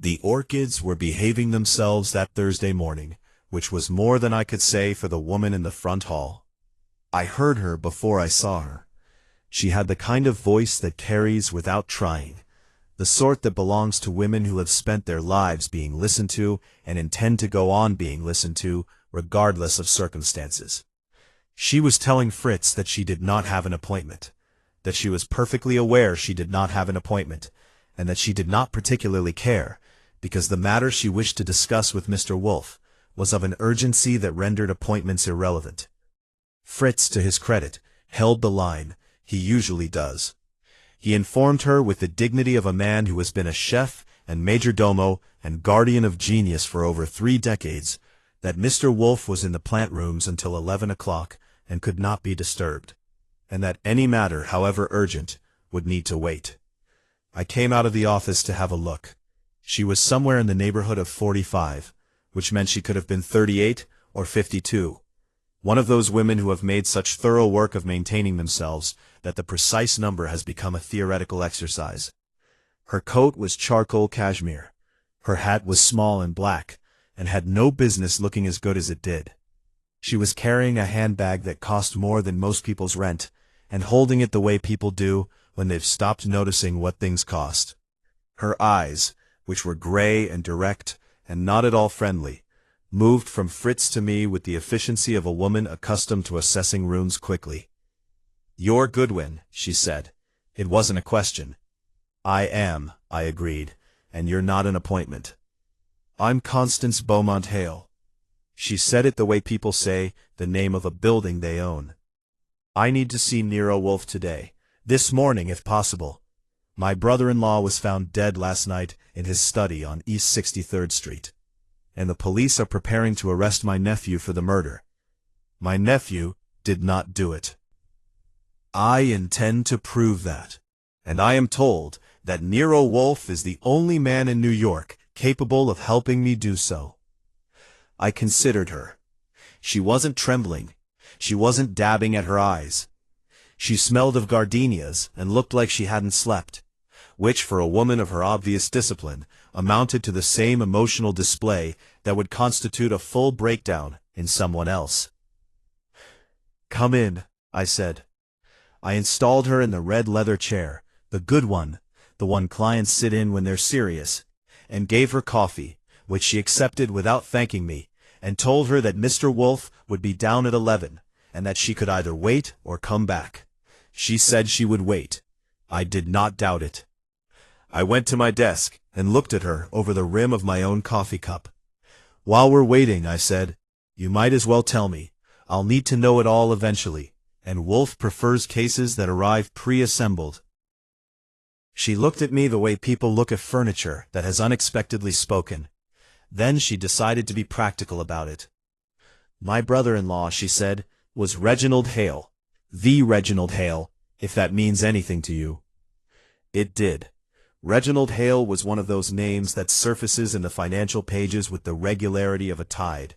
The Orchids were behaving themselves that Thursday morning, which was more than I could say for the woman in the front hall. I heard her before I saw her. She had the kind of voice that carries without trying, the sort that belongs to women who have spent their lives being listened to and intend to go on being listened to, regardless of circumstances. She was telling Fritz that she did not have an appointment, that she was perfectly aware she did not have an appointment, and that she did not particularly care, because the matter she wished to discuss with Mr. Wolfe was of an urgency that rendered appointments irrelevant. Fritz, to his credit, held the line. He usually does. He informed her with the dignity of a man who has been a chef and major domo and guardian of genius for over 3 decades, that Mr. Wolfe was in the plant rooms until 11 o'clock and could not be disturbed, and that any matter, however urgent, would need to wait. I came out of the office to have a look. She was somewhere in the neighborhood of 45, which meant she could have been 38 or 52. One of those women who have made such thorough work of maintaining themselves that the precise number has become a theoretical exercise. Her coat was charcoal cashmere. Her hat was small and black, and had no business looking as good as it did. She was carrying a handbag that cost more than most people's rent, and holding it the way people do when they've stopped noticing what things cost. Her eyes, which were gray and direct and not at all friendly, moved from Fritz to me with the efficiency of a woman accustomed to assessing rooms quickly. "You're Goodwin," she said. It wasn't a question. "I am," I agreed, "and you're not an appointment." "I'm Constance Beaumont Hale." She said it the way people say the name of a building they own. "I need to see Nero Wolfe today, this morning if possible. My brother-in-law was found dead last night in his study on East 63rd Street. And the police are preparing to arrest my nephew for the murder. My nephew did not do it. I intend to prove that, and I am told that Nero Wolfe is the only man in New York capable of helping me do so." I considered her. She wasn't trembling. She wasn't dabbing at her eyes. She smelled of gardenias and looked like she hadn't slept, which for a woman of her obvious discipline amounted to the same emotional display that would constitute a full breakdown in someone else. "Come in," I said. I installed her in the red leather chair, the good one, the one clients sit in when they're serious, and gave her coffee, which she accepted without thanking me, and told her that Mr. Wolfe would be down at 11, and that she could either wait or come back. She said she would wait. I did not doubt it. I went to my desk and looked at her over the rim of my own coffee cup. "While we're waiting," I said, "you might as well tell me. I'll need to know it all eventually, and Wolfe prefers cases that arrive pre-assembled." She looked at me the way people look at furniture that has unexpectedly spoken. Then she decided to be practical about it. "My brother-in-law," she said, "was Reginald Hale. The Reginald Hale, if that means anything to you." It did. Reginald Hale was one of those names that surfaces in the financial pages with the regularity of a tide.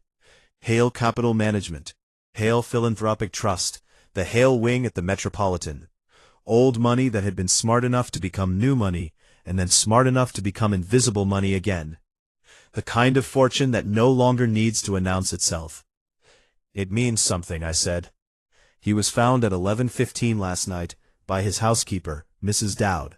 Hale Capital Management, Hale Philanthropic Trust, the Hale Wing at the Metropolitan. Old money that had been smart enough to become new money, and then smart enough to become invisible money again. The kind of fortune that no longer needs to announce itself. "It means something," I said. "He was found at 11:15 last night by his housekeeper, Mrs. Dowd.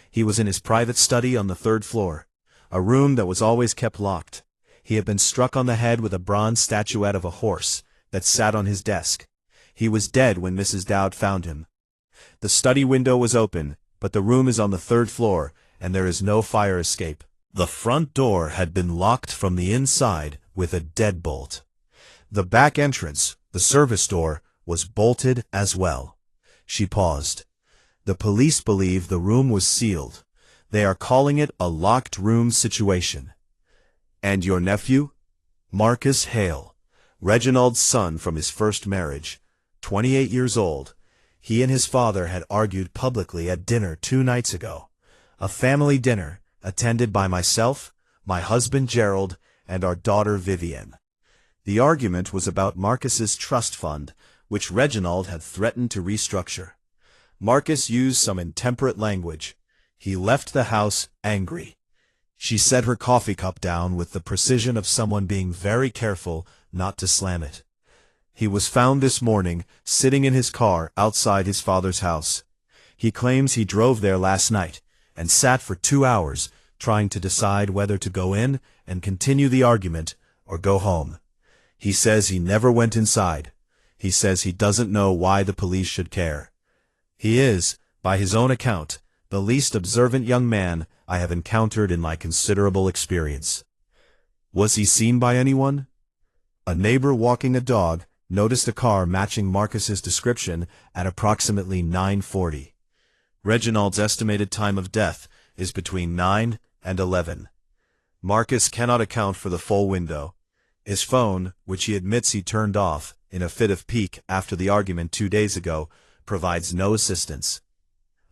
He was in his private study on the 3rd floor, a room that was always kept locked. He had been struck on the head with a bronze statuette of a horse that sat on his desk. He was dead when Mrs. Dowd found him. The study window was open, but the room is on the 3rd floor, and there is no fire escape. The front door had been locked from the inside with a deadbolt. The back entrance, the service door, was bolted as well." She paused. "The police believe the room was sealed. They are calling it a locked room situation." "And your nephew?" "Marcus Hale, Reginald's son from his first marriage, 28 years old. He and his father had argued publicly at dinner 2 nights ago. A family dinner, attended by myself, my husband Gerald, and our daughter Vivienne. The argument was about Marcus's trust fund, which Reginald had threatened to restructure. Marcus used some intemperate language. He left the house angry. She set her coffee cup down with the precision of someone being very careful not to slam it. He was found this morning, sitting in his car outside his father's house. He claims he drove there last night, and sat for 2 hours, trying to decide whether to go in and continue the argument, or go home. He says he never went inside. He says he doesn't know why the police should care. He is, by his own account, the least observant young man I have encountered in my considerable experience. Was he seen by anyone? A neighbor walking a dog noticed a car matching Marcus's description at approximately 9:40. Reginald's estimated time of death is between 9 and 11. Marcus cannot account for the full window. His phone, which he admits he turned off in a fit of pique after the argument 2 days ago, provides no assistance.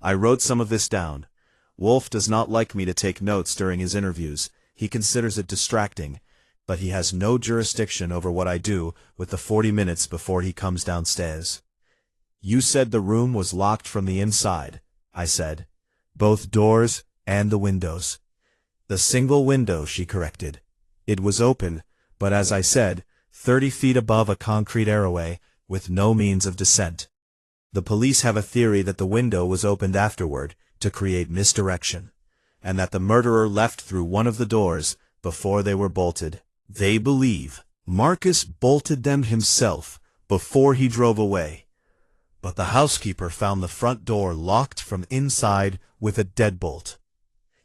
I wrote some of this down. Wolfe does not like me to take notes during his interviews. He considers it distracting, but he has no jurisdiction over what I do with the 40 minutes before he comes downstairs. You said the room was locked from the inside, I said. Both doors and the windows. The single window, she corrected. It was open, but as I said, 30 feet above a concrete airway, with no means of descent. The police have a theory that the window was opened afterward, to create misdirection, and that the murderer left through one of the doors before they were bolted. They believe Marcus bolted them himself before he drove away, but the housekeeper found the front door locked from inside with a deadbolt.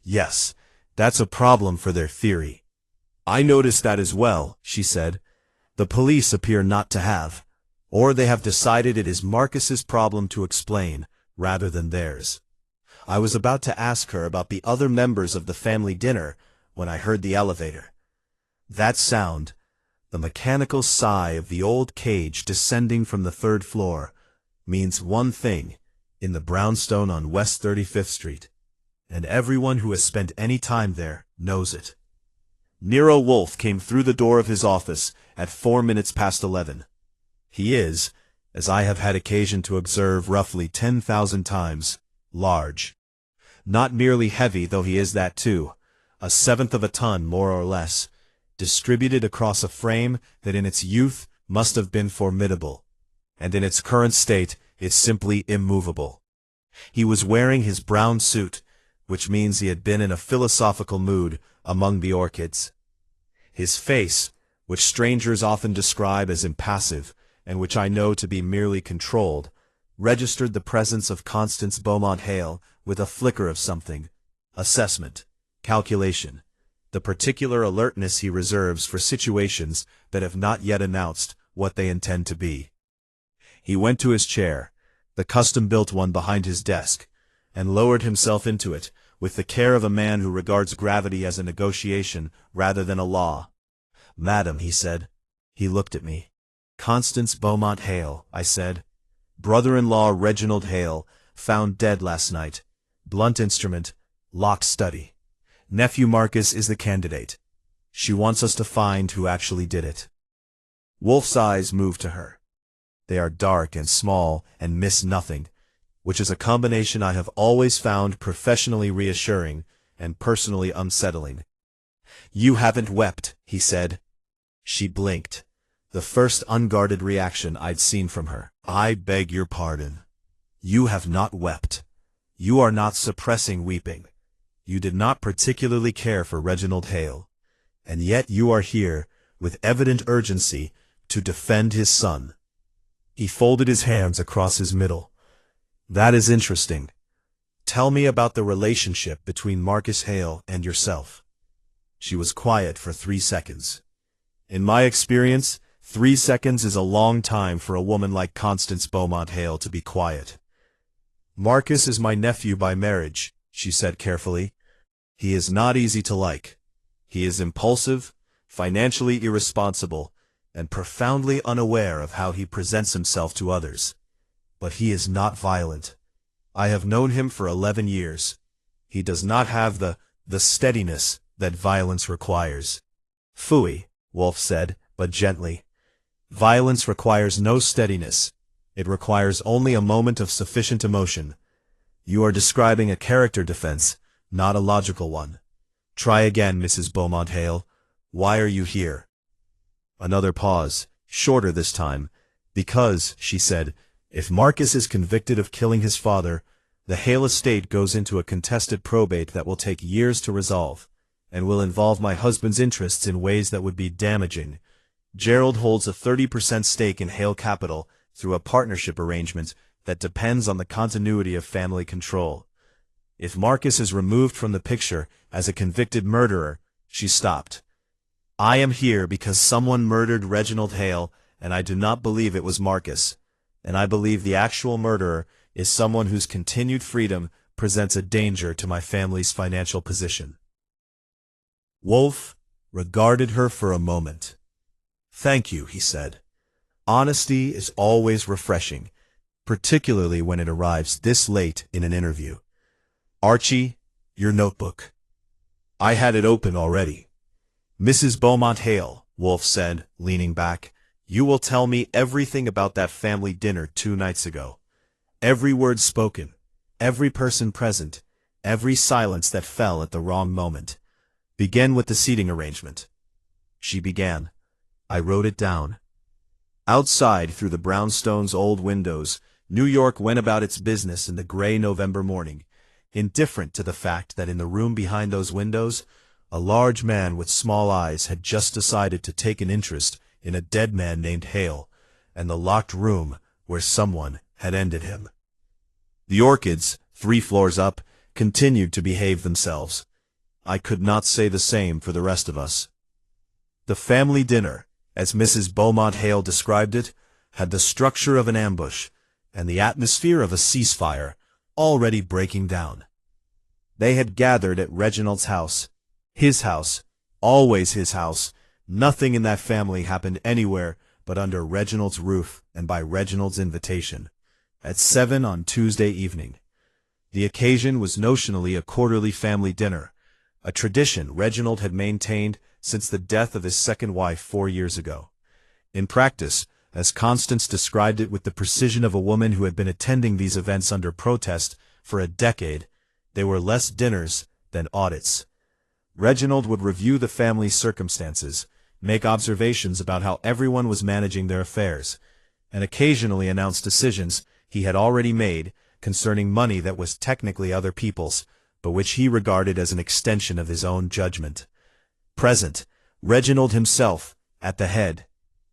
Yes, that's a problem for their theory. I noticed that as well, she said. The police appear not to have, or they have decided it is Marcus's problem to explain, rather than theirs. I was about to ask her about the other members of the family dinner when I heard the elevator. That sound, the mechanical sigh of the old cage descending from the 3rd floor, means one thing in the brownstone on West 35th Street, and everyone who has spent any time there knows it. Nero Wolfe came through the door of his office at 4 minutes past 11. He is, as I have had occasion to observe roughly 10,000 times, large. Not merely heavy, though he is that too, 1/7 of a ton more or less, distributed across a frame that in its youth must have been formidable, and in its current state is simply immovable. He was wearing his brown suit, which means he had been in a philosophical mood among the orchids. His face, which strangers often describe as impassive, and which I know to be merely controlled, registered the presence of Constance Beaumont Hale with a flicker of something, assessment, calculation, the particular alertness he reserves for situations that have not yet announced what they intend to be. He went to his chair, the custom-built one behind his desk, and lowered himself into it with the care of a man who regards gravity as a negotiation rather than a law. Madam, he said. He looked at me. Constance Beaumont Hale, I said. Brother-in-law Reginald Hale, found dead last night. Blunt instrument, locked study. Nephew Marcus is the candidate. She wants us to find who actually did it. Wolfe's eyes moved to her. They are dark and small and miss nothing, which is a combination I have always found professionally reassuring and personally unsettling. You haven't wept, he said. She blinked, the first unguarded reaction I'd seen from her. I beg your pardon. You have not wept. You are not suppressing weeping. You did not particularly care for Reginald Hale, and yet you are here, with evident urgency, to defend his son. He folded his hands across his middle. That is interesting. Tell me about the relationship between Marcus Hale and yourself. She was quiet for 3 seconds. In my experience, 3 seconds is a long time for a woman like Constance Beaumont Hale to be quiet. Marcus is my nephew by marriage, she said carefully. He is not easy to like. He is impulsive, financially irresponsible, and profoundly unaware of how he presents himself to others. But he is not violent. I have known him for 11 years. He does not have the steadiness that violence requires. Phooey, Wolfe said, but gently. Violence requires no steadiness. It requires only a moment of sufficient emotion. You are describing a character defense, not a logical one. Try again, Mrs. Beaumont Hale. Why are you here? Another pause, shorter this time. Because, she said, if Marcus is convicted of killing his father, the Hale estate goes into a contested probate that will take years to resolve, and will involve my husband's interests in ways that would be damaging. Gerald holds a 30% stake in Hale Capital through a partnership arrangement that depends on the continuity of family control. If Marcus is removed from the picture as a convicted murderer, she stopped. I am here because someone murdered Reginald Hale, and I do not believe it was Marcus. And I believe the actual murderer is someone whose continued freedom presents a danger to my family's financial position. Wolfe regarded her for a moment. Thank you, he said. Honesty is always refreshing, particularly when it arrives this late in an interview. Archie, your notebook. I had it open already. Mrs. Beaumont Hale, Wolfe said, leaning back, you will tell me everything about that family dinner 2 nights ago. Every word spoken, every person present, every silence that fell at the wrong moment. Begin with the seating arrangement. She began. I wrote it down. Outside, through the brownstone's old windows, New York went about its business in the gray November morning, indifferent to the fact that in the room behind those windows, a large man with small eyes had just decided to take an interest in a dead man named Hale, and the locked room where someone had ended him. The Orchids, 3 floors up, continued to behave themselves. I could not say the same for the rest of us. The family dinner, as Mrs. Beaumont Hale described it, had the structure of an ambush, and the atmosphere of a ceasefire, already breaking down. They had gathered at Reginald's house. His house, always his house. Nothing in that family happened anywhere but under Reginald's roof and by Reginald's invitation, at 7 on Tuesday evening. The occasion was notionally a quarterly family dinner, a tradition Reginald had maintained since the death of his second wife 4 years ago. In practice, as Constance described it with the precision of a woman who had been attending these events under protest for a decade, they were less dinners than audits. Reginald would review the family's circumstances, make observations about how everyone was managing their affairs, and occasionally announce decisions he had already made concerning money that was technically other people's, but which he regarded as an extension of his own judgment. Present, Reginald himself, at the head.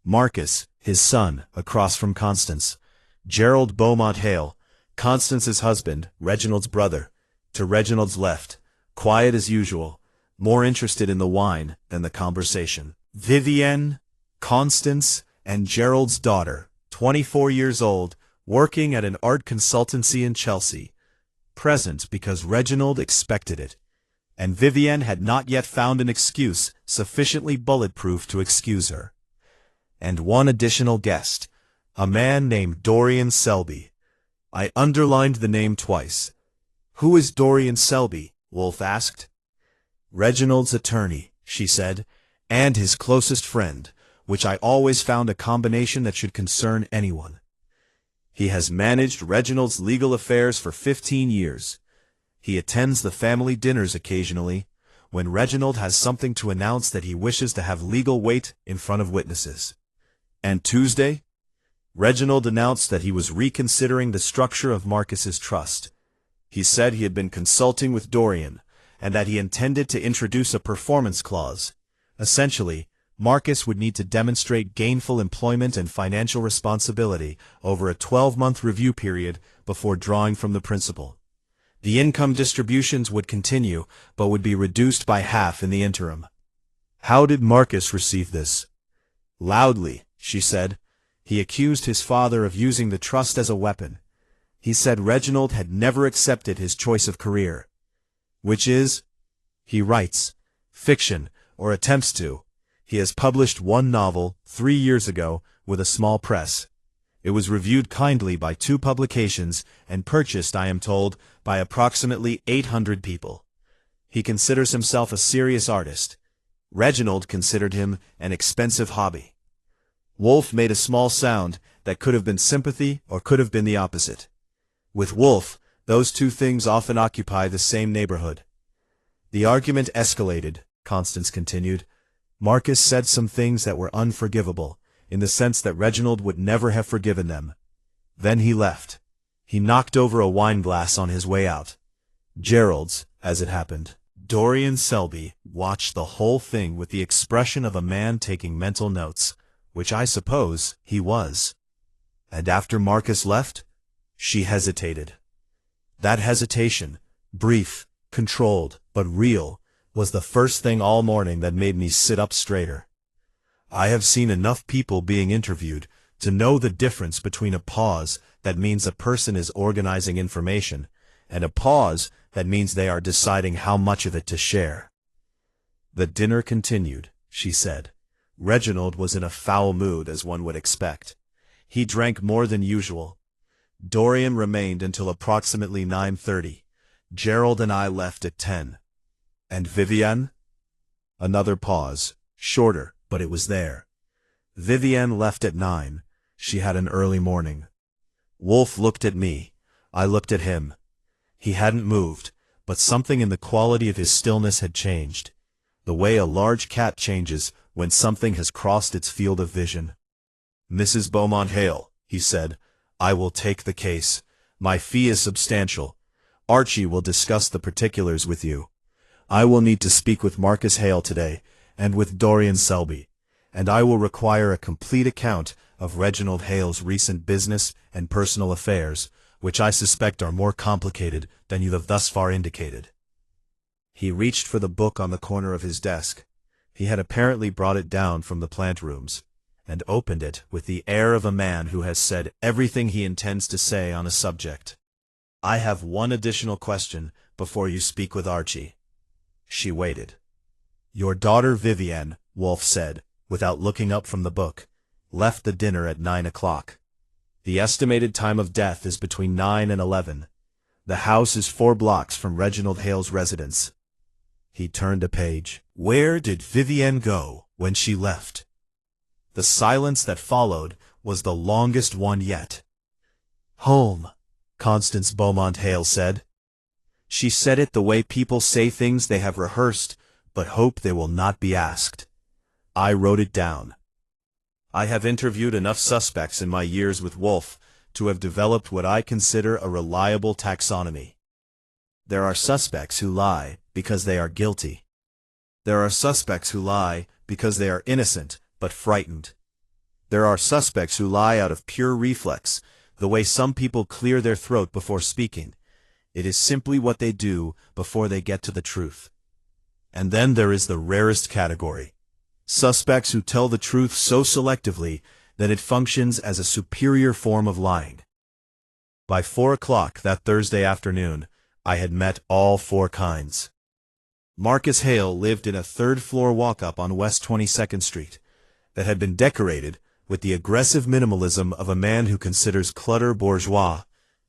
Marcus, his son, across from Constance. Gerald Beaumont Hale, Constance's husband, Reginald's brother, to Reginald's left, quiet as usual, more interested in the wine than the conversation. Vivienne, Constance, and Gerald's daughter, 24 years old, working at an art consultancy in Chelsea. Present because Reginald expected it, and Vivienne had not yet found an excuse sufficiently bulletproof to excuse her. And one additional guest, a man named Dorian Selby. I underlined the name twice. Who is Dorian Selby? Wolfe asked. Reginald's attorney, she said, and his closest friend, which I always found a combination that should concern anyone. He has managed Reginald's legal affairs for 15 years. He attends the family dinners occasionally, when Reginald has something to announce that he wishes to have legal weight in front of witnesses. And Tuesday, Reginald announced that he was reconsidering the structure of Marcus's trust. He said he had been consulting with Dorian, and that he intended to introduce a performance clause. Essentially, Marcus would need to demonstrate gainful employment and financial responsibility over a 12-month review period before drawing from the principal. The income distributions would continue, but would be reduced by half in the interim. How did Marcus receive this? Loudly, she said. He accused his father of using the trust as a weapon. He said Reginald had never accepted his choice of career. Which is, he writes, fiction, or attempts to. He has published one novel 3 years ago with a small press. It was reviewed kindly by 2 publications and purchased, I am told, by approximately 800 people. He considers himself a serious artist. Reginald considered him an expensive hobby. Wolfe made a small sound that could have been sympathy or could have been the opposite. With Wolfe, those 2 things often occupy the same neighborhood. The argument escalated, Constance continued. Marcus said some things that were unforgivable, in the sense that Reginald would never have forgiven them. Then he left. He knocked over a wine glass on his way out. Gerald's, as it happened. Dorian Selby watched the whole thing with the expression of a man taking mental notes, which I suppose he was. And after Marcus left, she hesitated. That hesitation, brief, controlled, but real, was the first thing all morning that made me sit up straighter. I have seen enough people being interviewed to know the difference between a pause that means a person is organizing information and a pause that means they are deciding how much of it to share. The dinner continued, she said. Reginald was in a foul mood, as one would expect. He drank more than usual. Dorian remained until approximately 9:30. Gerald and I left at 10. And Vivienne? Another pause, shorter, but it was there. Vivienne left at 9. She had an early morning. Wolfe looked at me. I looked at him. He hadn't moved, but something in the quality of his stillness had changed. The way a large cat changes when something has crossed its field of vision. Mrs. Beaumont Hale, he said, I will take the case. My fee is substantial. Archie will discuss the particulars with you. I will need to speak with Marcus Hale today, and with Dorian Selby, and I will require a complete account of Reginald Hale's recent business and personal affairs, which I suspect are more complicated than you have thus far indicated. He reached for the book on the corner of his desk. He had apparently brought it down from the plant rooms, and opened it with the air of a man who has said everything he intends to say on a subject. I have one additional question before you speak with Archie. She waited. Your daughter Vivienne, Wolfe said, without looking up from the book, left the dinner at 9 o'clock. The estimated time of death is between 9 and 11. The house is 4 blocks from Reginald Hale's residence. He turned a page. Where did Vivienne go when she left? The silence that followed was the longest one yet. Home, Constance Beaumont Hale said. She said it the way people say things they have rehearsed, but hope they will not be asked. I wrote it down. I have interviewed enough suspects in my years with Wolfe to have developed what I consider a reliable taxonomy. There are suspects who lie because they are guilty. There are suspects who lie because they are innocent but frightened. There are suspects who lie out of pure reflex, the way some people clear their throat before speaking. It is simply what they do before they get to the truth. And then there is the rarest category. Suspects who tell the truth so selectively that it functions as a superior form of lying. By 4 o'clock that Thursday afternoon, I had met all 4 kinds. Marcus Hale lived in a 3rd-floor walk-up on West 22nd Street that had been decorated with the aggressive minimalism of a man who considers clutter bourgeois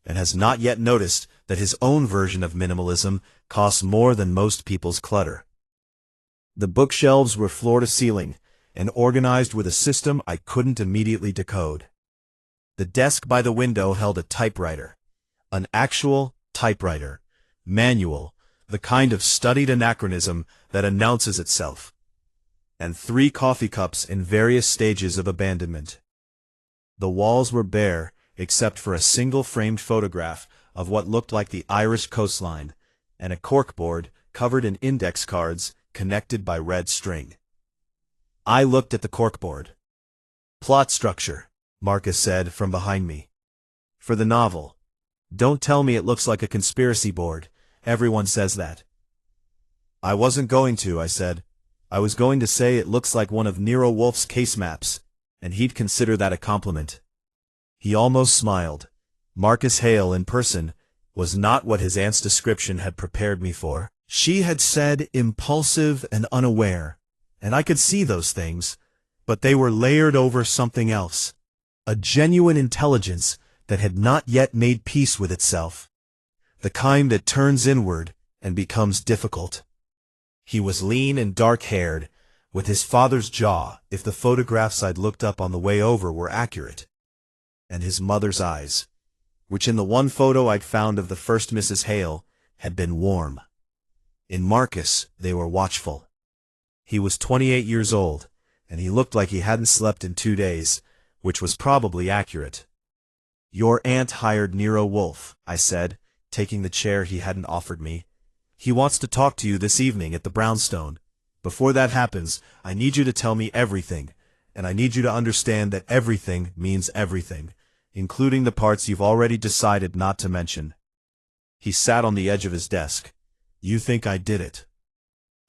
and has not yet noticed that his own version of minimalism costs more than most people's clutter. The bookshelves were floor to ceiling and organized with a system I couldn't immediately decode. The desk by the window held a typewriter, an actual typewriter, manual, the kind of studied anachronism that announces itself, and 3 coffee cups in various stages of abandonment. The walls were bare, except for a single framed photograph of what looked like the Irish coastline, and a corkboard covered in index cards connected by red string. I looked at the corkboard. Plot structure, Marcus said from behind me. For the novel. Don't tell me it looks like a conspiracy board. Everyone says that. I wasn't going to, I said. I was going to say it looks like one of Nero Wolfe's case maps, and he'd consider that a compliment. He almost smiled. Marcus Hale in person was not what his aunt's description had prepared me for. She had said impulsive and unaware, and I could see those things, but they were layered over something else, a genuine intelligence that had not yet made peace with itself, the kind that turns inward and becomes difficult. He was lean and dark-haired, with his father's jaw, if the photographs I'd looked up on the way over were accurate, and his mother's eyes, which in the one photo I'd found of the first Mrs. Hale had been warm. In Marcus, they were watchful. He was 28 years old, and he looked like he hadn't slept in 2 days, which was probably accurate. "Your aunt hired Nero Wolfe," I said, taking the chair he hadn't offered me. "He wants to talk to you this evening at the brownstone. Before that happens, I need you to tell me everything, and I need you to understand that everything means everything, including the parts you've already decided not to mention." He sat on the edge of his desk. "You think I did it?"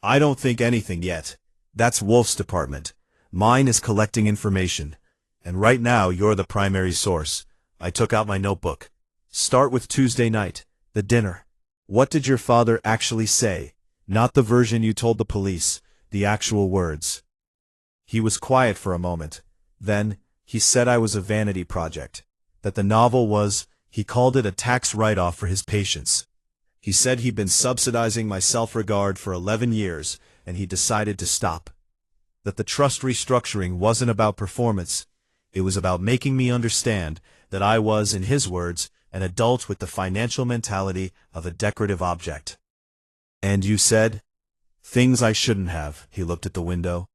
"I don't think anything yet. That's Wolfe's department. Mine is collecting information. And right now you're the primary source." I took out my notebook. "Start with Tuesday night, the dinner. What did your father actually say? Not the version you told the police, the actual words." He was quiet for a moment. Then, he said I was a vanity project. That the novel was, he called it a tax write-off for his patients. He said he'd been subsidizing my self-regard for 11 years, and he decided to stop. That the trust restructuring wasn't about performance. It was about making me understand that I was, in his words, an adult with the financial mentality of a decorative object. "And you said?" "Things I shouldn't have." He looked at the window.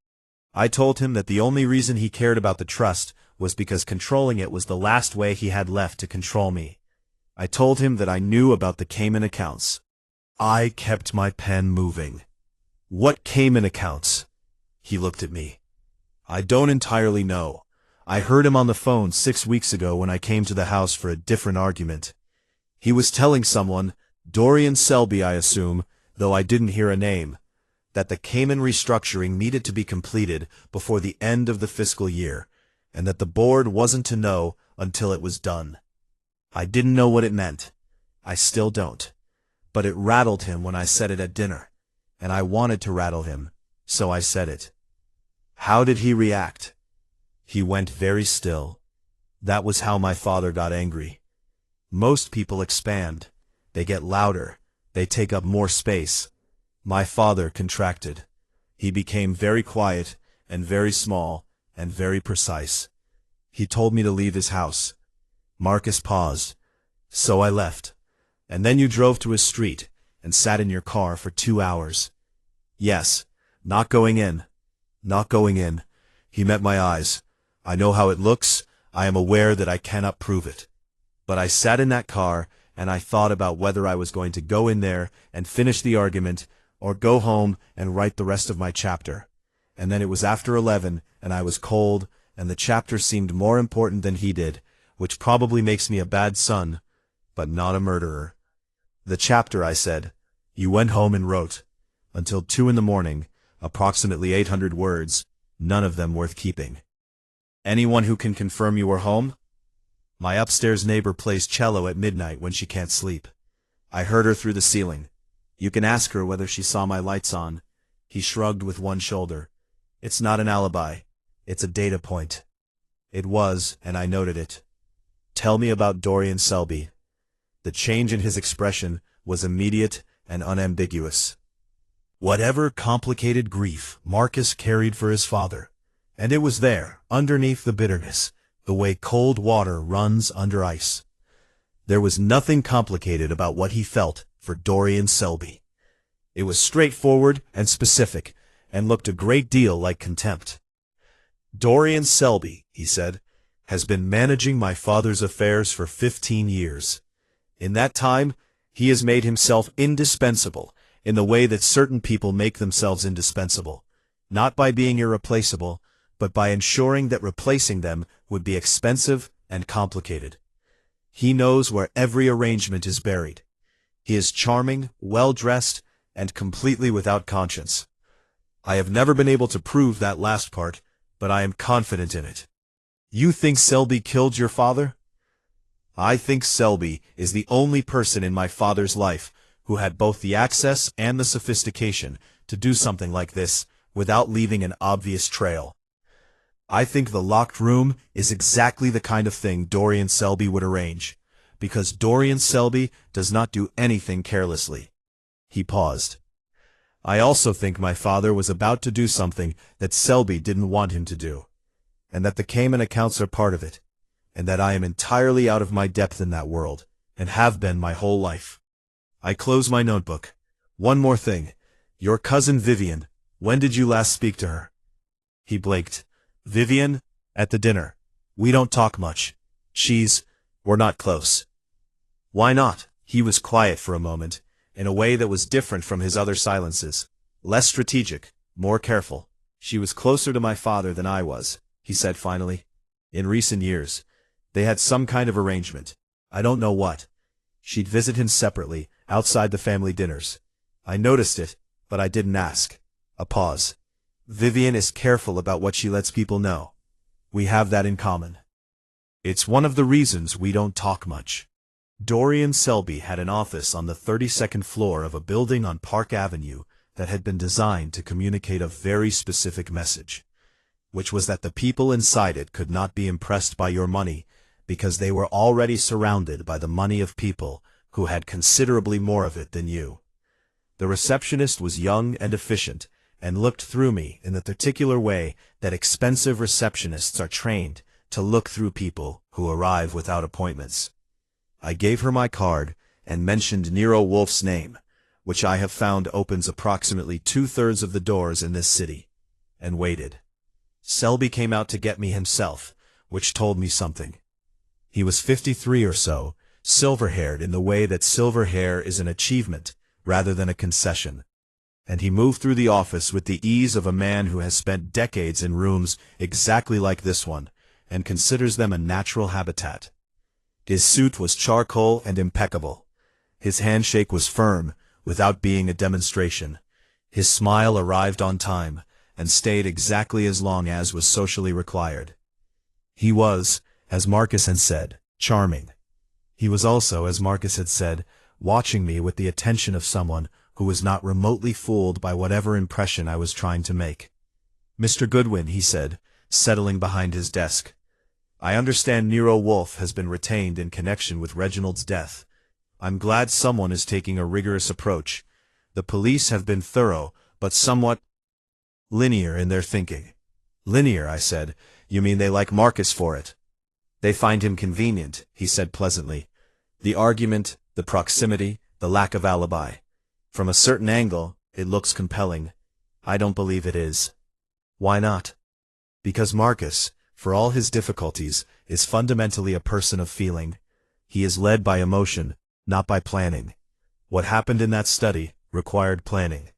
I told him that the only reason he cared about the trust was because controlling it was the last way he had left to control me. I told him that I knew about the Cayman accounts. I kept my pen moving. "What Cayman accounts?" He looked at me. "I don't entirely know. I heard him on the phone 6 weeks ago when I came to the house for a different argument. He was telling someone, Dorian Selby I assume, though I didn't hear a name, that the Cayman restructuring needed to be completed before the end of the fiscal year, and that the board wasn't to know until it was done. I didn't know what it meant. I still don't. But it rattled him when I said it at dinner, and I wanted to rattle him, so I said it." "How did he react?" "He went very still. That was how my father got angry. Most people expand. They get louder. They take up more space. My father contracted. He became very quiet, and very small, and very precise. He told me to leave his house." Marcus paused. "So I left. And then you drove to his street, and sat in your car for 2 hours." "Yes. Not going in. Not going in." He met my eyes. "I know how it looks. I am aware that I cannot prove it. But I sat in that car, and I thought about whether I was going to go in there and finish the argument, or go home and write the rest of my chapter. And then it was after 11, and I was cold, and the chapter seemed more important than he did, which probably makes me a bad son, but not a murderer." "The chapter," I said. "You went home and wrote. Until 2 in the morning, approximately 800 words, none of them worth keeping. Anyone who can confirm you were home?" "My upstairs neighbor plays cello at midnight when she can't sleep. I heard her through the ceiling. You can ask her whether she saw my lights on." He shrugged with one shoulder. "It's not an alibi. It's a data point." It was, and I noted it. "Tell me about Dorian Selby." The change in his expression was immediate and unambiguous. Whatever complicated grief Marcus carried for his father, and it was there, underneath the bitterness, the way cold water runs under ice. There was nothing complicated about what he felt for Dorian Selby. It was straightforward and specific, and looked a great deal like contempt. "Dorian Selby," he said, "has been managing my father's affairs for 15 years. In that time, he has made himself indispensable in the way that certain people make themselves indispensable, not by being irreplaceable, but by ensuring that replacing them would be expensive and complicated. He knows where every arrangement is buried. He is charming, well-dressed, and completely without conscience. I have never been able to prove that last part, but I am confident in it." "You think Selby killed your father?" "I think Selby is the only person in my father's life who had both the access and the sophistication to do something like this without leaving an obvious trail. I think the locked room is exactly the kind of thing Dorian Selby would arrange, because Dorian Selby does not do anything carelessly." He paused. "I also think my father was about to do something that Selby didn't want him to do, and that the Cayman accounts are part of it, and that I am entirely out of my depth in that world, and have been my whole life." I closed my notebook. One more thing. Your cousin Vivian, when did you last speak to her? He blinked. Vivian? At the dinner. We don't talk much. We're not close. Why not? He was quiet for a moment, in a way that was different from his other silences. Less strategic, more careful. She was closer to my father than I was, he said finally. In recent years, they had some kind of arrangement. I don't know what. She'd visit him separately, outside the family dinners. I noticed it, but I didn't ask. A pause. Vivian is careful about what she lets people know. We have that in common. It's one of the reasons we don't talk much. Dorian Selby had an office on the 32nd floor of a building on Park Avenue that had been designed to communicate a very specific message, which was that the people inside it could not be impressed by your money because they were already surrounded by the money of people who had considerably more of it than you. The receptionist was young and efficient and looked through me in the particular way that expensive receptionists are trained to look through people who arrive without appointments. I gave her my card and mentioned Nero Wolfe's name, which I have found opens approximately 2/3 of the doors in this city, and waited. Selby came out to get me himself, which told me something. He was 53 or so, silver-haired in the way that silver hair is an achievement rather than a concession, and he moved through the office with the ease of a man who has spent decades in rooms exactly like this one, and considers them a natural habitat. His suit was charcoal and impeccable. His handshake was firm, without being a demonstration. His smile arrived on time, and stayed exactly as long as was socially required. He was, as Marcus had said, charming. He was also, as Marcus had said, watching me with the attention of someone who was not remotely fooled by whatever impression I was trying to make. Mr. Goodwin, he said, settling behind his desk. I understand Nero Wolfe has been retained in connection with Reginald's death. I'm glad someone is taking a rigorous approach. The police have been thorough, but somewhat linear in their thinking. Linear, I said. You mean they like Marcus for it? They find him convenient, he said pleasantly. The argument, the proximity, the lack of alibi. From a certain angle, it looks compelling. I don't believe it is. Why not? Because Marcus, for all his difficulties, is fundamentally a person of feeling. He is led by emotion, not by planning. What happened in that study required planning.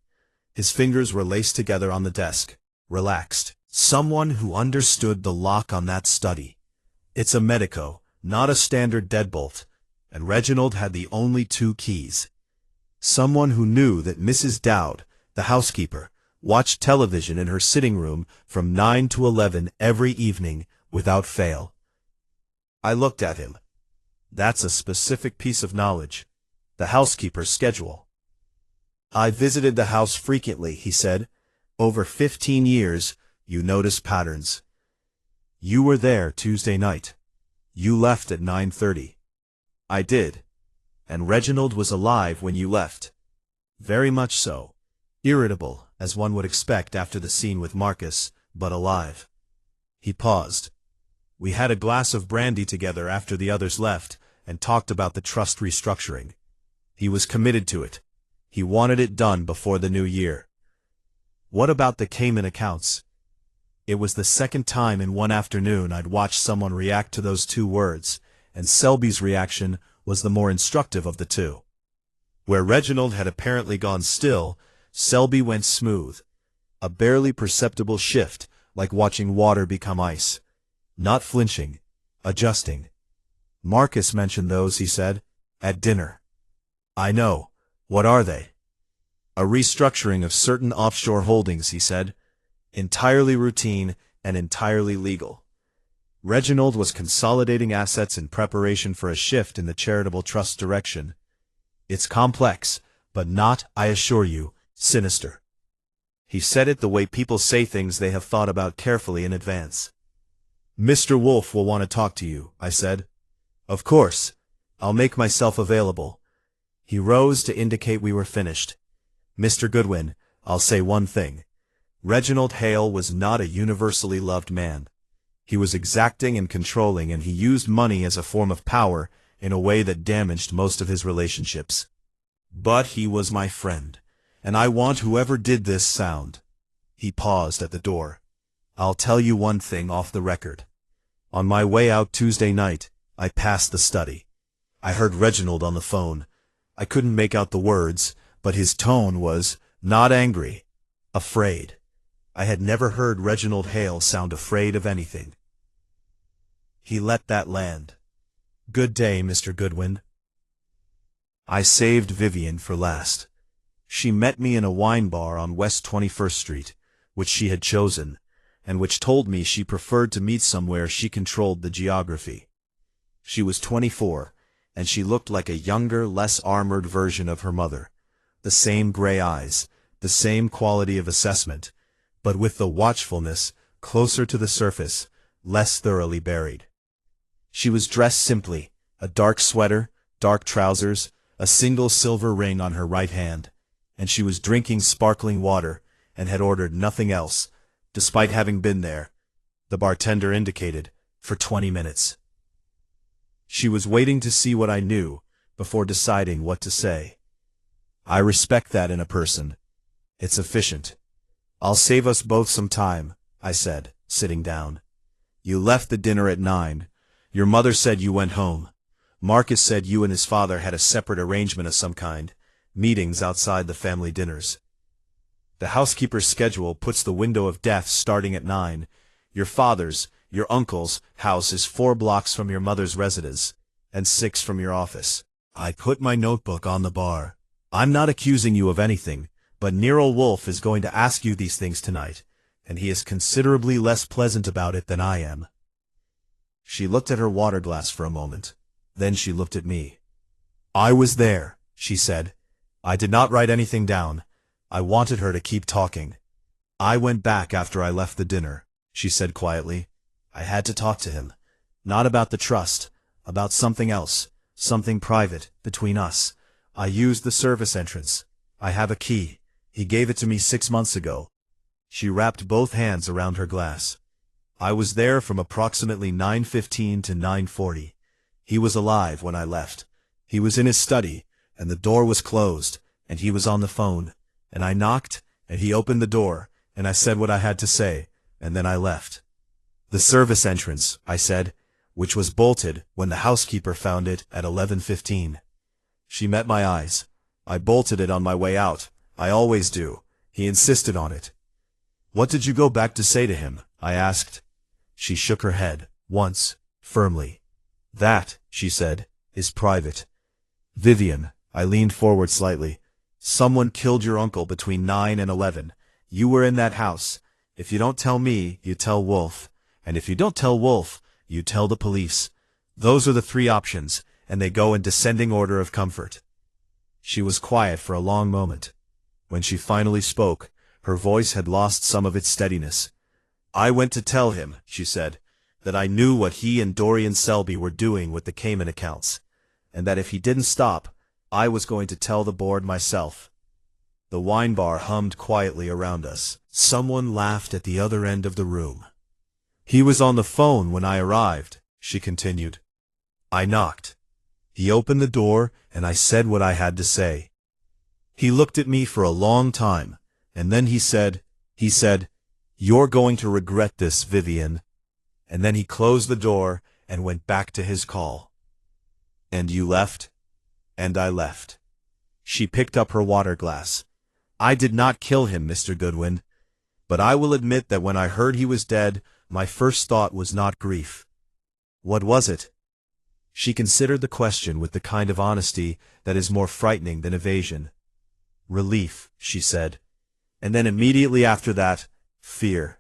His fingers were laced together on the desk, relaxed. Someone who understood the lock on that study. It's a Medico, not a standard deadbolt, and Reginald had the only 2 keys. Someone who knew that Mrs. Dowd, the housekeeper, watched television in her sitting room from 9 to 11 every evening without fail. I looked at him. That's a specific piece of knowledge. The housekeeper's schedule. I visited the house frequently, he said. Over 15 years, you notice patterns. You were there Tuesday night. You left at 9:30. I did. And Reginald was alive when you left. Very much so. Irritable, as one would expect after the scene with Marcus, but alive. He paused. We had a glass of brandy together after the others left, and talked about the trust restructuring. He was committed to it. He wanted it done before the new year. What about the Cayman accounts? It was the second time in one afternoon I'd watched someone react to those 2 words, and Selby's reaction was the more instructive of the 2. Where Reginald had apparently gone still, Selby went smooth. A barely perceptible shift, like watching water become ice. Not flinching, adjusting. Marcus mentioned those, he said, at dinner. I know. What are they? A restructuring of certain offshore holdings, he said. Entirely routine and entirely legal. Reginald was consolidating assets in preparation for a shift in the charitable trust direction. It's complex, but not, I assure you, sinister. He said it the way people say things they have thought about carefully in advance. Mr. Wolfe will want to talk to you, I said. Of course. I'll make myself available. He rose to indicate we were finished. Mr. Goodwin, I'll say one thing. Reginald Hale was not a universally loved man. He was exacting and controlling, and he used money as a form of power in a way that damaged most of his relationships. But he was my friend, and I want whoever did this sound." He paused at the door. "I'll tell you one thing off the record. On my way out Tuesday night, I passed the study. I heard Reginald on the phone. I couldn't make out the words, but his tone was not angry, afraid. I had never heard Reginald Hale sound afraid of anything. He let that land. Good day, Mr. Goodwin." I saved Vivian for last. She met me in a wine bar on West 21st Street, which she had chosen, and which told me she preferred to meet somewhere she controlled the geography. She was 24, and she looked like a younger, less armored version of her mother. The same gray eyes, the same quality of assessment, but with the watchfulness closer to the surface, less thoroughly buried. She was dressed simply, a dark sweater, dark trousers, a single silver ring on her right hand, and she was drinking sparkling water and had ordered nothing else, despite having been there, the bartender indicated, for 20 minutes. She was waiting to see what I knew before deciding what to say. I respect that in a person. It's efficient. "I'll save us both some time," I said, sitting down. "You left the dinner at 9. Your mother said you went home. Marcus said you and his father had a separate arrangement of some kind, meetings outside the family dinners. The housekeeper's schedule puts the window of death starting at 9. Your father's, your uncle's, house is 4 blocks from your mother's residence, and 6 from your office." I put my notebook on the bar. "I'm not accusing you of anything, but Nero Wolfe is going to ask you these things tonight, and he is considerably less pleasant about it than I am." She looked at her water glass for a moment. Then she looked at me. "I was there," she said. "I did not write anything down. I wanted her to keep talking. I went back after I left the dinner," she said quietly. "I had to talk to him. Not about the trust, about something else, something private, between us. I used the service entrance. I have a key. He gave it to me 6 months ago." She wrapped both hands around her glass. "I was there from approximately 9:15 to 9:40. He was alive when I left. He was in his study, and the door was closed, and he was on the phone. And I knocked, and he opened the door, and I said what I had to say, and then I left." "The service entrance," I said, "which was bolted when the housekeeper found it at 11:15. She met my eyes. "I bolted it on my way out. I always do." He insisted on it. "What did you go back to say to him?" I asked. She shook her head, once, firmly. "That," she said, "is private." "Vivian," I leaned forward slightly, "someone killed your uncle between 9 and 11. You were in that house. If you don't tell me, you tell Wolfe. And if you don't tell Wolfe, you tell the police. Those are the 3 options, and they go in descending order of comfort." She was quiet for a long moment. When she finally spoke, her voice had lost some of its steadiness. "I went to tell him," she said, "that I knew what he and Dorian Selby were doing with the Cayman accounts, and that if he didn't stop, I was going to tell the board myself." The wine bar hummed quietly around us. Someone laughed at the other end of the room. "He was on the phone when I arrived," she continued. "I knocked. He opened the door, and I said what I had to say. He looked at me for a long time, and then he said, "You're going to regret this, Vivian." And then he closed the door and went back to his call. "And you left?" And I left. She picked up her water glass. "I did not kill him, Mr. Goodwin. But I will admit that when I heard he was dead, my first thought was not grief." "What was it?" She considered the question with the kind of honesty that is more frightening than evasion. "Relief," she said. And then immediately after that, fear.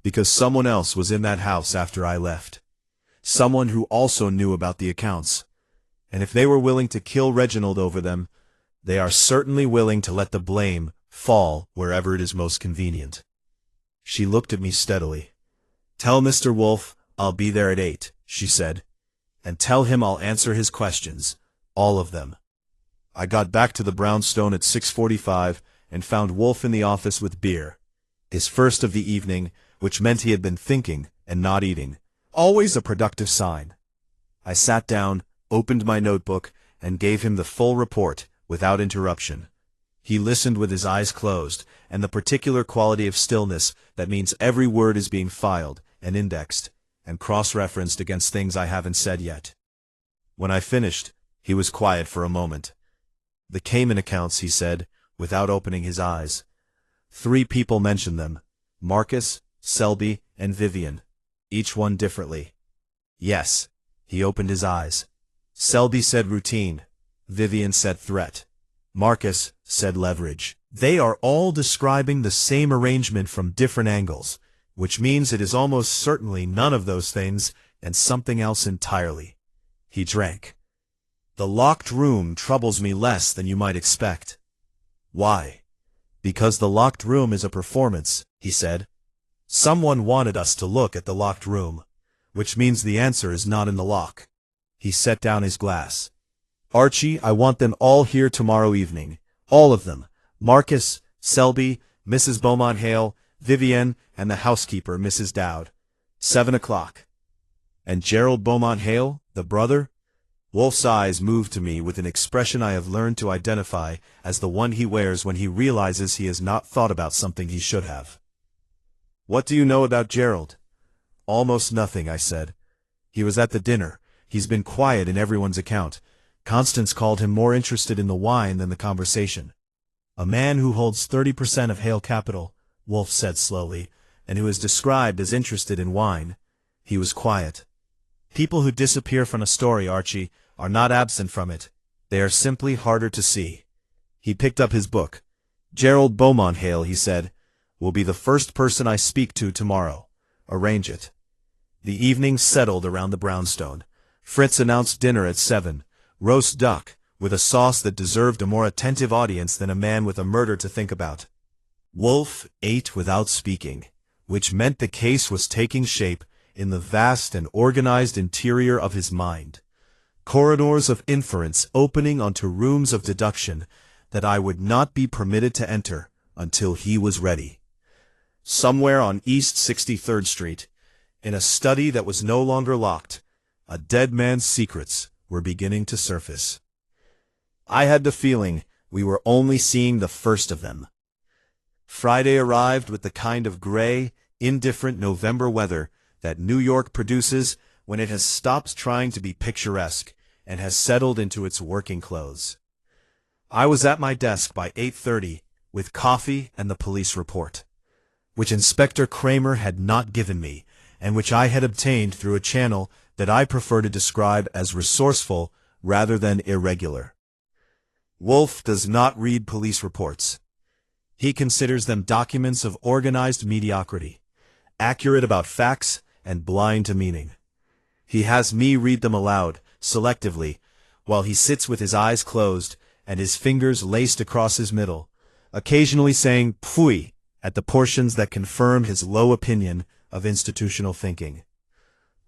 Because someone else was in that house after I left. Someone who also knew about the accounts. And if they were willing to kill Reginald over them, they are certainly willing to let the blame fall wherever it is most convenient. She looked at me steadily. "Tell Mr. Wolfe I'll be there at 8, she said. "And tell him I'll answer his questions, all of them." I got back to the brownstone at 6:45 and found Wolfe in the office with beer. His first of the evening, which meant he had been thinking and not eating. Always a productive sign. I sat down, opened my notebook, and gave him the full report, without interruption. He listened with his eyes closed, and the particular quality of stillness that means every word is being filed, and indexed, and cross-referenced against things I haven't said yet. When I finished, he was quiet for a moment. The Cayman accounts, he said, without opening his eyes. 3 people mentioned them: Marcus, Selby, and Vivian, each one differently. Yes. He opened his eyes. Selby said routine. Vivian said threat. Marcus said leverage. They are all describing the same arrangement from different angles, which means it is almost certainly none of those things and something else entirely. He drank. The locked room troubles me less than you might expect. Why? Because the locked room is a performance, he said. Someone wanted us to look at the locked room, which means the answer is not in the lock. He set down his glass. Archie, I want them all here tomorrow evening. All of them. Marcus, Selby, Mrs. Beaumont Hale, Vivienne, and the housekeeper, Mrs. Dowd. 7 o'clock. And Gerald Beaumont Hale, the brother? Wolfe's eyes moved to me with an expression I have learned to identify as the one he wears when he realizes he has not thought about something he should have. What do you know about Gerald? Almost nothing, I said. He was at the dinner. He's been quiet in everyone's account. Constance called him more interested in the wine than the conversation. A man who holds 30% of Hale Capital, Wolfe said slowly, and who is described as interested in wine. He was quiet. People who disappear from a story, Archie, are not absent from it. They are simply harder to see. He picked up his book. Gerald Beaumont Hale, he said, will be the first person I speak to tomorrow. Arrange it. The evening settled around the brownstone. Fritz announced dinner at 7. Roast duck, with a sauce that deserved a more attentive audience than a man with a murder to think about. Wolfe ate without speaking, which meant the case was taking shape in the vast and organized interior of his mind. Corridors of inference opening onto rooms of deduction that I would not be permitted to enter until he was ready. Somewhere on East 63rd Street, in a study that was no longer locked, a dead man's secrets were beginning to surface. I had the feeling we were only seeing the first of them. Friday arrived with the kind of gray, indifferent November weather that New York produces when it has stopped trying to be picturesque and has settled into its working clothes. I was at my desk by 8:30 with coffee and the police report, which Inspector Kramer had not given me, and which I had obtained through a channel that I prefer to describe as resourceful rather than irregular. Wolfe does not read police reports. He considers them documents of organized mediocrity, accurate about facts and blind to meaning. He has me read them aloud, selectively, while he sits with his eyes closed and his fingers laced across his middle, occasionally saying "pfui" at the portions that confirm his low opinion of institutional thinking.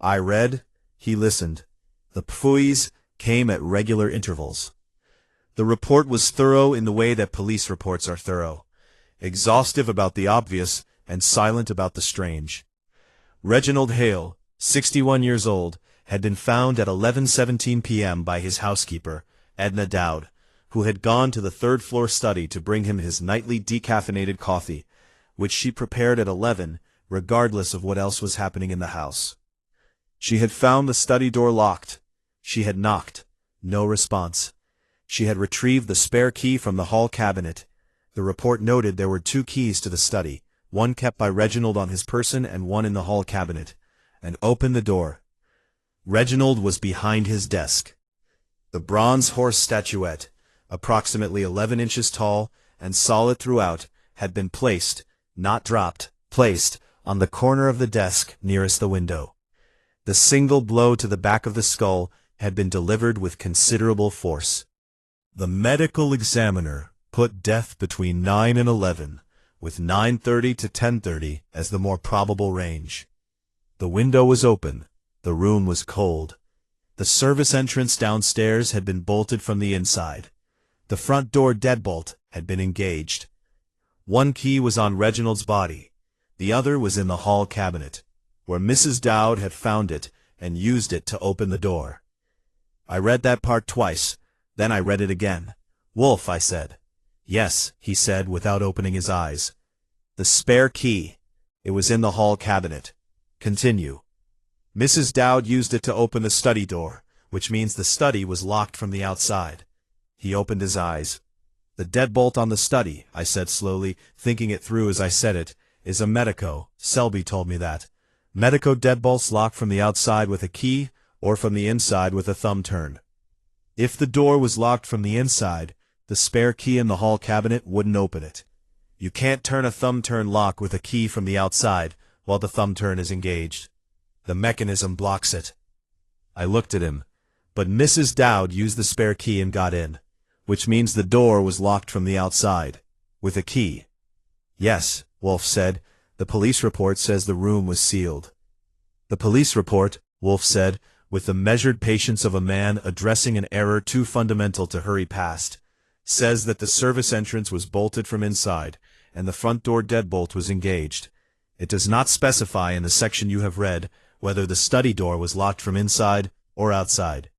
I read, he listened. The pfuis came at regular intervals. The report was thorough in the way that police reports are thorough, exhaustive about the obvious and silent about the strange. Reginald Hale, 61 years old, had been found at 11:17 p.m. by his housekeeper, Edna Dowd, who had gone to the third-floor study to bring him his nightly decaffeinated coffee, which she prepared at 11, regardless of what else was happening in the house. She had found the study door locked. She had knocked. No response. She had retrieved the spare key from the hall cabinet. The report noted there were 2 keys to the study, one kept by Reginald on his person and one in the hall cabinet, and opened the door. Reginald was behind his desk. The bronze horse statuette, approximately 11 inches tall and solid throughout, had been placed, not dropped, placed, on the corner of the desk nearest the window. The single blow to the back of the skull had been delivered with considerable force. The medical examiner put death between 9 and 11, with 9:30 to 10:30 as the more probable range. The window was open. The room was cold. The service entrance downstairs had been bolted from the inside. The front door deadbolt had been engaged. One key was on Reginald's body. The other was in the hall cabinet, where Mrs. Dowd had found it and used it to open the door. I read that part twice, then I read it again. "Wolfe," I said, Yes, he said without opening his eyes. The spare key. It was in the hall cabinet. Continue. Mrs. Dowd used it to open the study door, which means the study was locked from the outside. He opened his eyes. The deadbolt on the study, I said slowly, thinking it through as I said it, is a medico. Selby told me that. Medico deadbolts lock from the outside with a key, or from the inside with a thumb turn. If the door was locked from the inside, the spare key in the hall cabinet wouldn't open it. You can't turn a thumb turn lock with a key from the outside while the thumb turn is engaged. The mechanism blocks it. I looked at him, but Mrs. Dowd used the spare key and got in, which means the door was locked from the outside, with a key. Yes, Wolfe said, the police report says the room was sealed. The police report, Wolfe said, with the measured patience of a man addressing an error too fundamental to hurry past, says that the service entrance was bolted from inside, and the front door deadbolt was engaged. It does not specify in the section you have read whether the study door was locked from inside or outside.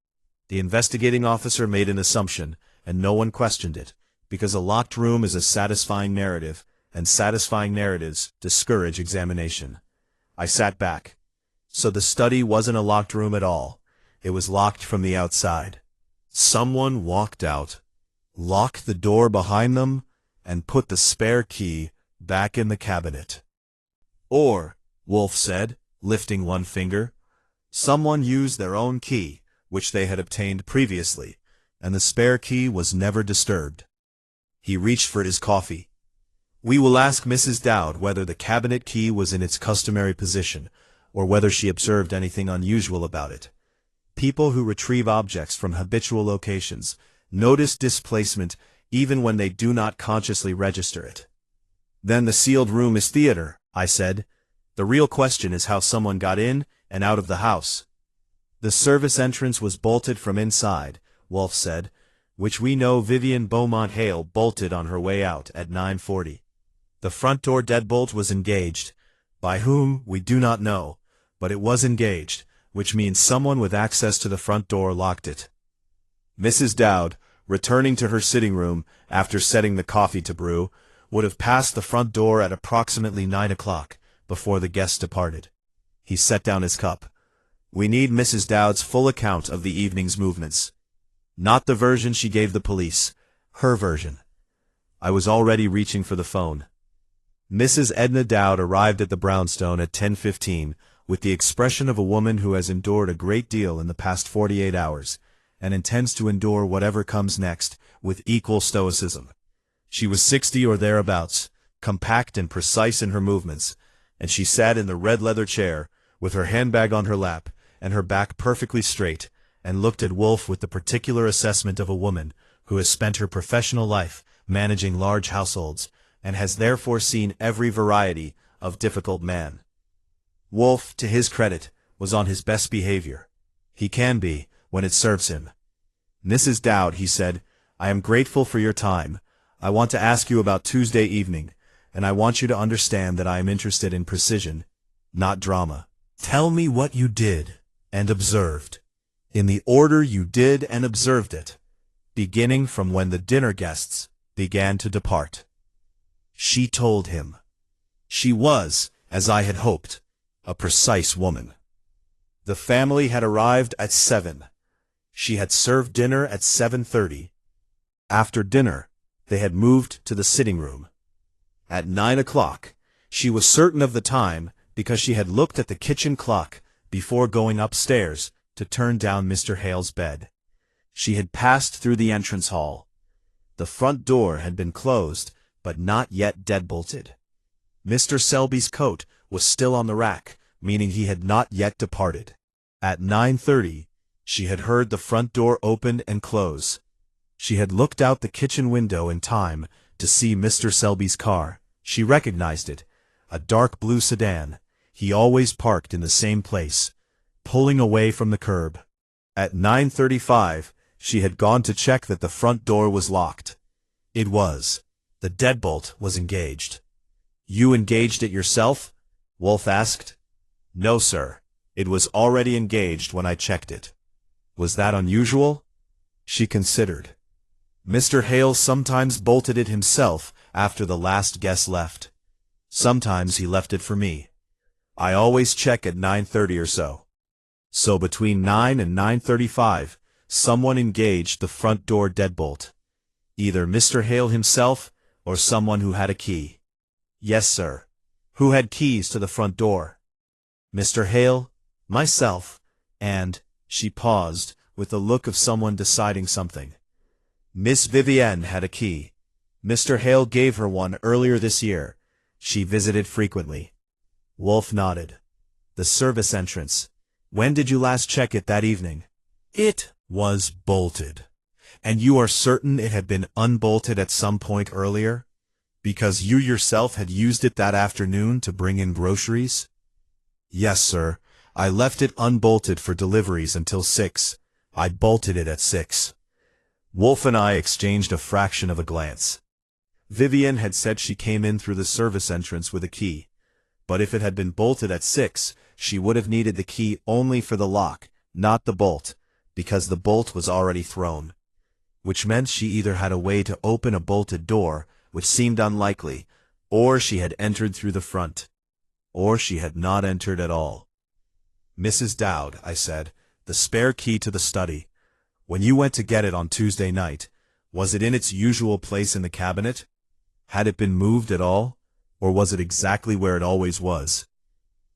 The investigating officer made an assumption, and no one questioned it, because a locked room is a satisfying narrative, and satisfying narratives discourage examination. I sat back. So the study wasn't a locked room at all. It was locked from the outside. Someone walked out, locked the door behind them, and put the spare key back in the cabinet. Or, Wolfe said, lifting one finger, someone used their own key, which they had obtained previously, and the spare key was never disturbed. He reached for his coffee. We will ask Mrs. Dowd whether the cabinet key was in its customary position, or whether she observed anything unusual about it. People who retrieve objects from habitual locations notice displacement even when they do not consciously register it. Then the sealed room is theater, I said. The real question is how someone got in and out of the house. The service entrance was bolted from inside, Wolfe said, which we know Vivian Beaumont Hale bolted on her way out at 9:40. The front door deadbolt was engaged. By whom, we do not know, but it was engaged, which means someone with access to the front door locked it. Mrs. Dowd, returning to her sitting room after setting the coffee to brew, would have passed the front door at approximately 9 o'clock, before the guests departed. He set down his cup. We need Mrs. Dowd's full account of the evening's movements. Not the version she gave the police, her version. I was already reaching for the phone. Mrs. Edna Dowd arrived at the brownstone at 10:15, with the expression of a woman who has endured a great deal in the past 48 hours, and intends to endure whatever comes next with equal stoicism. She was 60 or thereabouts, compact and precise in her movements, and she sat in the red leather chair, with her handbag on her lap, and her back perfectly straight, and looked at Wolfe with the particular assessment of a woman who has spent her professional life managing large households, and has therefore seen every variety of difficult man. Wolfe, to his credit, was on his best behavior. He can be, when it serves him. Mrs. Dowd, he said, I am grateful for your time. I want to ask you about Tuesday evening, and I want you to understand that I am interested in precision, not drama. Tell me what you did and observed, in the order you did and observed it, beginning from when the dinner guests began to depart. She told him. She was, as I had hoped, a precise woman. The family had arrived at 7. She had served dinner at 7:30. After dinner, they had moved to the sitting room. At 9 o'clock, she was certain of the time because she had looked at the kitchen clock before going upstairs to turn down Mr. Hale's bed. She had passed through the entrance hall. The front door had been closed, but not yet deadbolted. Mr. Selby's coat was still on the rack, meaning he had not yet departed. At 9:30, she had heard the front door open and close. She had looked out the kitchen window in time to see Mr. Selby's car. She recognized it, a dark blue sedan. He always parked in the same place, pulling away from the curb. At 9:35, she had gone to check that the front door was locked. It was. The deadbolt was engaged. You engaged it yourself? Wolfe asked. No, sir. It was already engaged when I checked it. Was that unusual? She considered. Mr. Hale sometimes bolted it himself after the last guest left. Sometimes he left it for me. I always check at 9:30 or so. So between 9 and 9:35, someone engaged the front door deadbolt. Either Mr. Hale himself or someone who had a key. Yes, sir. Who had keys to the front door? Mr. Hale, myself, and, she paused, with the look of someone deciding something. Miss Vivienne had a key. Mr. Hale gave her one earlier this year. She visited frequently. Wolfe nodded. The service entrance. When did you last check it that evening? It was bolted. And you are certain it had been unbolted at some point earlier? Because you yourself had used it that afternoon to bring in groceries? Yes, sir. I left it unbolted for deliveries until 6. I bolted it at 6. Wolfe and I exchanged a fraction of a glance. Vivienne had said she came in through the service entrance with a key. But if it had been bolted at 6, she would have needed the key only for the lock, not the bolt, because the bolt was already thrown. Which meant she either had a way to open a bolted door, which seemed unlikely, or she had entered through the front. Or she had not entered at all. Mrs. Dowd, I said, the spare key to the study. When you went to get it on Tuesday night, was it in its usual place in the cabinet? Had it been moved at all? Or was it exactly where it always was?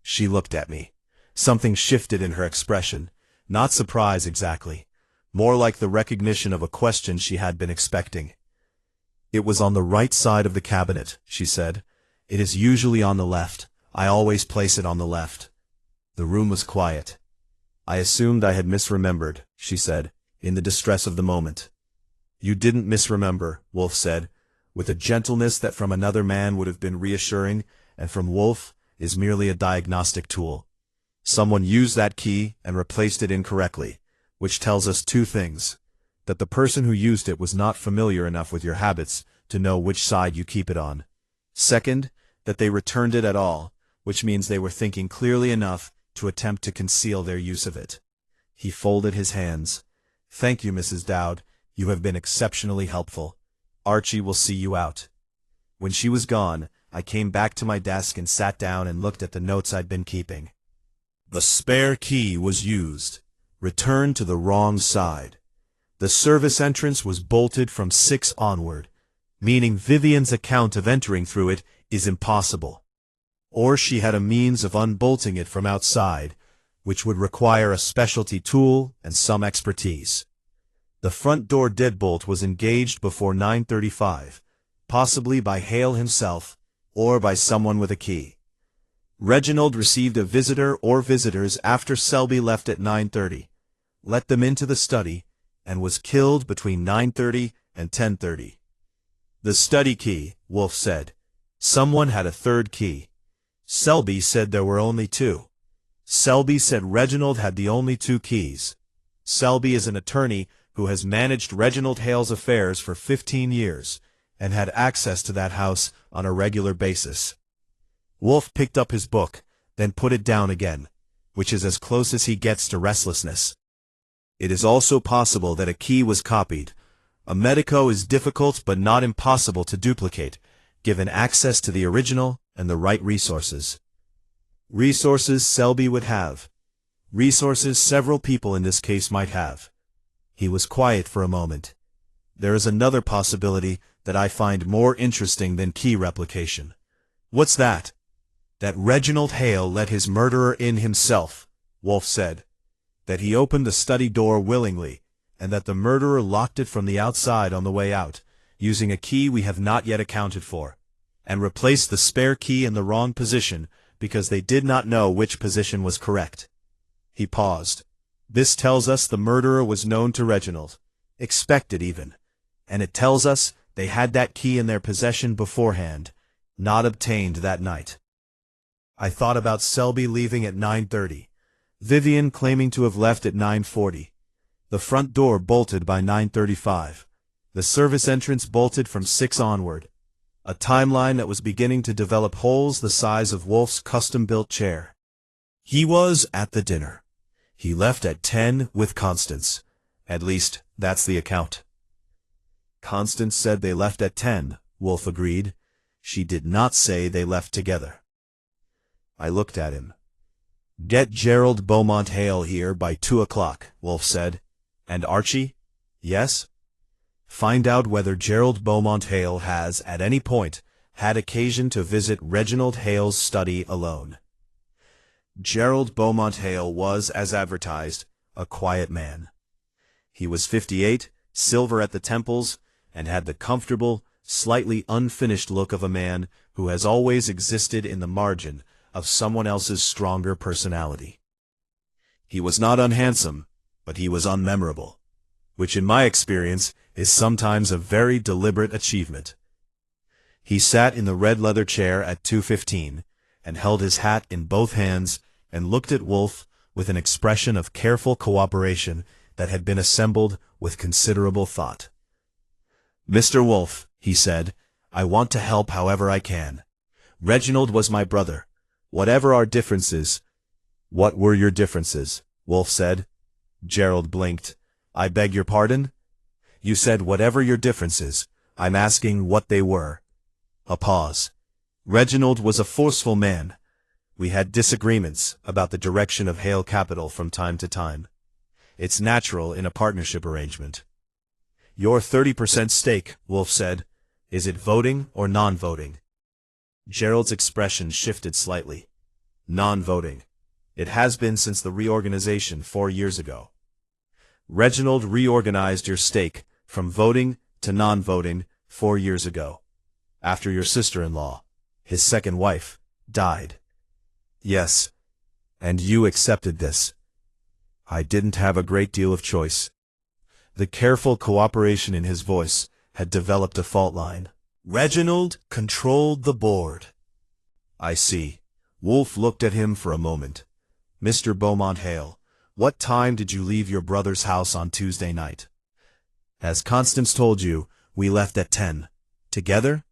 She looked at me. Something shifted in her expression. Not surprise exactly. More like the recognition of a question she had been expecting. It was on the right side of the cabinet, she said. It is usually on the left. I always place it on the left. The room was quiet. I assumed I had misremembered, she said, in the distress of the moment. You didn't misremember, Wolfe said, with a gentleness that from another man would have been reassuring, and from Wolfe is merely a diagnostic tool. Someone used that key and replaced it incorrectly, which tells us two things. That the person who used it was not familiar enough with your habits to know which side you keep it on. Second, that they returned it at all, which means they were thinking clearly enough to attempt to conceal their use of it. He folded his hands. Thank you, Mrs. Dowd. You have been exceptionally helpful. Archie will see you out. When she was gone, I came back to my desk and sat down and looked at the notes I'd been keeping. The spare key was used. Returned to the wrong side. The service entrance was bolted from 6 onward, meaning Vivienne's account of entering through it is impossible. Or she had a means of unbolting it from outside, which would require a specialty tool and some expertise. The front door deadbolt was engaged before 9:35, possibly by Hale himself, or by someone with a key. Reginald received a visitor or visitors after Selby left at 9:30, let them into the study, and was killed between 9:30 and 10:30. The study key, Wolfe said. Someone had a third key. Selby said there were only 2. Selby said Reginald had the only 2 keys. Selby is an attorney who has managed Reginald Hale's affairs for 15 years, and had access to that house on a regular basis. Wolfe picked up his book, then put it down again, which is as close as he gets to restlessness. It is also possible that a key was copied. A medico is difficult but not impossible to duplicate, given access to the original and the right resources. Resources Selby would have. Resources several people in this case might have. He was quiet for a moment. There is another possibility that I find more interesting than key replication. What's that? That Reginald Hale let his murderer in himself, Wolfe said. That he opened the study door willingly, and that the murderer locked it from the outside on the way out, using a key we have not yet accounted for, and replaced the spare key in the wrong position because they did not know which position was correct. He paused. This tells us the murderer was known to Reginald, expected even, and it tells us they had that key in their possession beforehand, not obtained that night. I thought about Selby leaving at 9:30, Vivienne claiming to have left at 9:40, the front door bolted by 9:35, the service entrance bolted from 6 onward, a timeline that was beginning to develop holes the size of Wolfe's custom-built chair. He was at the dinner. He left at 10 with Constance. At least, that's the account. Constance said they left at 10, Wolfe agreed. She did not say they left together. I looked at him. Get Gerald Beaumont Hale here by 2 o'clock, Wolfe said. And Archie? Yes? Find out whether Gerald Beaumont Hale has, at any point, had occasion to visit Reginald Hale's study alone. Gerald Beaumont Hale was, as advertised, a quiet man. He was 58, silver at the temples, and had the comfortable, slightly unfinished look of a man who has always existed in the margin of someone else's stronger personality. He was not unhandsome, but he was unmemorable, which in my experience is sometimes a very deliberate achievement. He sat in the red leather chair at 2:15, and held his hat in both hands and looked at Wolfe with an expression of careful cooperation that had been assembled with considerable thought. Mr. Wolfe, he said, I want to help however I can. Reginald was my brother. Whatever our differences— What were your differences? Wolfe said. Gerald blinked. I beg your pardon? You said whatever your differences. I'm asking what they were. A pause. Reginald was a forceful man. We had disagreements about the direction of Hale Capital from time to time. It's natural in a partnership arrangement. Your 30% stake, Wolfe said. Is it voting or non-voting? Gerald's expression shifted slightly. Non-voting. It has been since the reorganization 4 years ago. Reginald reorganized your stake from voting to non-voting 4 years ago, after your sister-in-law, his second wife, died. Yes, and you accepted this. I didn't have a great deal of choice. The careful cooperation in his voice had developed a fault line. Reginald controlled the board. I see. Wolfe looked at him for a moment. Mr. Beaumont Hale, what time did you leave your brother's house on Tuesday night? As Constance told you, we left at 10. Together?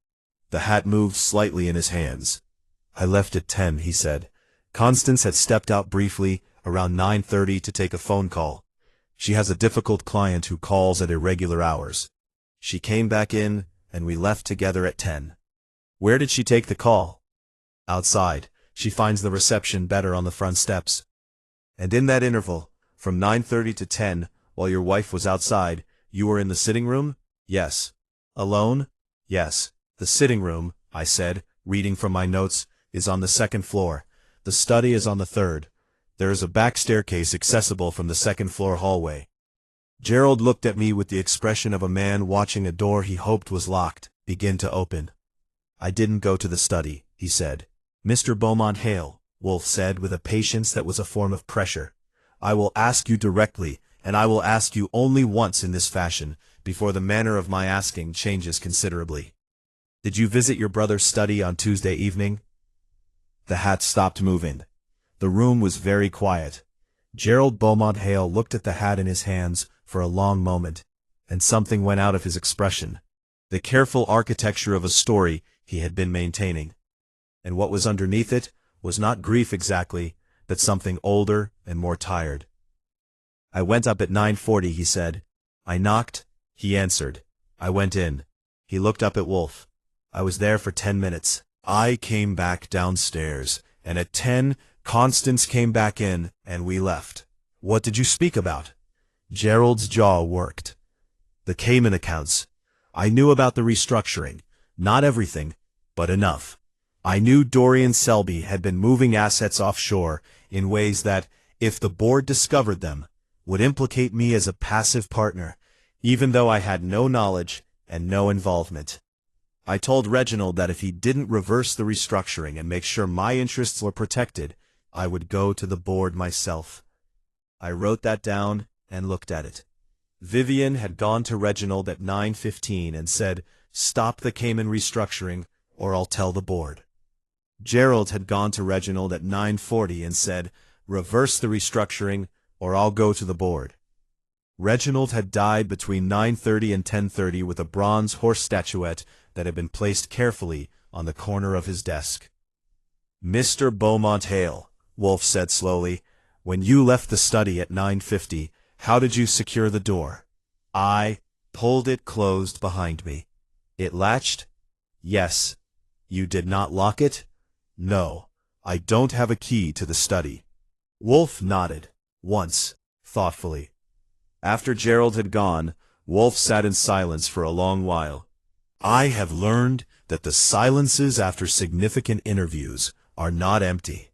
The hat moved slightly in his hands. I left at 10, he said. Constance had stepped out briefly around 9:30 to take a phone call. She has a difficult client who calls at irregular hours. She came back in, and we left together at 10. Where did she take the call? Outside. She finds the reception better on the front steps. And in that interval, from 9:30 to 10, while your wife was outside, you were in the sitting room? Yes. Alone? Yes. The sitting room, I said, reading from my notes, is on the 2nd floor. The study is on the 3rd. There is a back staircase accessible from the 2nd floor hallway. Gerald looked at me with the expression of a man watching a door he hoped was locked begin to open. I didn't go to the study, he said. Mr. Beaumont Hale, Wolfe said with a patience that was a form of pressure. I will ask you directly, and I will ask you only once in this fashion, before the manner of my asking changes considerably. Did you visit your brother's study on Tuesday evening? The hat stopped moving. The room was very quiet. Gerald Beaumont Hale looked at the hat in his hands for a long moment, and something went out of his expression. The careful architecture of a story he had been maintaining. And what was underneath it was not grief exactly, but something older and more tired. I went up at 9:40, he said. I knocked. He answered. I went in. He looked up at Wolfe. I was there for 10 minutes. I came back downstairs, and at 10, Constance came back in, and we left. What did you speak about? Gerald's jaw worked. The Cayman accounts. I knew about the restructuring. Not everything, but enough. I knew Dorian Selby had been moving assets offshore in ways that, if the board discovered them, would implicate me as a passive partner, even though I had no knowledge and no involvement. I told Reginald that if he didn't reverse the restructuring and make sure my interests were protected, I would go to the board myself. I wrote that down and looked at it. Vivian had gone to Reginald at 9:15 and said, "Stop the Cayman restructuring, or I'll tell the board." Gerald had gone to Reginald at 9:40 and said, "Reverse the restructuring, or I'll go to the board." Reginald had died between 9:30 and 10:30 with a bronze horse statuette that had been placed carefully on the corner of his desk. "Mr. Beaumont Hale," Wolfe said slowly, "when you left the study at 9:50, how did you secure the door?" I pulled it closed behind me. It latched? Yes. You did not lock it? No. I don't have a key to the study. Wolfe nodded, once, thoughtfully. After Gerald had gone, Wolfe sat in silence for a long while. I have learned that the silences after significant interviews are not empty.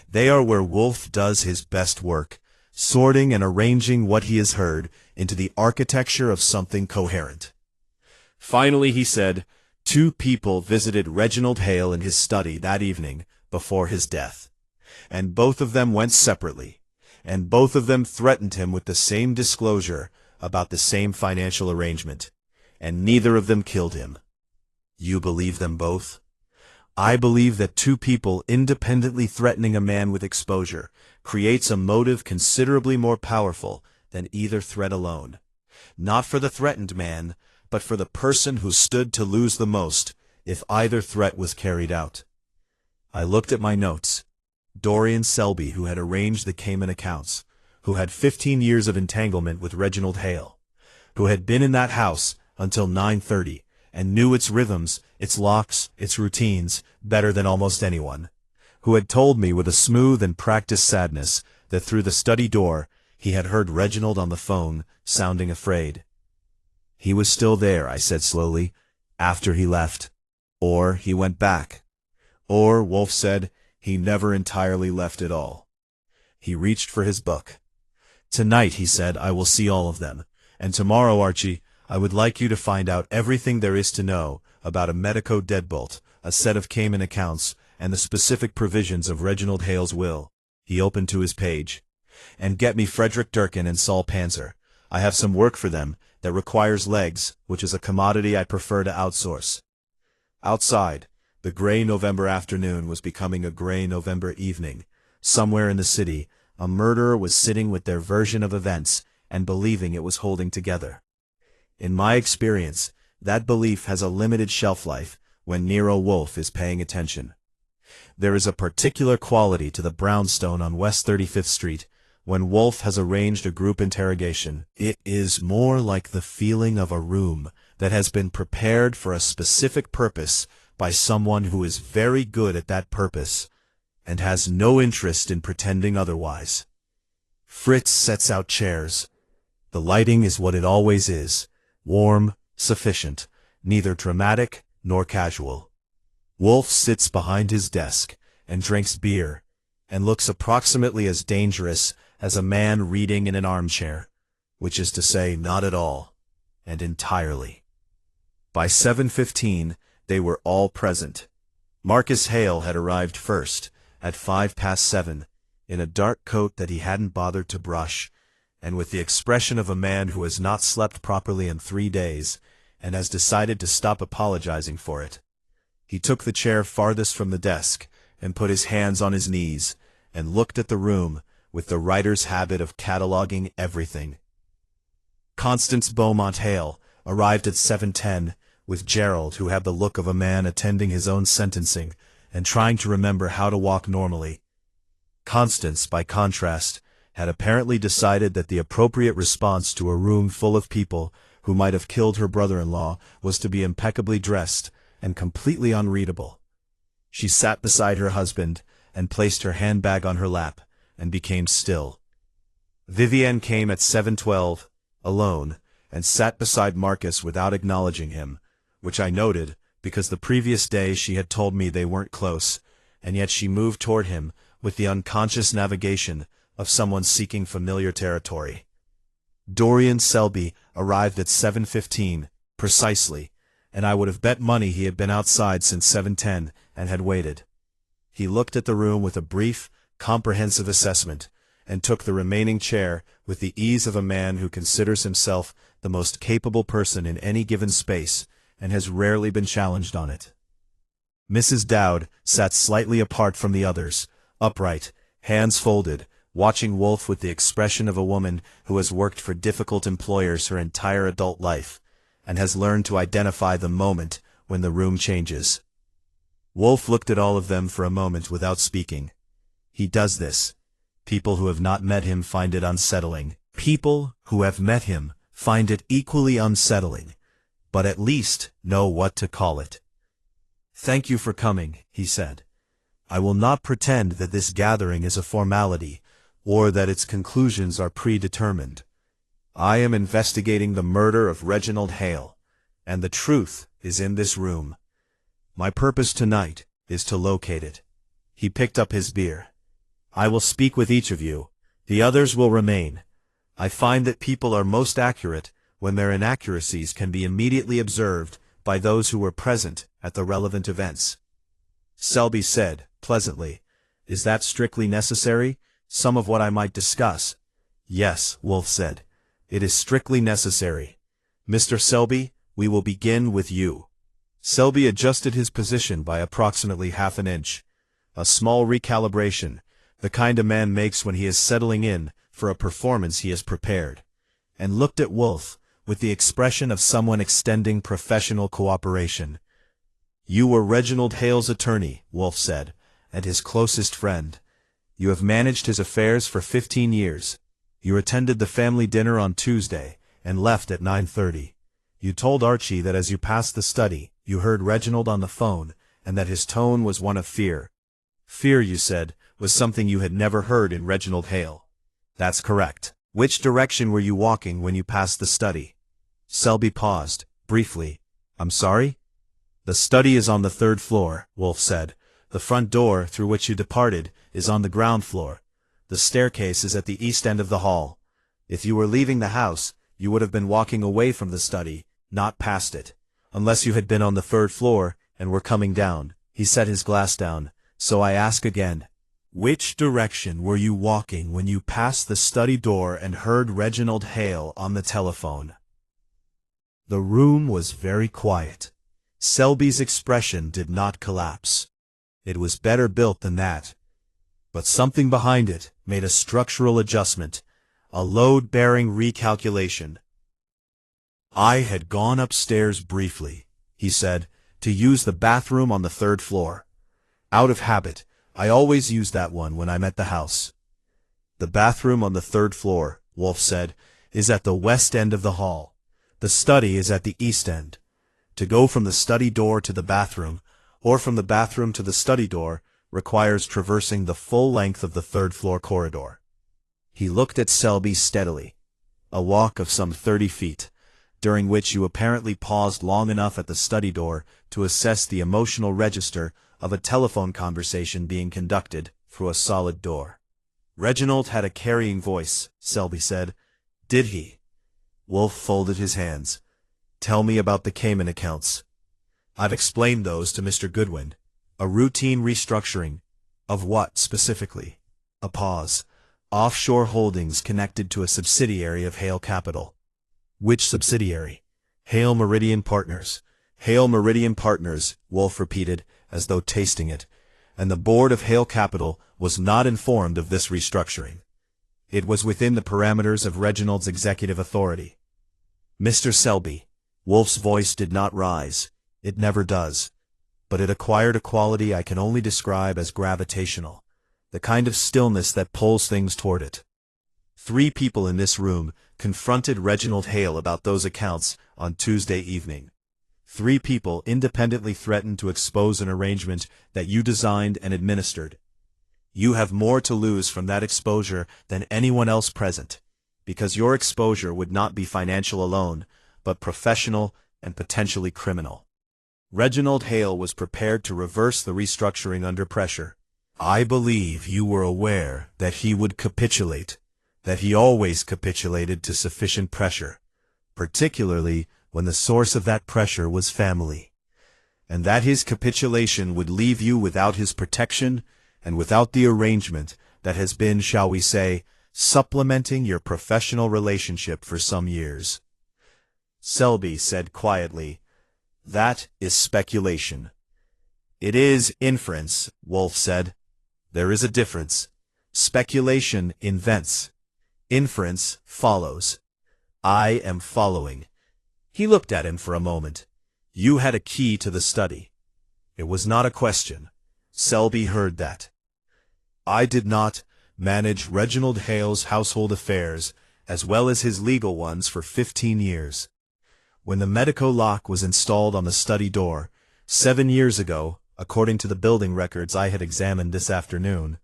They are where Wolfe does his best work, sorting and arranging what he has heard into the architecture of something coherent. Finally he said, 2 people visited Reginald Hale in his study that evening before his death, and both of them went separately, and both of them threatened him with the same disclosure about the same financial arrangement, and neither of them killed him. You believe them both? I believe that 2 people independently threatening a man with exposure creates a motive considerably more powerful than either threat alone. Not for the threatened man, but for the person who stood to lose the most if either threat was carried out. I looked at my notes. Dorian Selby, who had arranged the Cayman accounts, who had 15 years of entanglement with Reginald Hale, who had been in that house until 9:30 and knew its rhythms, its locks, its routines better than almost anyone, who had told me with a smooth and practiced sadness that through the study door he had heard Reginald on the phone, sounding afraid. He was still there, I said slowly, after he left. Or he went back. Or, Wolfe said, he never entirely left at all. He reached for his book. Tonight, he said, I will see all of them. And tomorrow, Archie, I would like you to find out everything there is to know about a medico deadbolt, a set of Cayman accounts, and the specific provisions of Reginald Hale's will. He opened to his page. And get me Frederick Durkin and Saul Panzer. I have some work for them that requires legs, which is a commodity I prefer to outsource. Outside, the gray November afternoon was becoming a gray November evening. Somewhere in the city, a murderer was sitting with their version of events and believing it was holding together. In my experience, that belief has a limited shelf life when Nero Wolfe is paying attention. There is a particular quality to the brownstone on West 35th Street when Wolfe has arranged a group interrogation. It is more like the feeling of a room that has been prepared for a specific purpose by someone who is very good at that purpose and has no interest in pretending otherwise. Fritz sets out chairs. The lighting is what it always is, warm, sufficient, neither dramatic nor casual. Wolfe sits behind his desk and drinks beer and looks approximately as dangerous as a man reading in an armchair, which is to say not at all, and entirely. By 7:15, they were all present. Marcus Hale had arrived first, at 7:05, in a dark coat that he hadn't bothered to brush, and with the expression of a man who has not slept properly in 3 days, and has decided to stop apologizing for it. He took the chair farthest from the desk, and put his hands on his knees, and looked at the room, with the writer's habit of cataloging everything. Constance Beaumont Hale arrived at 7:10, with Gerald, who had the look of a man attending his own sentencing and trying to remember how to walk normally. Constance, by contrast, had apparently decided that the appropriate response to a room full of people who might have killed her brother-in-law was to be impeccably dressed and completely unreadable. She sat beside her husband and placed her handbag on her lap and became still. Vivienne came at 7:12, alone, and sat beside Marcus without acknowledging him, which I noted because the previous day she had told me they weren't close, and yet she moved toward him with the unconscious navigation of someone seeking familiar territory. Dorian Selby arrived at 7:15, precisely, and I would have bet money he had been outside since 7:10 and had waited. He looked at the room with a brief, comprehensive assessment, and took the remaining chair with the ease of a man who considers himself the most capable person in any given space and has rarely been challenged on it. Mrs. Dowd sat slightly apart from the others, upright, hands folded, watching Wolfe with the expression of a woman who has worked for difficult employers her entire adult life, and has learned to identify the moment when the room changes. Wolfe looked at all of them for a moment without speaking. He does this. People who have not met him find it unsettling. People who have met him find it equally unsettling, but at least know what to call it. "Thank you for coming," he said. "I will not pretend that this gathering is a formality, or that its conclusions are predetermined. I am investigating the murder of Reginald Hale, and the truth is in this room. My purpose tonight is to locate it." He picked up his beer. "I will speak with each of you. The others will remain. I find that people are most accurate when their inaccuracies can be immediately observed by those who were present at the relevant events." Selby said, pleasantly, "Is that strictly necessary? Some of what I might discuss." "Yes," Wolfe said. "It is strictly necessary. Mr. Selby, we will begin with you." Selby adjusted his position by approximately half an inch. A small recalibration, the kind a man makes when he is settling in for a performance he has prepared, and looked at Wolfe with the expression of someone extending professional cooperation. "You were Reginald Hale's attorney," Wolfe said, "and his closest friend. You have managed his affairs for 15 years. You attended the family dinner on Tuesday, and left at 9:30. You told Archie that as you passed the study, you heard Reginald on the phone, and that his tone was one of fear. Fear, you said, was something you had never heard in Reginald Hale." "That's correct." "Which direction were you walking when you passed the study?" Selby paused, briefly. "I'm sorry?" "The study is on the 3rd floor, Wolfe said. "The front door, through which you departed, is on the ground floor. The staircase is at the east end of the hall. If you were leaving the house, you would have been walking away from the study, not past it. Unless you had been on the 3rd floor, and were coming down." He set his glass down. "So I ask again, which direction were you walking when you passed the study door and heard Reginald Hale on the telephone?" The room was very quiet. Selby's expression did not collapse. It was better built than that. But something behind it made a structural adjustment, a load-bearing recalculation. "I had gone upstairs briefly," he said, "to use the bathroom on the 3rd floor. Out of habit, I always use that one when I'm at the house." "The bathroom on the 3rd floor," Wolfe said, "is at the west end of the hall. The study is at the east end. To go from the study door to the bathroom, or from the bathroom to the study door, requires traversing the full length of the 3rd floor corridor." He looked at Selby steadily. "A walk of some 30 feet, during which you apparently paused long enough at the study door to assess the emotional register of a telephone conversation being conducted through a solid door." "Reginald had a carrying voice," Selby said. "Did he?" Wolfe folded his hands. "Tell me about the Cayman accounts." "I've explained those to Mr. Goodwin." "A routine restructuring." "Of what, specifically?" A pause. "Offshore holdings connected to a subsidiary of Hale Capital." "Which subsidiary?" "Hale Meridian Partners." "Hale Meridian Partners," Wolfe repeated, as though tasting it. "And the board of Hale Capital was not informed of this restructuring. It was within the parameters of Reginald's executive authority." "Mr. Selby," Wolfe's voice did not rise. It never does. But it acquired a quality I can only describe as gravitational, the kind of stillness that pulls things toward it. 3 people in this room confronted Reginald Hale about those accounts on Tuesday evening. 3 people independently threatened to expose an arrangement that you designed and administered. You have more to lose from that exposure than anyone else present, because your exposure would not be financial alone, but professional and potentially criminal. Reginald Hale was prepared to reverse the restructuring under pressure. I believe you were aware that he would capitulate, that he always capitulated to sufficient pressure, particularly when the source of that pressure was family, and that his capitulation would leave you without his protection and without the arrangement that has been, shall we say, supplementing your professional relationship for some years. Selby said quietly, "That is speculation." "It is inference," Wolfe said. "There is a difference. Speculation invents. Inference follows. I am following." He looked at him for a moment. "You had a key to the study." It was not a question. Selby heard that. "I did not manage Reginald Hale's household affairs as well as his legal ones for 15 years. When the medico lock was installed on the study door, 7 years ago, according to the building records I had examined this afternoon,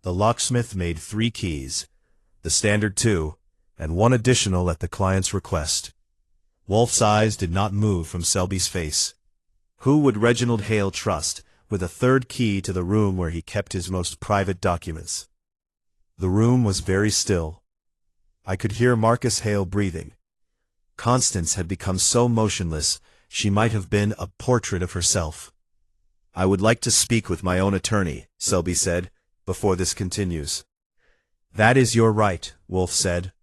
the locksmith made 3 keys, the standard 2, and 1 additional at the client's request. Wolfe's eyes did not move from Selby's face. Who would Reginald Hale trust with a 3rd key to the room where he kept his most private documents? The room was very still. I could hear Marcus Hale breathing. Constance had become so motionless, she might have been a portrait of herself. "I would like to speak with my own attorney," Selby said, "before this continues." "That is your right," Wolfe said.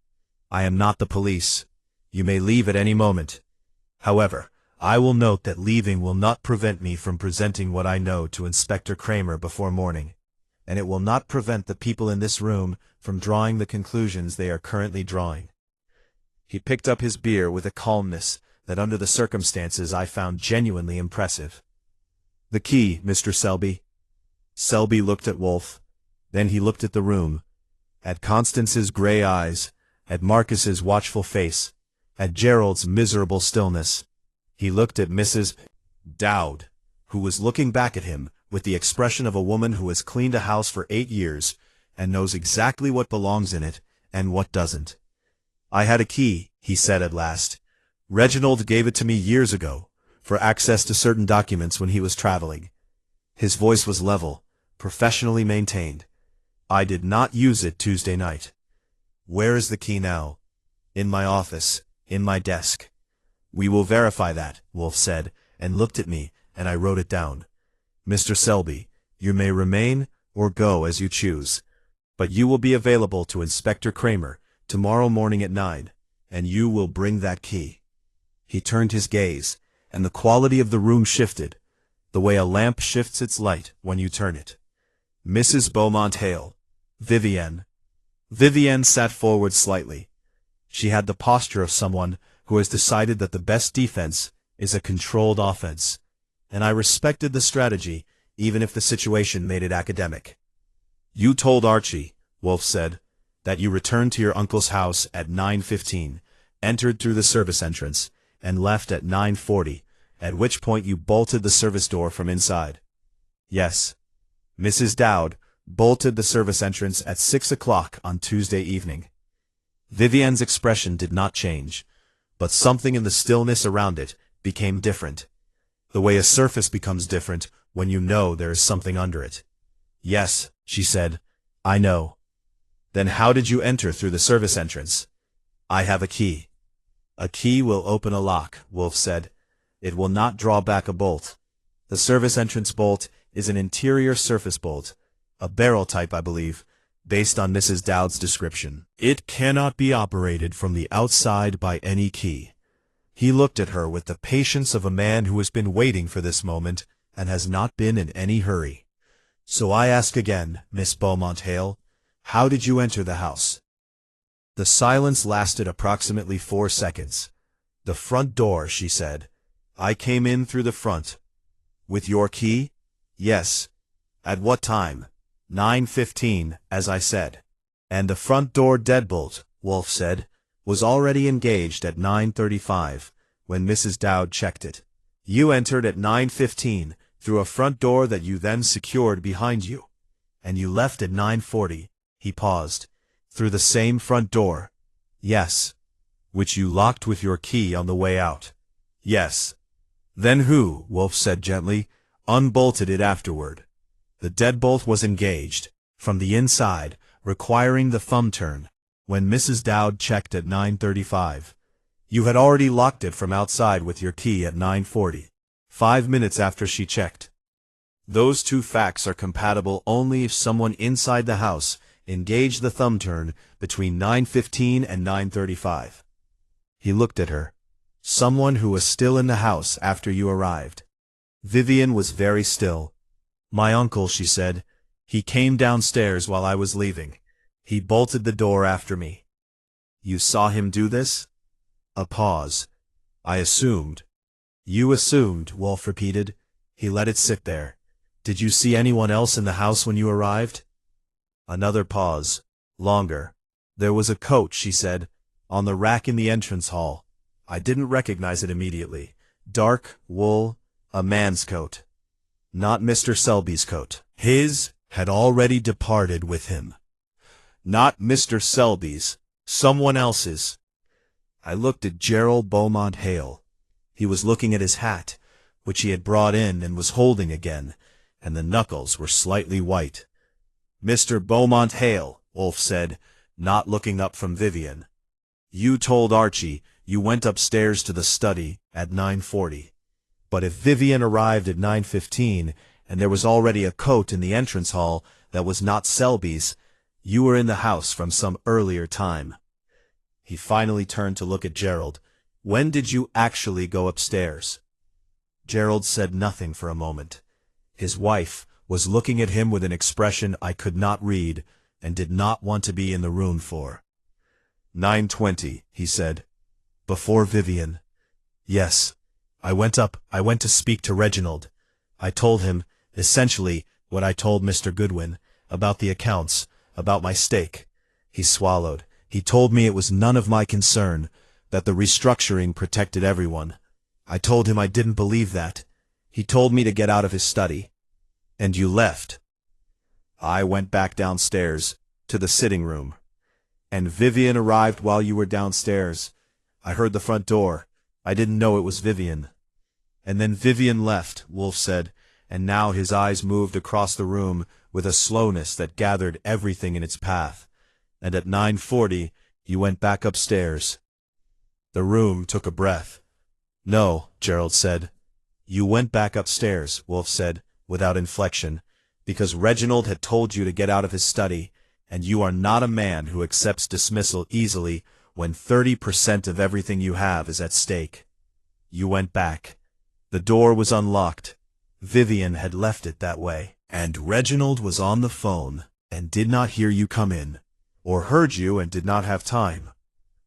"I am not the police. You may leave at any moment. However, I will note that leaving will not prevent me from presenting what I know to Inspector Kramer before morning, and it will not prevent the people in this room from drawing the conclusions they are currently drawing." He picked up his beer with a calmness that under the circumstances I found genuinely impressive. "The key, Mr. Selby." Selby looked at Wolfe. Then he looked at the room, at Constance's gray eyes, at Marcus's watchful face, at Gerald's miserable stillness. He looked at Mrs. Dowd, who was looking back at him with the expression of a woman who has cleaned a house for 8 years and knows exactly what belongs in it and what doesn't. "I had a key," he said at last. "Reginald gave it to me years ago, for access to certain documents when he was traveling." His voice was level, professionally maintained. "I did not use it Tuesday night." "Where is the key now?" "In my office, in my desk." "We will verify that," Wolfe said, and looked at me, and I wrote it down. "Mr. Selby, you may remain or go as you choose, but you will be available to Inspector Kramer tomorrow morning at 9, and you will bring that key." He turned his gaze, and the quality of the room shifted, the way a lamp shifts its light when you turn it. "Mrs. Beaumont Hale." "Vivienne." Vivienne sat forward slightly. She had the posture of someone who has decided that the best defense is a controlled offense, and I respected the strategy, even if the situation made it academic. "You told Archie," Wolfe said, "that you returned to your uncle's house at 9:15, entered through the service entrance, and left at 9:40, at which point you bolted the service door from inside." "Yes." "Mrs. Dowd bolted the service entrance at 6 o'clock on Tuesday evening." Vivienne's expression did not change, but something in the stillness around it became different, the way a surface becomes different when you know there is something under it. "Yes," she said, "I know." "Then how did you enter through the service entrance?" "I have a key." "A key will open a lock," Wolfe said. "It will not draw back a bolt. The service entrance bolt is an interior surface bolt, a barrel type I believe, based on Mrs. Dowd's description. It cannot be operated from the outside by any key." He looked at her with the patience of a man who has been waiting for this moment and has not been in any hurry. "So I ask again, Miss Beaumont Hale, how did you enter the house?" The silence lasted approximately 4 seconds. "The front door," she said. "I came in through the front." "With your key?" "Yes." "At what time?" 9:15, as I said. "And the front door deadbolt," Wolfe said, "was already engaged at 9:35, when Mrs. Dowd checked it. You entered at 9:15 through a front door that you then secured behind you, and you left at 9:40, he paused, "through the same front door." "Yes." "Which you locked with your key on the way out." "Yes." "Then who," Wolfe said gently, "unbolted it afterward?" "The deadbolt was engaged, from the inside, requiring the thumb turn, when Mrs. Dowd checked at 9:35. You had already locked it from outside with your key at 9:40, 5 minutes after she checked. Those two facts are compatible only if someone inside the house engaged the thumb turn between 9:15 and 9:35. He looked at her. "Someone who was still in the house after you arrived." Vivienne was very still. "My uncle," she said. "He came downstairs while I was leaving. He bolted the door after me." "You saw him do this?" A pause. "I assumed." "You assumed," Wolfe repeated. He let it sit there. "Did you see anyone else in the house when you arrived?" Another pause. Longer. "There was a coat," she said. on the rack in the entrance hall. I didn't recognize it immediately. Dark wool, a man's coat. Not Mr. Selby's coat. His had already departed with him. Not Mr. Selby's, someone else's. I looked at Gerald Beaumont Hale. He was looking at his hat, which he had brought in and was holding again, and the knuckles were slightly white. Mr. Beaumont Hale, Wolfe said, not looking up from Vivian. You told Archie you went upstairs to the study at 9:40. But if Vivian arrived at 9:15 and there was already a coat in the entrance hall that was not Selby's, you were in the house from some earlier time. He finally turned to look at Gerald. When did you actually go upstairs? Gerald said nothing for a moment. His wife was looking at him with an expression I could not read and did not want to be in the room for. 9:20, he said. Before Vivian. Yes. I went to speak to Reginald. I told him, essentially, what I told Mr. Goodwin, about the accounts, about my stake. He swallowed. He told me it was none of my concern, that the restructuring protected everyone. I told him I didn't believe that. He told me to get out of his study. And you left. I went back downstairs, to the sitting room. And Vivian arrived while you were downstairs. I heard the front door. I didn't know it was Vivian. And then Vivian left, Wolfe said, and now his eyes moved across the room with a slowness that gathered everything in its path. And at 9:40, you went back upstairs. The room took a breath. No, Gerald said. You went back upstairs, Wolfe said, without inflection, because Reginald had told you to get out of his study, and you are not a man who accepts dismissal easily when 30% of everything you have is at stake. You went back. The door was unlocked. Vivian had left it that way. And Reginald was on the phone and did not hear you come in, or heard you and did not have time.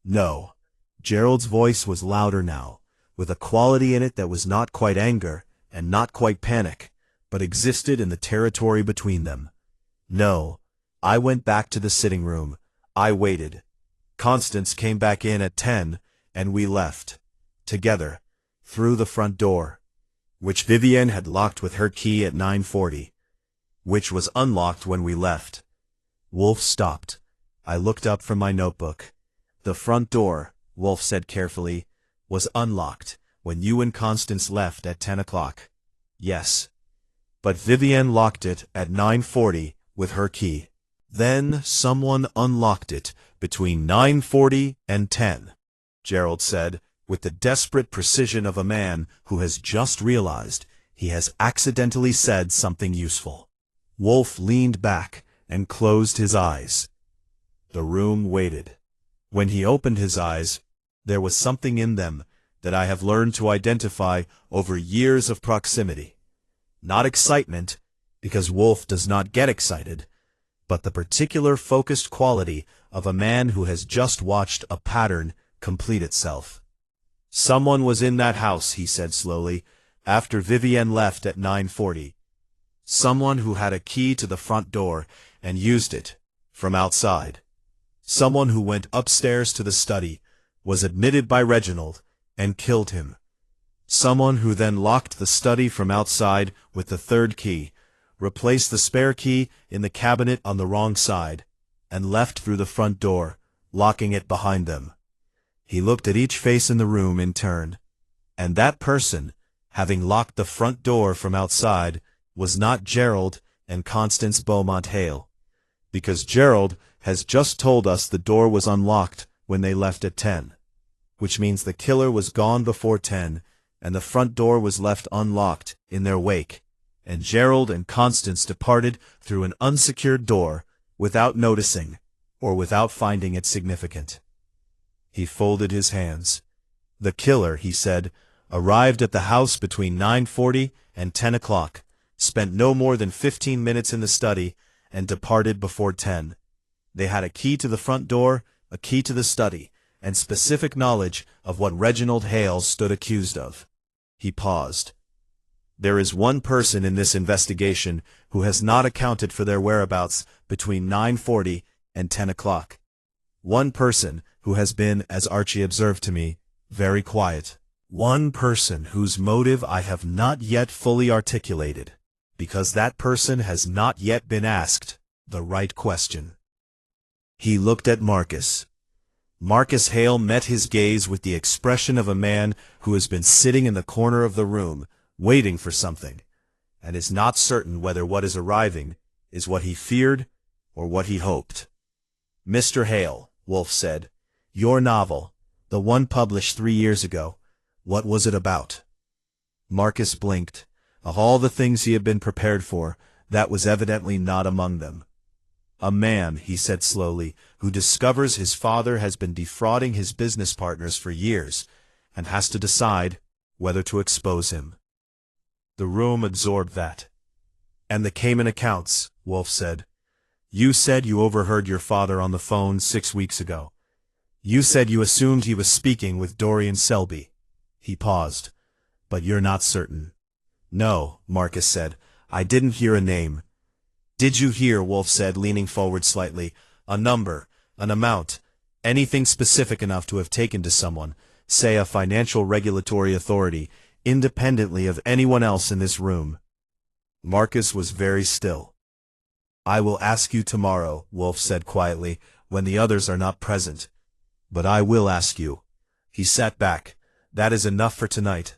No. Gerald's voice was louder now, with a quality in it that was not quite anger and not quite panic, but existed in the territory between them. No. I went back to the sitting room. I waited. Constance came back in at 10, and we left. Together. Through the front door. Which Vivian had locked with her key at 9:40. Which was unlocked when we left. Wolfe stopped. I looked up from my notebook. The front door, Wolfe said carefully, was unlocked when you and Constance left at 10 o'clock. Yes. But Vivian locked it at 9:40 with her key. Then someone unlocked it between 9:40 and 10, Gerald said, with the desperate precision of a man who has just realized he has accidentally said something useful. Wolfe leaned back and closed his eyes. The room waited. When he opened his eyes, there was something in them that I have learned to identify over years of proximity. Not excitement, because Wolfe does not get excited, but the particular focused quality of a man who has just watched a pattern complete itself. Someone was in that house, he said slowly, after Vivian left at 9:40. Someone who had a key to the front door and used it from outside. Someone who went upstairs to the study, was admitted by Reginald, and killed him. Someone who then locked the study from outside with the third key, replaced the spare key in the cabinet on the wrong side, and left through the front door, locking it behind them. He looked at each face in the room in turn, and that person, having locked the front door from outside, was not Gerald and Constance Beaumont Hale, because Gerald has just told us the door was unlocked when they left at 10, which means the killer was gone before 10, and the front door was left unlocked in their wake, and Gerald and Constance departed through an unsecured door without noticing or without finding it significant. He folded his hands. The killer, he said, arrived at the house between 9:40 and 10 o'clock, spent no more than 15 minutes in the study, and departed before 10. They had a key to the front door, a key to the study, and specific knowledge of what Reginald Hale stood accused of. He paused. There is one person in this investigation who has not accounted for their whereabouts between 9:40 and 10 o'clock. One person who has been, as Archie observed to me, very quiet. One person whose motive I have not yet fully articulated, because that person has not yet been asked the right question." He looked at Marcus. Marcus Hale met his gaze with the expression of a man who has been sitting in the corner of the room, waiting for something, and is not certain whether what is arriving is what he feared or what he hoped. "Mr. Hale," Wolfe said, "your novel, the one published 3 years ago, what was it about?" Marcus blinked. Of all the things he had been prepared for, that was evidently not among them. "A man," he said slowly, "who discovers his father has been defrauding his business partners for years, and has to decide whether to expose him." The room absorbed that. "And the Cayman accounts," Wolfe said. "You said you overheard your father on the phone 6 weeks ago. You said you assumed he was speaking with Dorian Selby." He paused. "But you're not certain." "No," Marcus said. "I didn't hear a name." "Did you hear," Wolfe said, leaning forward slightly, "a number, an amount, anything specific enough to have taken to someone, say a financial regulatory authority, independently of anyone else in this room?" Marcus was very still. "I will ask you tomorrow," Wolfe said quietly, "when the others are not present. But I will ask you." He sat back. "That is enough for tonight.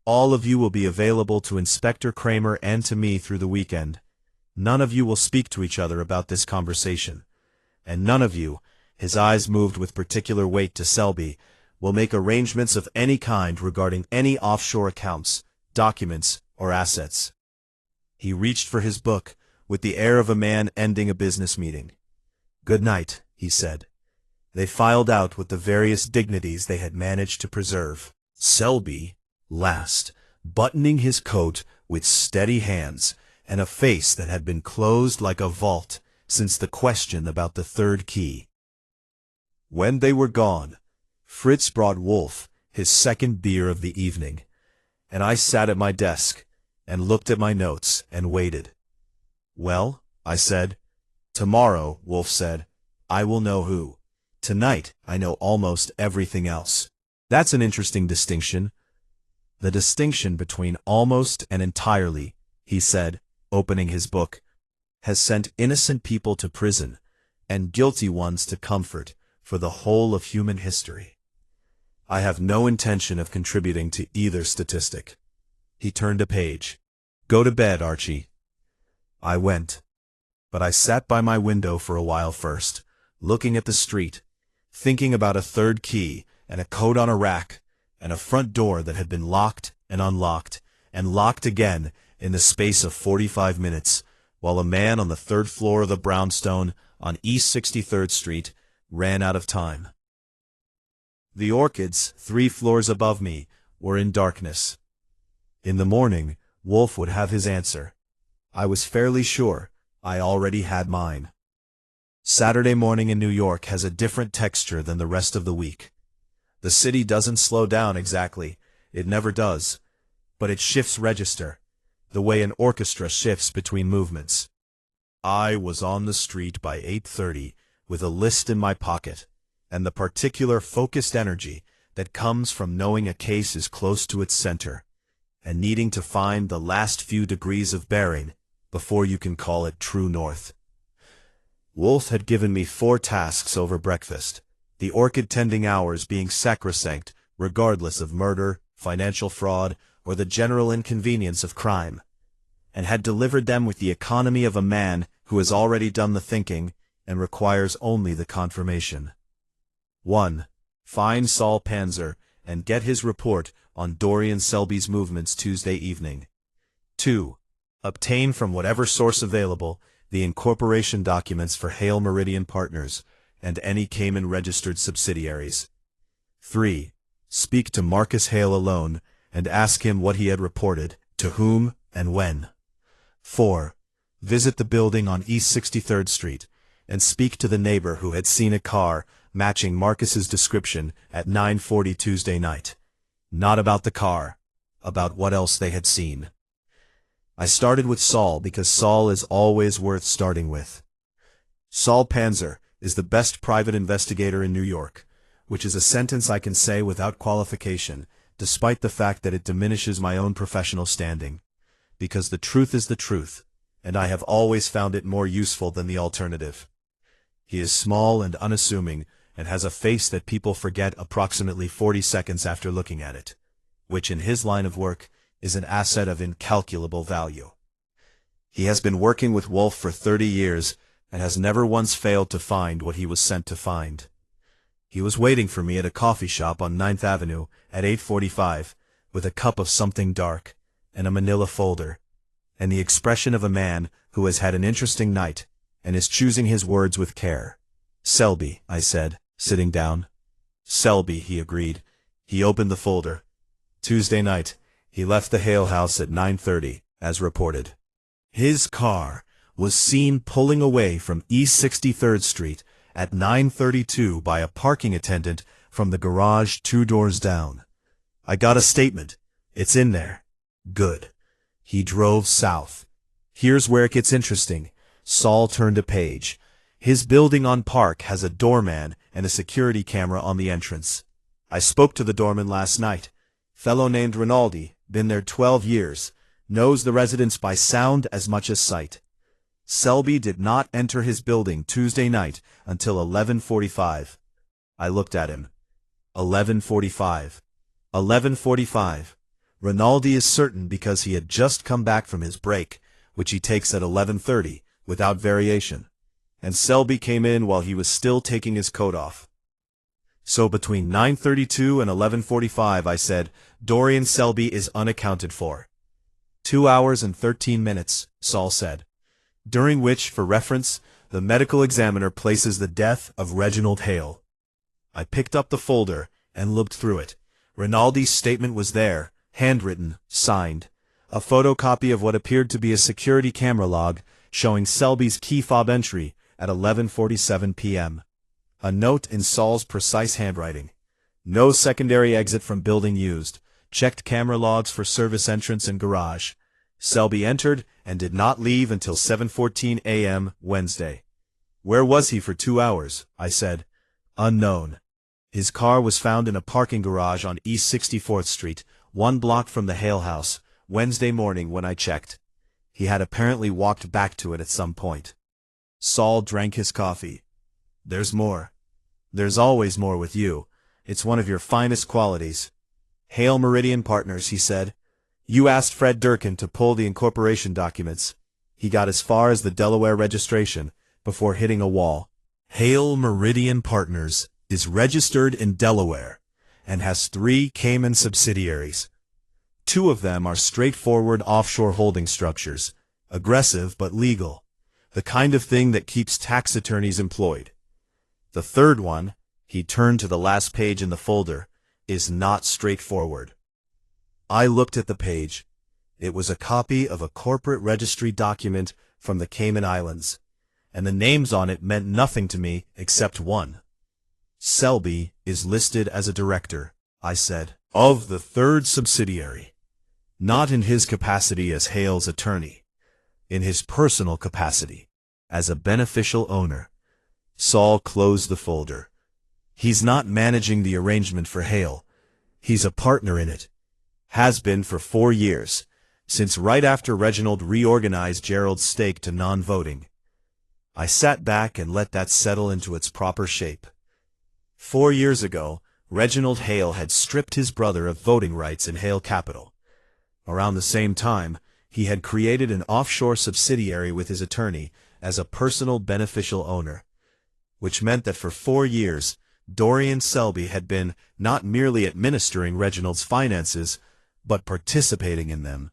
All of you will be available to Inspector Kramer and to me through the weekend. None of you will speak to each other about this conversation. And none of you," his eyes moved with particular weight to Selby, "will make arrangements of any kind regarding any offshore accounts, documents, or assets." He reached for his book, with the air of a man ending a business meeting. "Good night," he said. They filed out with the various dignities they had managed to preserve. Selby, last, buttoning his coat with steady hands, and a face that had been closed like a vault since the question about the third key. When they were gone, Fritz brought Wolfe his second beer of the evening, and I sat at my desk and looked at my notes and waited. "Well," I said. "Tomorrow," Wolfe said, "I will know who. Tonight I know almost everything else." "That's an interesting distinction." "The distinction between almost and entirely," he said, opening his book, "has sent innocent people to prison, and guilty ones to comfort, for the whole of human history. I have no intention of contributing to either statistic." He turned a page. "Go to bed, Archie." I went. But I sat by my window for a while first, looking at the street, thinking about a third key, and a coat on a rack, and a front door that had been locked and unlocked, and locked again, in the space of 45 minutes, while a man on the 3rd floor of the brownstone on East 63rd Street ran out of time. The Orchids, 3 floors above me, were in darkness. In the morning, Wolfe would have his answer. I was fairly sure I already had mine. Saturday morning in New York has a different texture than the rest of the week. The city doesn't slow down exactly, it never does, but it shifts register, the way an orchestra shifts between movements. I was on the street by 8:30 with a list in my pocket, and the particular focused energy that comes from knowing a case is close to its center, and needing to find the last few degrees of bearing before you can call it true north. Wolfe had given me 4 tasks over breakfast, the orchid tending hours being sacrosanct regardless of murder, financial fraud, or the general inconvenience of crime, and had delivered them with the economy of a man who has already done the thinking and requires only the confirmation. 1. Find Saul Panzer and get his report on Dorian Selby's movements Tuesday evening. 2. Obtain from whatever source available the incorporation documents for Hale Meridian Partners and any Cayman-registered subsidiaries. 3. Speak to Marcus Hale alone and ask him what he had reported, to whom, and when. 4. Visit the building on East 63rd Street and speak to the neighbor who had seen a car matching Marcus's description at 9:40 Tuesday night. Not about the car, about what else they had seen. I started with Saul because Saul is always worth starting with. Saul Panzer is the best private investigator in New York, which is a sentence I can say without qualification, despite the fact that it diminishes my own professional standing. Because the truth is the truth, and I have always found it more useful than the alternative. He is small and unassuming, and has a face that people forget approximately 40 seconds after looking at it, which in his line of work is an asset of incalculable value. He has been working with Wolfe for 30 years, and has never once failed to find what he was sent to find. He was waiting for me at a coffee shop on 9th Avenue at 8:45, with a cup of something dark, and a manila folder, and the expression of a man who has had an interesting night, and is choosing his words with care. "Selby," I said, sitting down. "Selby," he agreed. He opened the folder. Tuesday night, he left the Hale house at 9:30, as reported. His car was seen pulling away from East 63rd Street at 9:32 by a parking attendant from the garage 2 doors down. I got a statement. It's in there. Good. He drove south. Here's where it gets interesting. Saul turned a page. His building on Park has a doorman and a security camera on the entrance. I spoke to the doorman last night. Fellow named Rinaldi, been there 12 years, knows the residence by sound as much as sight. Selby did not enter his building Tuesday night until 11:45. I looked at him. 11:45. 11:45. Rinaldi is certain because he had just come back from his break, which he takes at 11:30, without variation. And Selby came in while he was still taking his coat off. So between 9:32 and 11:45, I said, Dorian Selby is unaccounted for. 2 hours and 13 minutes, Saul said, during which, for reference, the medical examiner places the death of Reginald Hale. I picked up the folder and looked through it. Rinaldi's statement was there, handwritten, signed. A photocopy of what appeared to be a security camera log showing Selby's key fob entry at 11:47 p.m. A note in Saul's precise handwriting. No secondary exit from building used. Checked camera logs for service entrance and garage. Selby entered and did not leave until 7:14 a.m. Wednesday. Where was he for 2 hours? I said. Unknown. His car was found in a parking garage on East 64th Street, 1 block from the Hale house, Wednesday morning when I checked. He had apparently walked back to it at some point. Saul drank his coffee. There's more. There's always more with you. It's one of your finest qualities. Hale Meridian Partners, he said. You asked Fred Durkin to pull the incorporation documents. He got as far as the Delaware registration before hitting a wall. Hale Meridian Partners is registered in Delaware and has 3 Cayman subsidiaries. 2 of them are straightforward offshore holding structures, aggressive but legal, the kind of thing that keeps tax attorneys employed. The 3rd one, he turned to the last page in the folder, is not straightforward. I looked at the page. It was a copy of a corporate registry document from the Cayman Islands, and the names on it meant nothing to me except one. Selby is listed as a director, I said, of the 3rd subsidiary. Not in his capacity as Hale's attorney. In his personal capacity, as a beneficial owner. Saul closed the folder. He's not managing the arrangement for Hale. He's a partner in it. Has been for 4 years, since right after Reginald reorganized Gerald's stake to non-voting. I sat back and let that settle into its proper shape. 4 years ago, Reginald Hale had stripped his brother of voting rights in Hale Capital. Around the same time, he had created an offshore subsidiary with his attorney as a personal beneficial owner, which meant that for 4 years, Dorian Selby had been not merely administering Reginald's finances, but participating in them,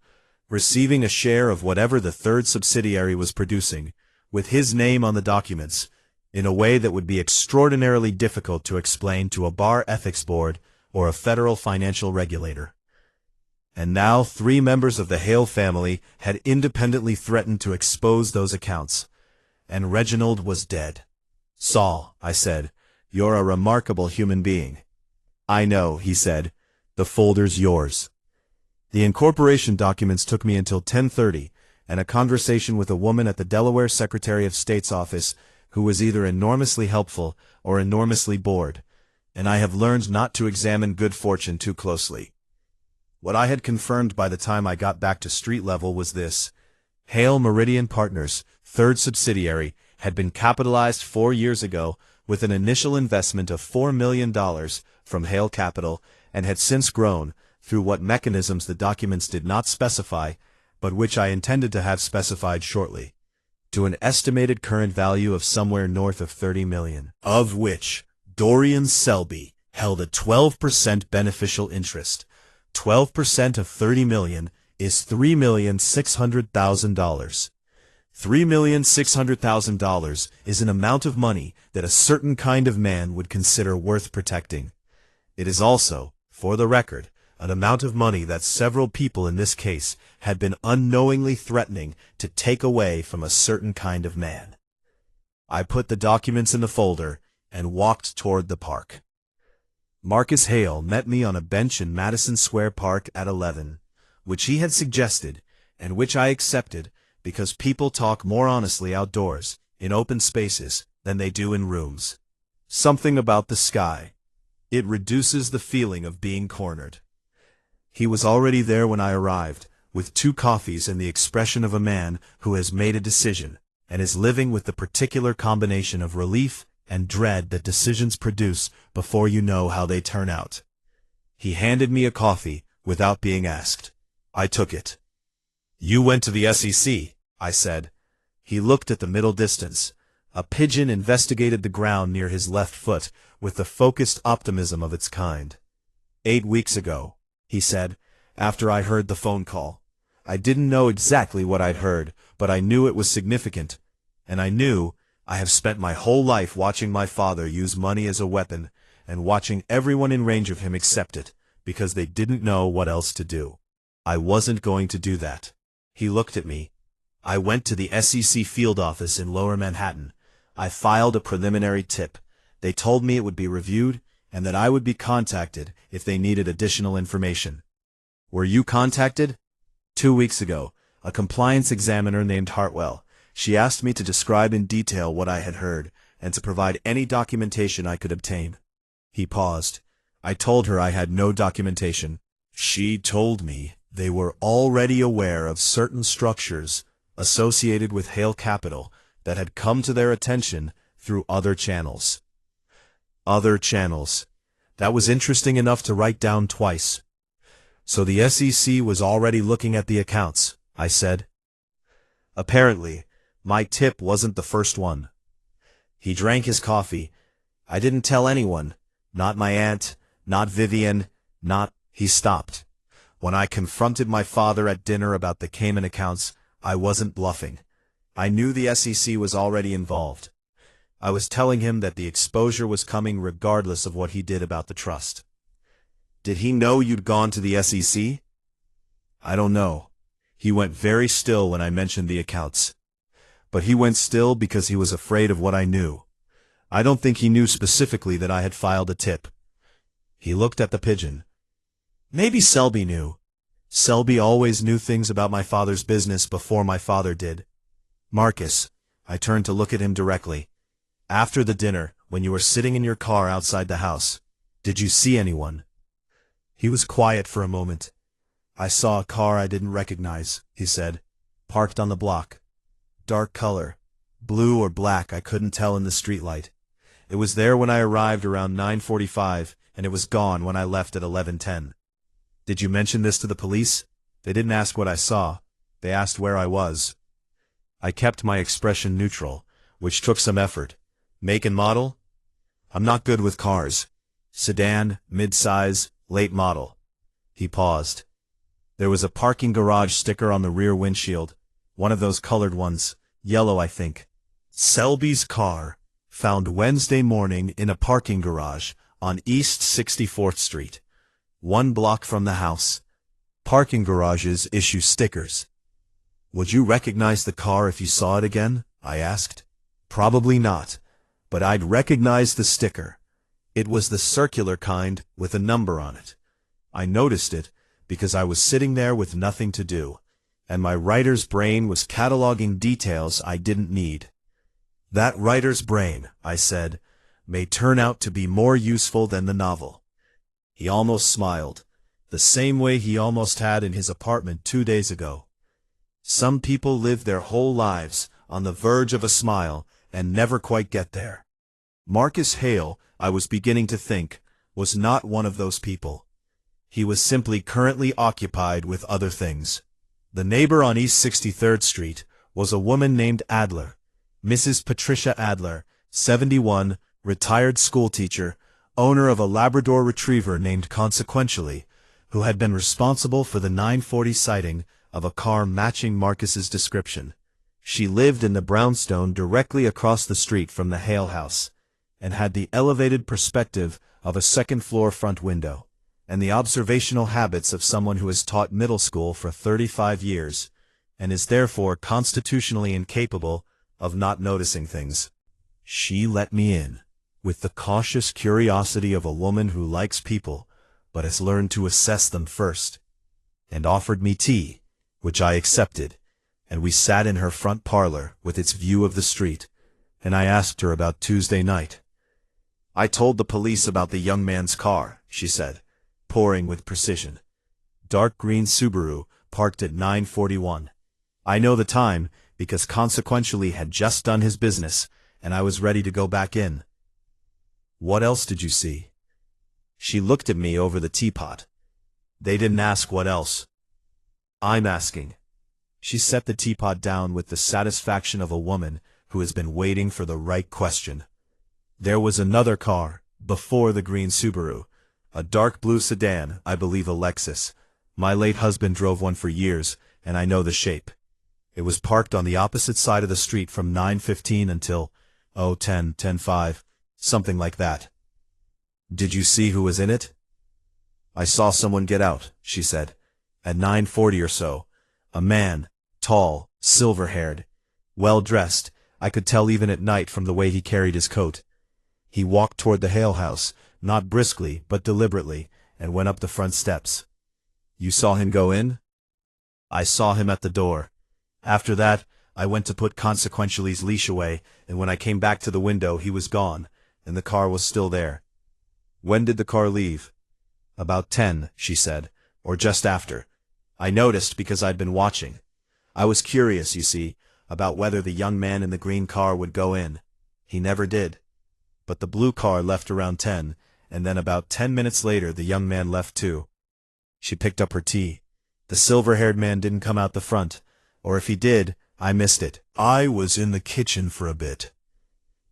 receiving a share of whatever the 3rd subsidiary was producing, with his name on the documents, in a way that would be extraordinarily difficult to explain to a bar ethics board or a federal financial regulator. And now 3 members of the Hale family had independently threatened to expose those accounts, and Reginald was dead. Saul, I said, you're a remarkable human being. I know, he said. The folder's yours. The incorporation documents took me until 10:30, and a conversation with a woman at the Delaware Secretary of State's office who was either enormously helpful or enormously bored, and I have learned not to examine good fortune too closely. What I had confirmed by the time I got back to street level was this: Hale Meridian Partners, third subsidiary, had been capitalized 4 years ago with an initial investment of $4 million from Hale Capital, and had since grown, through what mechanisms the documents did not specify, but which I intended to have specified shortly, to an estimated current value of somewhere north of $30 million, of which Dorian Selby held a 12% beneficial interest. 12% of $30 million is $3,600,000. $3,600,000 is an amount of money that a certain kind of man would consider worth protecting. It is also, for the record, an amount of money that several people in this case had been unknowingly threatening to take away from a certain kind of man. I put the documents in the folder and walked toward the park. Marcus Hale met me on a bench in Madison Square Park at 11, which he had suggested, and which I accepted, because people talk more honestly outdoors, in open spaces, than they do in rooms. Something about the sky. It reduces the feeling of being cornered. He was already there when I arrived, with 2 coffees and the expression of a man who has made a decision, and is living with the particular combination of relief and dread that decisions produce before you know how they turn out. He handed me a coffee without being asked. I took it. "You went to the SEC," I said. He looked at the middle distance. A pigeon investigated the ground near his left foot with the focused optimism of its kind. 8 weeks ago, he said, after I heard the phone call. I didn't know exactly what I'd heard, but I knew it was significant. And I knew I have spent my whole life watching my father use money as a weapon, and watching everyone in range of him accept it, because they didn't know what else to do. I wasn't going to do that. He looked at me. I went to the SEC field office in Lower Manhattan. I filed a preliminary tip. They told me it would be reviewed, and that I would be contacted if they needed additional information. Were you contacted? 2 weeks ago, a compliance examiner named Hartwell. She asked me to describe in detail what I had heard, and to provide any documentation I could obtain. He paused. I told her I had no documentation. She told me they were already aware of certain structures associated with Hale Capital that had come to their attention through other channels. Other channels. That was interesting enough to write down twice. So the SEC was already looking at the accounts, I said. Apparently, my tip wasn't the first one. He drank his coffee. I didn't tell anyone. Not my aunt, not Vivian, not... He stopped. When I confronted my father at dinner about the Cayman accounts, I wasn't bluffing. I knew the SEC was already involved. I was telling him that the exposure was coming regardless of what he did about the trust. Did he know you'd gone to the SEC? I don't know. He went very still when I mentioned the accounts. But he went still because he was afraid of what I knew. I don't think he knew specifically that I had filed a tip. He looked at the pigeon. Maybe Selby knew. Selby always knew things about my father's business before my father did. Marcus, I turned to look at him directly. After the dinner, when you were sitting in your car outside the house, did you see anyone? He was quiet for a moment. I saw a car I didn't recognize, he said, parked on the block. Dark color. Blue or black, I couldn't tell in the streetlight. It was there when I arrived around 9:45, and it was gone when I left at 11:10. Did you mention this to the police? They didn't ask what I saw. They asked where I was. I kept my expression neutral, which took some effort. Make and model? I'm not good with cars. Sedan, mid-size, late model. He paused. There was a parking garage sticker on the rear windshield. One of those colored ones. Yellow, I think. Selby's car, found Wednesday morning in a parking garage on East 64th Street. 1 block from the house. Parking garages issue stickers. Would you recognize the car if you saw it again? I asked. Probably not, but I'd recognize the sticker. It was the circular kind with a number on it. I noticed it because I was sitting there with nothing to do, and my writer's brain was cataloging details I didn't need. That writer's brain, I said, may turn out to be more useful than the novel. He almost smiled, the same way he almost had in his apartment 2 days ago. Some people live their whole lives on the verge of a smile and never quite get there. Marcus Hale, I was beginning to think, was not one of those people. He was simply currently occupied with other things. The neighbor on East 63rd Street was a woman named Adler, Mrs. Patricia Adler, 71, retired schoolteacher, owner of a Labrador retriever named Consequentially, who had been responsible for the 940 sighting of a car matching Marcus's description. She lived in the brownstone directly across the street from the Hale house, and had the elevated perspective of a second-floor front window, and the observational habits of someone who has taught middle school for 35 years, and is therefore constitutionally incapable of not noticing things. She let me in, with the cautious curiosity of a woman who likes people, but has learned to assess them first, and offered me tea, which I accepted, and we sat in her front parlor with its view of the street, and I asked her about Tuesday night. I told the police about the young man's car, she said, pouring with precision. Dark green Subaru, parked at 941. I know the time, because Consequentially had just done his business, and I was ready to go back in. What else did you see? She looked at me over the teapot. They didn't ask what else. I'm asking. She set the teapot down with the satisfaction of a woman who has been waiting for the right question. There was another car, before the green Subaru, a dark blue sedan, I believe a Lexus. My late husband drove one for years, and I know the shape. It was parked on the opposite side of the street from 9:15 until, 10:05, something like that. Did you see who was in it? I saw someone get out, she said, at 9:40 or so. A man, tall, silver-haired, well-dressed. I could tell even at night from the way he carried his coat. He walked toward the Hale house, not briskly, but deliberately, and went up the front steps. You saw him go in? I saw him at the door. After that, I went to put Consequentially's leash away, and when I came back to the window, he was gone, and the car was still there. When did the car leave? About 10, she said, or just after. I noticed because I'd been watching. I was curious, you see, about whether the young man in the green car would go in. He never did. But the blue car left around 10, and then about 10 minutes later the young man left too. She picked up her tea. The silver-haired man didn't come out the front, or if he did, I missed it. I was in the kitchen for a bit.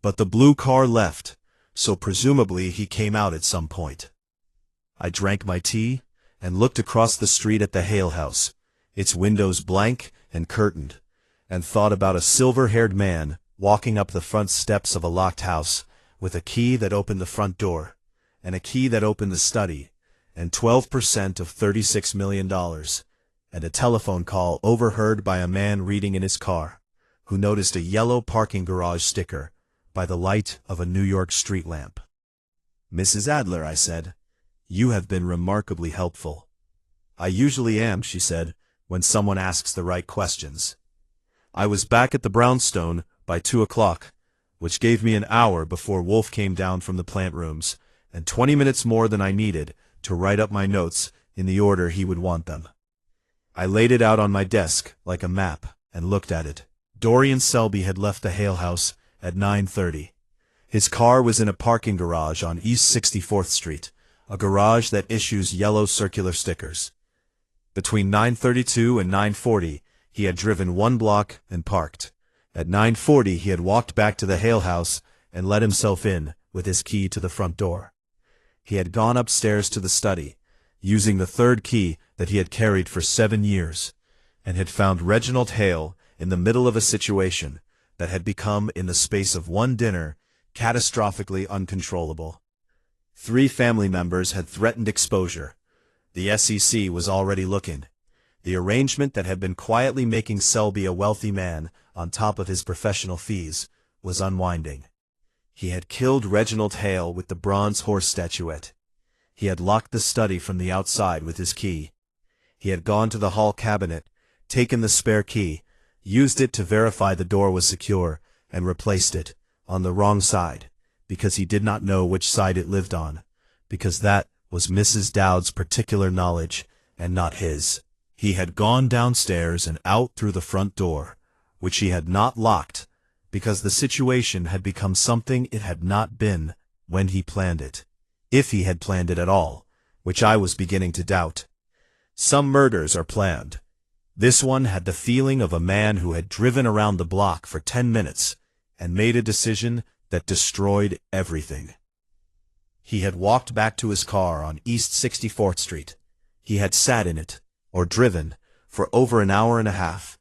But the blue car left, so presumably he came out at some point. I drank my tea and looked across the street at the Hale house, its windows blank and curtained, and thought about a silver-haired man walking up the front steps of a locked house with a key that opened the front door, and a key that opened the study, and 12% of $36 million, and a telephone call overheard by a man reading in his car, who noticed a yellow parking garage sticker by the light of a New York street lamp. Mrs. Adler, I said, you have been remarkably helpful. I usually am, she said, when someone asks the right questions. I was back at the brownstone by 2 o'clock, which gave me an hour before Wolfe came down from the plant rooms, and 20 minutes more than I needed to write up my notes in the order he would want them. I laid it out on my desk like a map and looked at it. Dorian Selby had left the Hale house at 9:30. His car was in a parking garage on East 64th Street, a garage that issues yellow circular stickers. Between 9:32 and 9:40, he had driven 1 block and parked. At 9:40, he had walked back to the Hale house and let himself in with his key to the front door. He had gone upstairs to the study, using the 3rd key that he had carried for 7 years, and had found Reginald Hale in the middle of a situation that had become, in the space of 1 dinner, catastrophically uncontrollable. 3 family members had threatened exposure. The SEC was already looking. The arrangement that had been quietly making Selby a wealthy man on top of his professional fees was unwinding. He had killed Reginald Hale with the bronze horse statuette. He had locked the study from the outside with his key. He had gone to the hall cabinet, taken the spare key, used it to verify the door was secure, and replaced it, on the wrong side, because he did not know which side it lived on, because that was Mrs. Dowd's particular knowledge, and not his. He had gone downstairs and out through the front door, which he had not locked, because the situation had become something it had not been when he planned it, if he had planned it at all, which I was beginning to doubt. Some murders are planned. This one had the feeling of a man who had driven around the block for 10 minutes and made a decision that destroyed everything. He had walked back to his car on East 64th Street. He had sat in it, or driven, for over an hour and a half,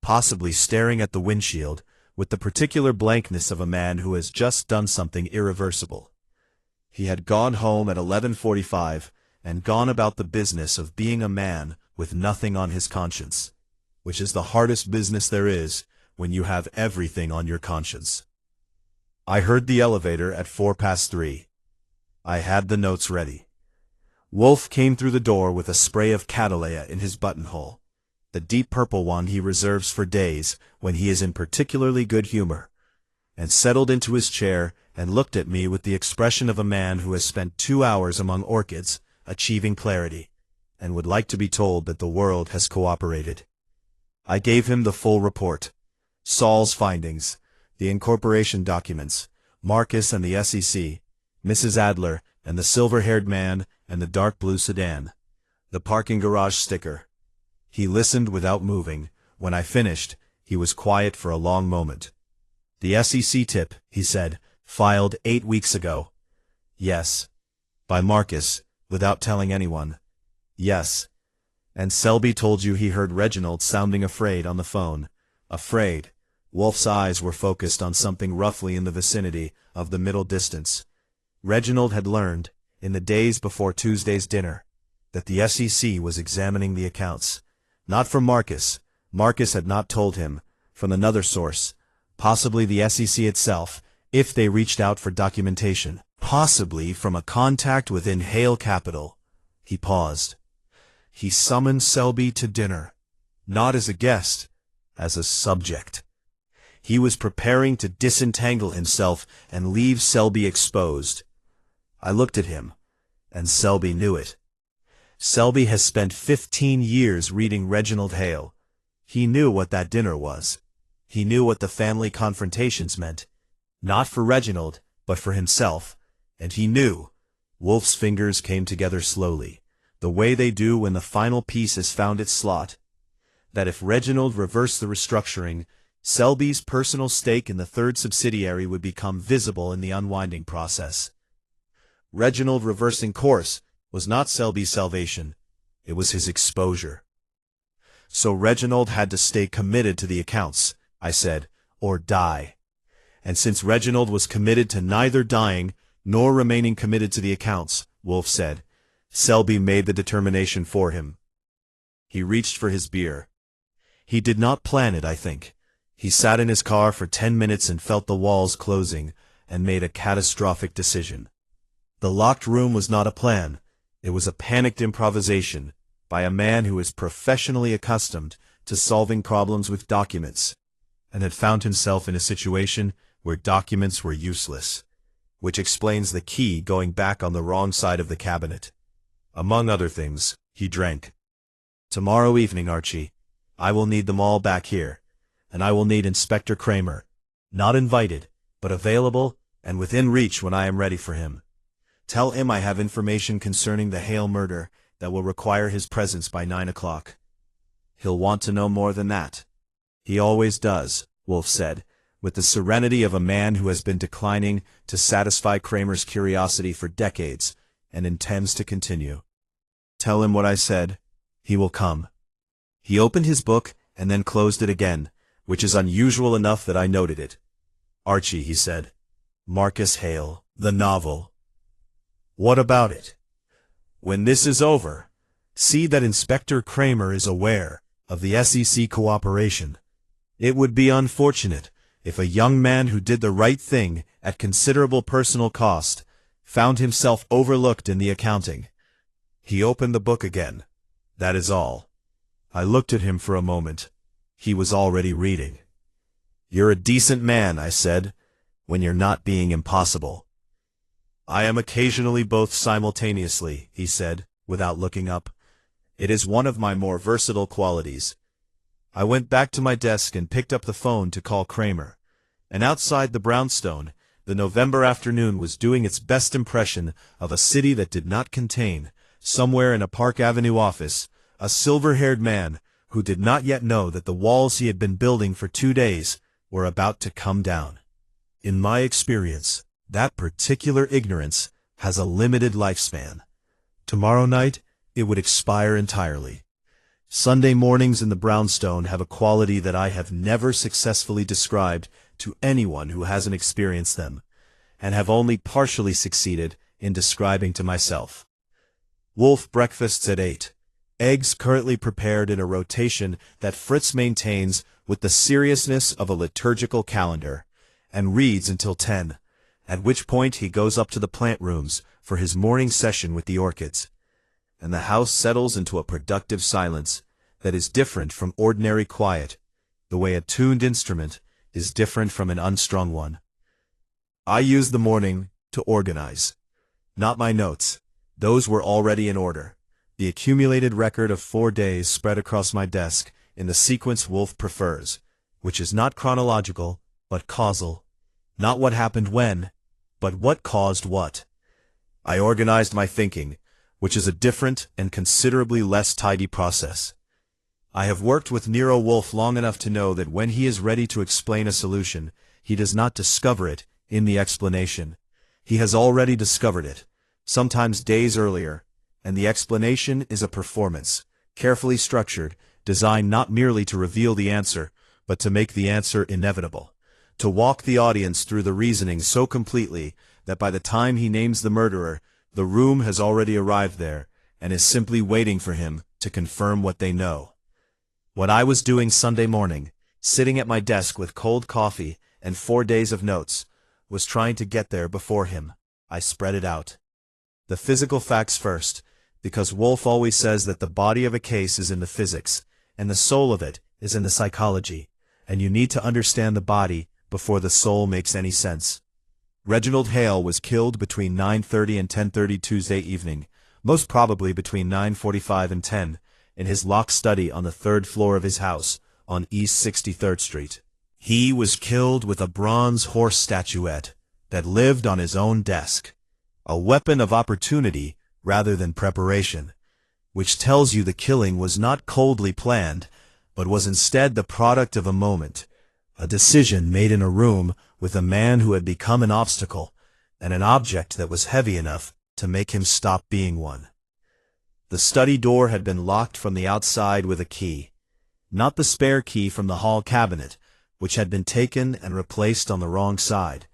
possibly staring at the windshield with the particular blankness of a man who has just done something irreversible. He had gone home at 11:45 and gone about the business of being a man with nothing on his conscience, which is the hardest business there is when you have everything on your conscience. I heard the elevator at 3:04. I had the notes ready. Wolfe came through the door with a spray of cattleya in his buttonhole, the deep purple one he reserves for days when he is in particularly good humor, and settled into his chair and looked at me with the expression of a man who has spent 2 hours among orchids, achieving clarity, and would like to be told that the world has cooperated. I gave him the full report. Saul's findings, the incorporation documents, Marcus and the SEC, Mrs. Adler and the silver-haired man and the dark blue sedan, the parking garage sticker. He listened without moving. When I finished, he was quiet for a long moment. The SEC tip, he said, filed 8 weeks ago. Yes. By Marcus, without telling anyone. Yes. And Selby told you he heard Reginald sounding afraid on the phone. Afraid. Wolfe's eyes were focused on something roughly in the vicinity of the middle distance. Reginald had learned, in the days before Tuesday's dinner, that the SEC was examining the accounts. Not from Marcus. Marcus had not told him. From another source. Possibly the SEC itself, if they reached out for documentation. Possibly from a contact within Hale Capital. He paused. He summoned Selby to dinner. Not as a guest, as a subject. He was preparing to disentangle himself and leave Selby exposed. I looked at him, and Selby knew it. Selby has spent 15 years reading Reginald Hale. He knew what that dinner was. He knew what the family confrontations meant. Not for Reginald, but for himself. And he knew. Wolfe's fingers came together slowly, the way they do when the final piece has found its slot. That if Reginald reversed the restructuring, Selby's personal stake in the third subsidiary would become visible in the unwinding process. Reginald reversing course was not Selby's salvation. It was his exposure. So Reginald had to stay committed to the accounts, I said, or die. And since Reginald was committed to neither dying nor remaining committed to the accounts, Wolfe said, Selby made the determination for him. He reached for his beer. He did not plan it, I think. He sat in his car for 10 minutes and felt the walls closing and made a catastrophic decision. The locked room was not a plan. It was a panicked improvisation by a man who is professionally accustomed to solving problems with documents and had found himself in a situation where documents were useless, which explains the key going back on the wrong side of the cabinet. Among other things, he drank. Tomorrow evening, Archie, I will need them all back here, and I will need Inspector Kramer, not invited, but available and within reach when I am ready for him. Tell him I have information concerning the Hale murder that will require his presence by 9 o'clock. He'll want to know more than that. He always does, Wolfe said, with the serenity of a man who has been declining to satisfy Kramer's curiosity for decades and intends to continue. Tell him what I said. He will come. He opened his book and then closed it again, which is unusual enough that I noted it. Archie, he said. Marcus Hale, the novel. What about it? When this is over, see that Inspector Kramer is aware of the SEC cooperation. It would be unfortunate if a young man who did the right thing at considerable personal cost found himself overlooked in the accounting. He opened the book again. That is all. I looked at him for a moment. He was already reading. You're a decent man, I said, when you're not being impossible. I am occasionally both simultaneously, he said, without looking up. It is one of my more versatile qualities. I went back to my desk and picked up the phone to call Kramer. And outside the brownstone, the November afternoon was doing its best impression of a city that did not contain, somewhere in a Park Avenue office, a silver-haired man who did not yet know that the walls he had been building for 2 days were about to come down. In my experience, that particular ignorance has a limited lifespan. Tomorrow night, it would expire entirely. Sunday mornings in the brownstone have a quality that I have never successfully described to anyone who hasn't experienced them, and have only partially succeeded in describing to myself. Wolfe breakfasts at 8. Eggs currently prepared in a rotation that Fritz maintains with the seriousness of a liturgical calendar, and reads until 10, at which point he goes up to the plant rooms for his morning session with the orchids. And the house settles into a productive silence that is different from ordinary quiet, the way a tuned instrument is different from an unstrung one. I use the morning to organize. Not my notes. Those were already in order. The accumulated record of 4 days spread across my desk in the sequence Wolfe prefers, which is not chronological, but causal. Not what happened when, but what caused what. I organized my thinking, which is a different and considerably less tidy process. I have worked with Nero Wolfe long enough to know that when he is ready to explain a solution, he does not discover it in the explanation. He has already discovered it, sometimes days earlier, and the explanation is a performance, carefully structured, designed not merely to reveal the answer, but to make the answer inevitable, to walk the audience through the reasoning so completely that by the time he names the murderer, the room has already arrived there, and is simply waiting for him to confirm what they know. What I was doing Sunday morning, sitting at my desk with cold coffee and 4 days of notes, was trying to get there before him. I spread it out. The physical facts first, because Wolfe always says that the body of a case is in the physics, and the soul of it is in the psychology, and you need to understand the body before the soul makes any sense. Reginald Hale was killed between 9:30 and 10:30 Tuesday evening, most probably between 9:45 and 10, in his locked study on the 3rd floor of his house on East 63rd Street. He was killed with a bronze horse statuette that lived on his own desk, a weapon of opportunity rather than preparation, which tells you the killing was not coldly planned, but was instead the product of a moment, a decision made in a room with a man who had become an obstacle, and an object that was heavy enough to make him stop being one. The study door had been locked from the outside with a key, not the spare key from the hall cabinet, which had been taken and replaced on the wrong side,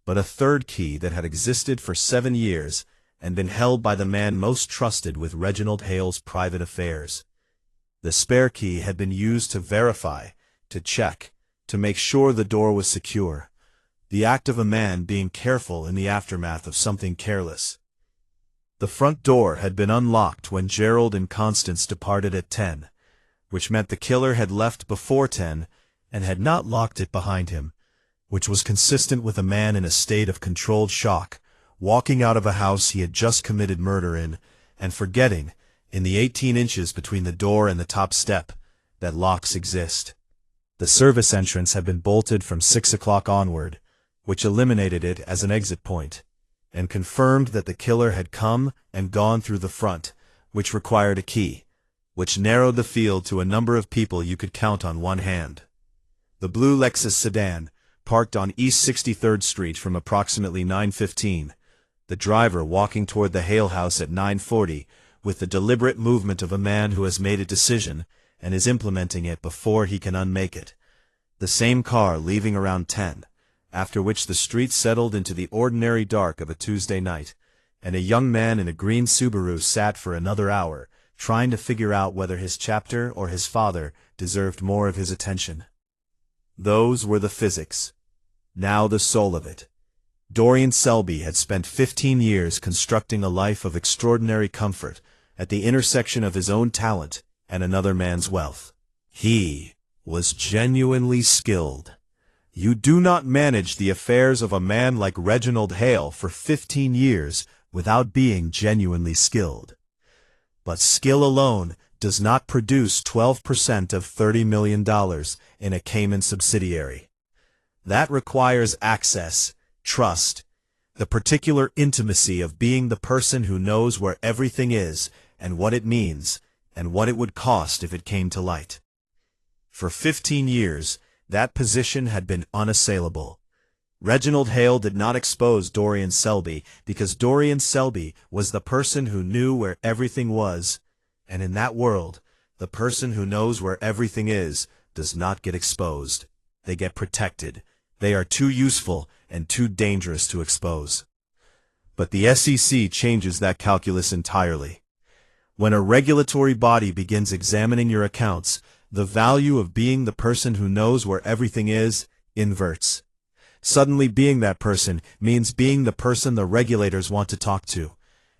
but a third key that had existed for 7 years and been held by the man most trusted with Reginald Hale's private affairs. The spare key had been used to verify, to check, to make sure the door was secure, the act of a man being careful in the aftermath of something careless. The front door had been unlocked when Gerald and Constance departed at 10, which meant the killer had left before 10 and had not locked it behind him, which was consistent with a man in a state of controlled shock, walking out of a house he had just committed murder in, and forgetting, in the 18 inches between the door and the top step, that locks exist. The service entrance had been bolted from 6 o'clock onward, which eliminated it as an exit point, and confirmed that the killer had come and gone through the front, which required a key, which narrowed the field to a number of people you could count on one hand. The blue Lexus sedan, parked on East 63rd Street from approximately 9:15, the driver walking toward the Hale house at 9:40, with the deliberate movement of a man who has made a decision and is implementing it before he can unmake it. The same car leaving around 10, after which the street settled into the ordinary dark of a Tuesday night, and a young man in a green Subaru sat for another hour, trying to figure out whether his chapter or his father deserved more of his attention. Those were the physics. Now the soul of it. Dorian Selby had spent 15 years constructing a life of extraordinary comfort at the intersection of his own talent and another man's wealth. He was genuinely skilled. You do not manage the affairs of a man like Reginald Hale for 15 years without being genuinely skilled. But skill alone does not produce 12% of $30 million in a Cayman subsidiary. That requires access, trust, the particular intimacy of being the person who knows where everything is and what it means and what it would cost if it came to light. For 15 years, that position had been unassailable. Reginald Hale did not expose Dorian Selby because Dorian Selby was the person who knew where everything was, and in that world, the person who knows where everything is does not get exposed. They get protected. They are too useful and too dangerous to expose. But the SEC changes that calculus entirely. When a regulatory body begins examining your accounts, the value of being the person who knows where everything is inverts. Suddenly being that person means being the person the regulators want to talk to.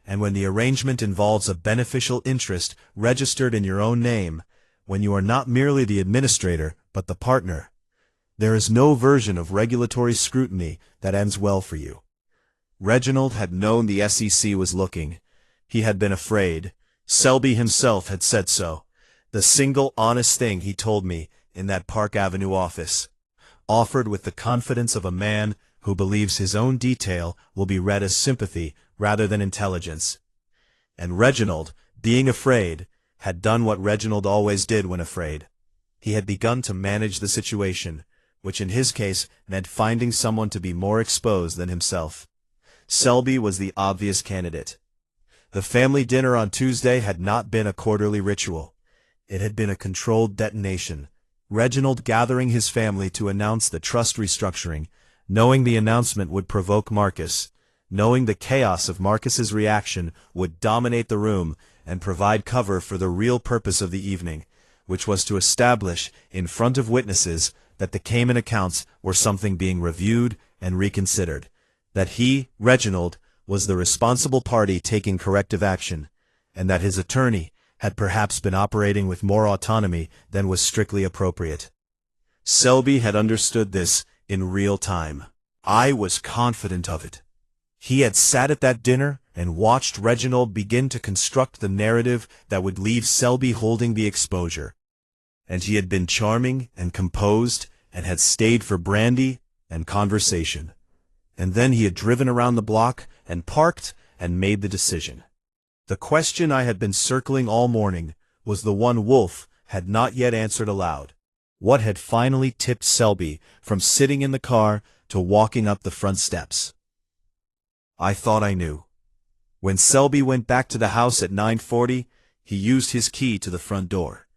And when the arrangement involves a beneficial interest registered in your own name, when you are not merely the administrator but the partner, there is no version of regulatory scrutiny that ends well for you. Reginald had known the SEC was looking. He had been afraid. Selby himself had said so. The single honest thing he told me in that Park Avenue office, offered with the confidence of a man who believes his own detail will be read as sympathy rather than intelligence. And Reginald, being afraid, had done what Reginald always did when afraid. He had begun to manage the situation, which in his case meant finding someone to be more exposed than himself. Selby was the obvious candidate. The family dinner on Tuesday had not been a quarterly ritual. It had been a controlled detonation. Reginald gathering his family to announce the trust restructuring, knowing the announcement would provoke Marcus, knowing the chaos of Marcus's reaction would dominate the room and provide cover for the real purpose of the evening, which was to establish in front of witnesses that the Cayman accounts were something being reviewed and reconsidered, that he, Reginald, was the responsible party taking corrective action, and that his attorney had perhaps been operating with more autonomy than was strictly appropriate. Selby had understood this in real time. I was confident of it. He had sat at that dinner and watched Reginald begin to construct the narrative that would leave Selby holding the exposure. And he had been charming and composed and had stayed for brandy and conversation. And then he had driven around the block and parked and made the decision. The question I had been circling all morning was the one Wolfe had not yet answered aloud. What had finally tipped Selby from sitting in the car to walking up the front steps? I thought I knew. When Selby went back to the house at 9:40, he used his key to the front door.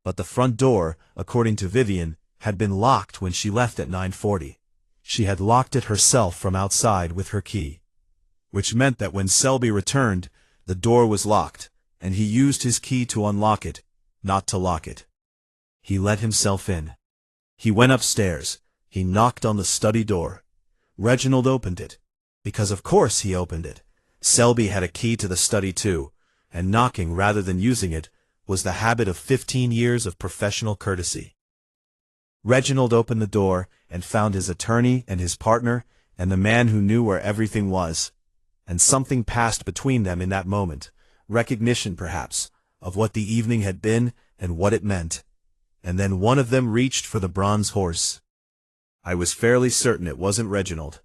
But the front door, according to Vivian, had been locked when she left at 9:40. She had locked it herself from outside with her key, which meant that when Selby returned, the door was locked, and he used his key to unlock it, not to lock it. He let himself in. He went upstairs. He knocked on the study door. Reginald opened it, because of course he opened it. Selby had a key to the study too, and knocking rather than using it was the habit of 15 years of professional courtesy. Reginald opened the door and found his attorney and his partner and the man who knew where everything was. And something passed between them in that moment, recognition perhaps, of what the evening had been and what it meant. And then one of them reached for the bronze horse. I was fairly certain it wasn't Reginald.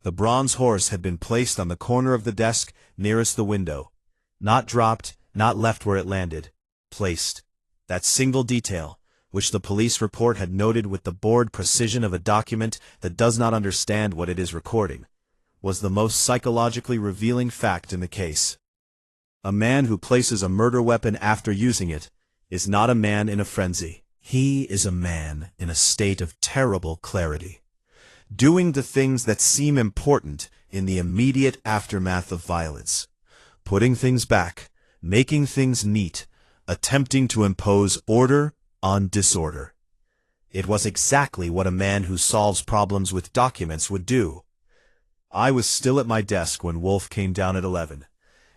The bronze horse had been placed on the corner of the desk nearest the window. Not dropped, not left where it landed. Placed. That single detail, which the police report had noted with the bored precision of a document that does not understand what it is recording, was the most psychologically revealing fact in the case. A man who places a murder weapon after using it is not a man in a frenzy. He is a man in a state of terrible clarity, doing the things that seem important in the immediate aftermath of violence, putting things back, making things neat, attempting to impose order on disorder. It was exactly what a man who solves problems with documents would do. I was still at my desk when Wolfe came down at 11,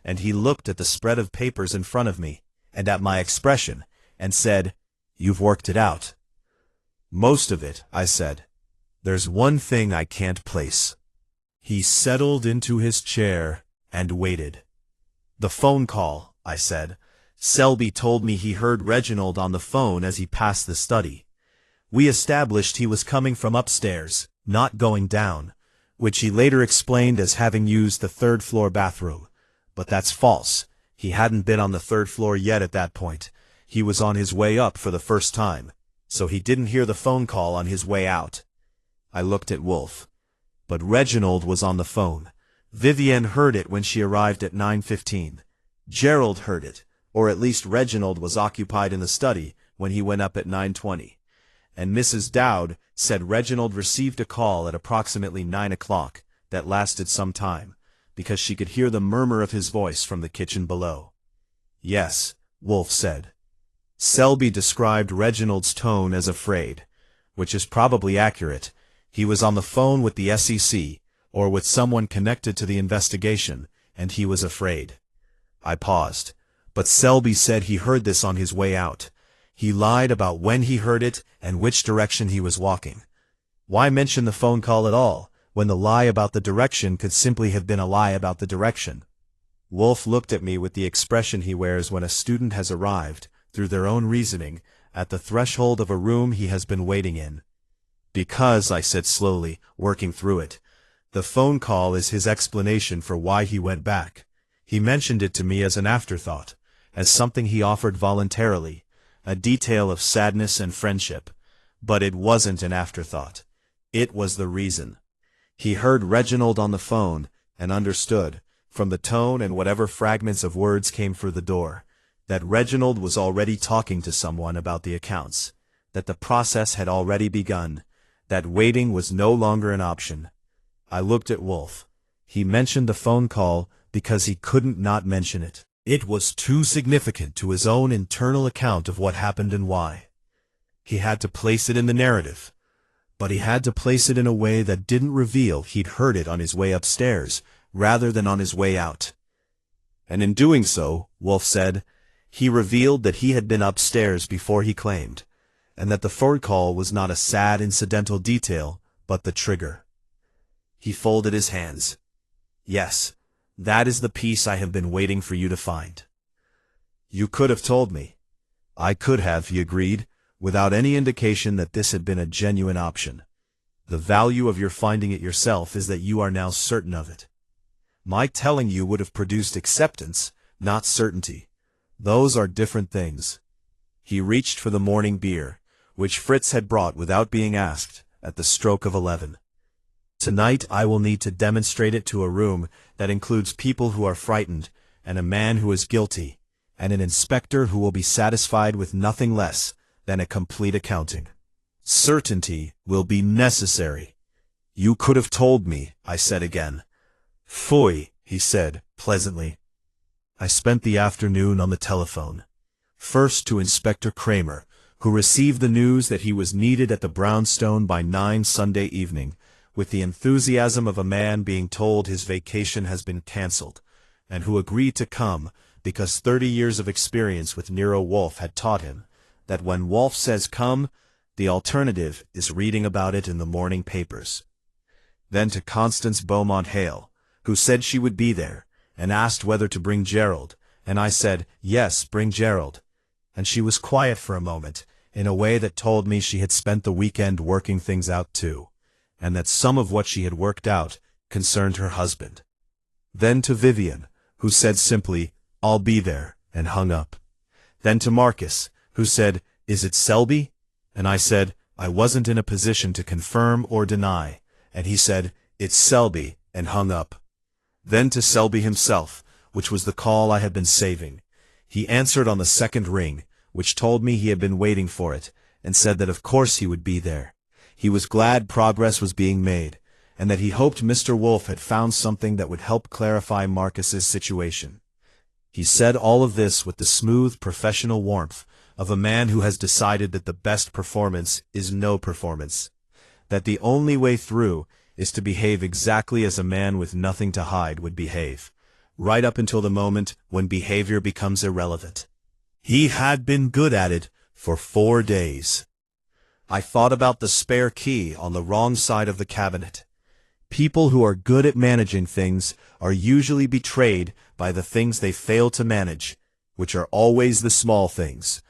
and he looked at the spread of papers in front of me, and at my expression, and said, "You've worked it out." "Most of it," I said. There's one thing I can't place. He settled into his chair and waited. The phone call, I said. Selby told me he heard Reginald on the phone as he passed the study. We established he was coming from upstairs, not going down, which he later explained as having used the third-floor bathroom. But that's false. He hadn't been on the third floor yet at that point. He was on his way up for the first time, so he didn't hear the phone call on his way out. I looked at Wolfe. But Reginald was on the phone. Vivienne heard it when she arrived at 9:15. Gerald heard it, or at least Reginald was occupied in the study when he went up at 9:20. And Mrs. Dowd said Reginald received a call at approximately 9 o'clock that lasted some time, because she could hear the murmur of his voice from the kitchen below. Yes, Wolfe said. Selby described Reginald's tone as afraid, which is probably accurate. He was on the phone with the SEC, or with someone connected to the investigation, and he was afraid. I paused, but Selby said he heard this on his way out. He lied about when he heard it and which direction he was walking. Why mention the phone call at all, when the lie about the direction could simply have been a lie about the direction? Wolfe looked at me with the expression he wears when a student has arrived, through their own reasoning, at the threshold of a room he has been waiting in. Because, I said slowly, working through it, the phone call is his explanation for why he went back. He mentioned it to me as an afterthought, as something he offered voluntarily, a detail of sadness and friendship. But it wasn't an afterthought. It was the reason. He heard Reginald on the phone, and understood, from the tone and whatever fragments of words came through the door, that Reginald was already talking to someone about the accounts, that the process had already begun, that waiting was no longer an option. I looked at Wolfe. He mentioned the phone call because he couldn't not mention it. It was too significant to his own internal account of what happened and why. He had to place it in the narrative, but he had to place it in a way that didn't reveal he'd heard it on his way upstairs, rather than on his way out. And in doing so, Wolfe said, he revealed that he had been upstairs before he claimed, and that the phone call was not a sad incidental detail, but the trigger. He folded his hands. Yes, that is the piece I have been waiting for you to find. You could have told me. I could have, he agreed, without any indication that this had been a genuine option. The value of your finding it yourself is that you are now certain of it. My telling you would have produced acceptance, not certainty. Those are different things. He reached for the morning beer, which Fritz had brought without being asked, at the stroke of 11. Tonight I will need to demonstrate it to a room that includes people who are frightened, and a man who is guilty, and an inspector who will be satisfied with nothing less than a complete accounting. Certainty will be necessary. You could have told me, I said again. Phooey, he said, pleasantly. I spent the afternoon on the telephone. First to Inspector Kramer, who received the news that he was needed at the brownstone by 9 Sunday evening, with the enthusiasm of a man being told his vacation has been cancelled, and who agreed to come because 30 years of experience with Nero Wolfe had taught him that when Wolfe says come, the alternative is reading about it in the morning papers. Then to Constance Beaumont Hale, who said she would be there, and asked whether to bring Gerald, and I said, yes, bring Gerald. And she was quiet for a moment, in a way that told me she had spent the weekend working things out too, and that some of what she had worked out concerned her husband. Then to Vivienne, who said simply, I'll be there, and hung up. Then to Marcus, who said, is it Selby? And I said, I wasn't in a position to confirm or deny, and he said, it's Selby, and hung up. Then to Selby himself, which was the call I had been saving. He answered on the second ring, which told me he had been waiting for it, and said that of course he would be there. He was glad progress was being made, and that he hoped Mr. Wolfe had found something that would help clarify Marcus's situation. He said all of this with the smooth professional warmth of a man who has decided that the best performance is no performance, that the only way through is to behave exactly as a man with nothing to hide would behave, right up until the moment when behavior becomes irrelevant. He had been good at it for 4 days. I thought about the spare key on the wrong side of the cabinet. People who are good at managing things are usually betrayed by the things they fail to manage, which are always the small things,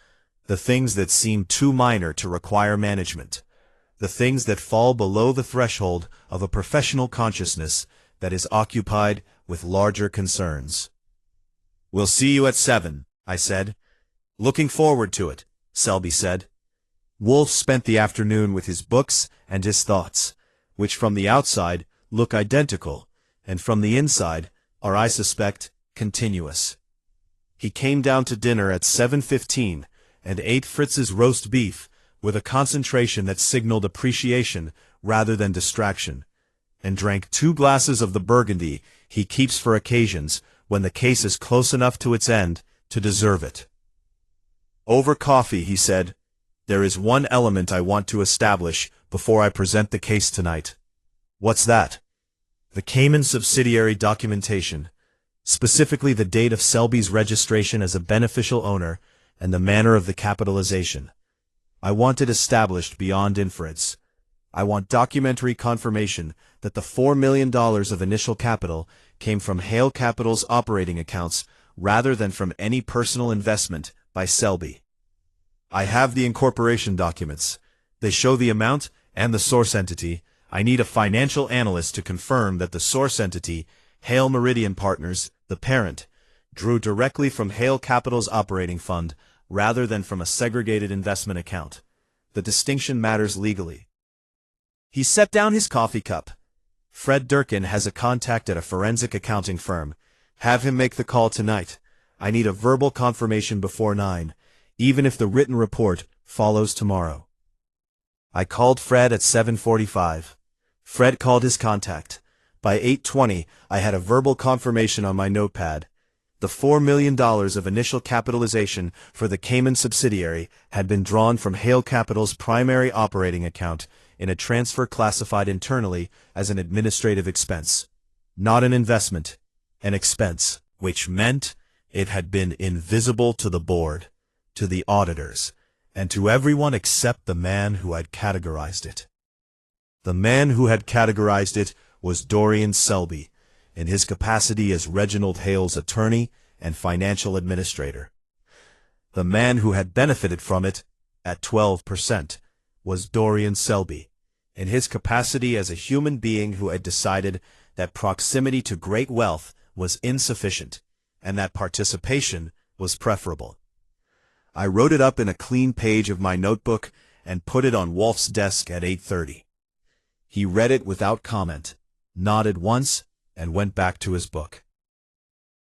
the things that seem too minor to require management, the things that fall below the threshold of a professional consciousness that is occupied with larger concerns. "We'll see you at 7, I said. "Looking forward to it," Selby said. Wolfe spent the afternoon with his books and his thoughts, which from the outside look identical, and from the inside are, I suspect, continuous. He came down to dinner at 7:15 and ate Fritz's roast beef with a concentration that signaled appreciation rather than distraction, and drank 2 glasses of the Burgundy he keeps for occasions when the case is close enough to its end to deserve it. "Over coffee," he said, "there is one element I want to establish before I present the case tonight." "What's that?" "The Cayman subsidiary documentation, specifically the date of Selby's registration as a beneficial owner and the manner of the capitalization. I want it established beyond inference. I want documentary confirmation that the $4 million of initial capital came from Hale Capital's operating accounts rather than from any personal investment by Selby. I have the incorporation documents. They show the amount and the source entity. I need a financial analyst to confirm that the source entity, Hale Meridian Partners, the parent, drew directly from Hale Capital's operating fund rather than from a segregated investment account. The distinction matters legally." He set down his coffee cup. "Fred Durkin has a contact at a forensic accounting firm. Have him make the call tonight. I need a verbal confirmation before 9, even if the written report follows tomorrow." I called Fred at 7:45. Fred called his contact. By 8:20, I had a verbal confirmation on my notepad. The $4 million of initial capitalization for the Cayman subsidiary had been drawn from Hale Capital's primary operating account in a transfer classified internally as an administrative expense. Not an investment, an expense, which meant it had been invisible to the board, to the auditors, and to everyone except the man who had categorized it. The man who had categorized it was Dorian Selby, in his capacity as Reginald Hale's attorney and financial administrator. The man who had benefited from it, at 12%, was Dorian Selby, in his capacity as a human being who had decided that proximity to great wealth was insufficient, and that participation was preferable. I wrote it up in a clean page of my notebook and put it on Wolfe's desk at 8:30. He read it without comment, nodded once, and went back to his book.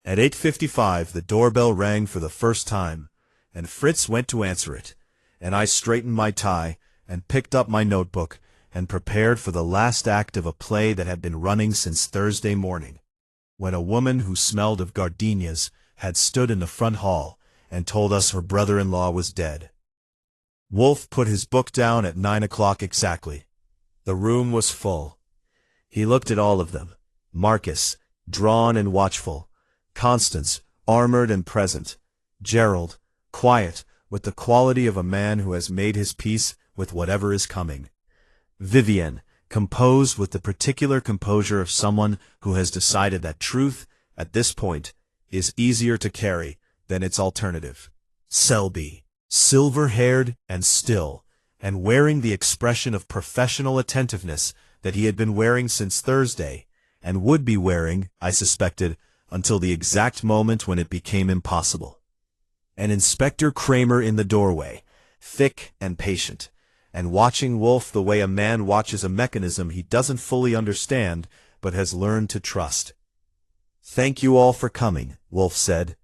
At 8:55 the doorbell rang for the first time, and Fritz went to answer it, and I straightened my tie and picked up my notebook and prepared for the last act of a play that had been running since Thursday morning, when a woman who smelled of gardenias had stood in the front hall and told us her brother-in-law was dead. Wolfe put his book down at 9 o'clock exactly. The room was full. He looked at all of them. Marcus, drawn and watchful. Constance, armored and present. Gerald, quiet, with the quality of a man who has made his peace with whatever is coming. Vivienne, composed with the particular composure of someone who has decided that truth, at this point, is easier to carry than its alternative. Selby, silver-haired and still, and wearing the expression of professional attentiveness that he had been wearing since Thursday, and would be wearing, I suspected, until the exact moment when it became impossible. And Inspector Kramer in the doorway, thick and patient, and watching Wolfe the way a man watches a mechanism he doesn't fully understand but has learned to trust. "Thank you all for coming," Wolfe said.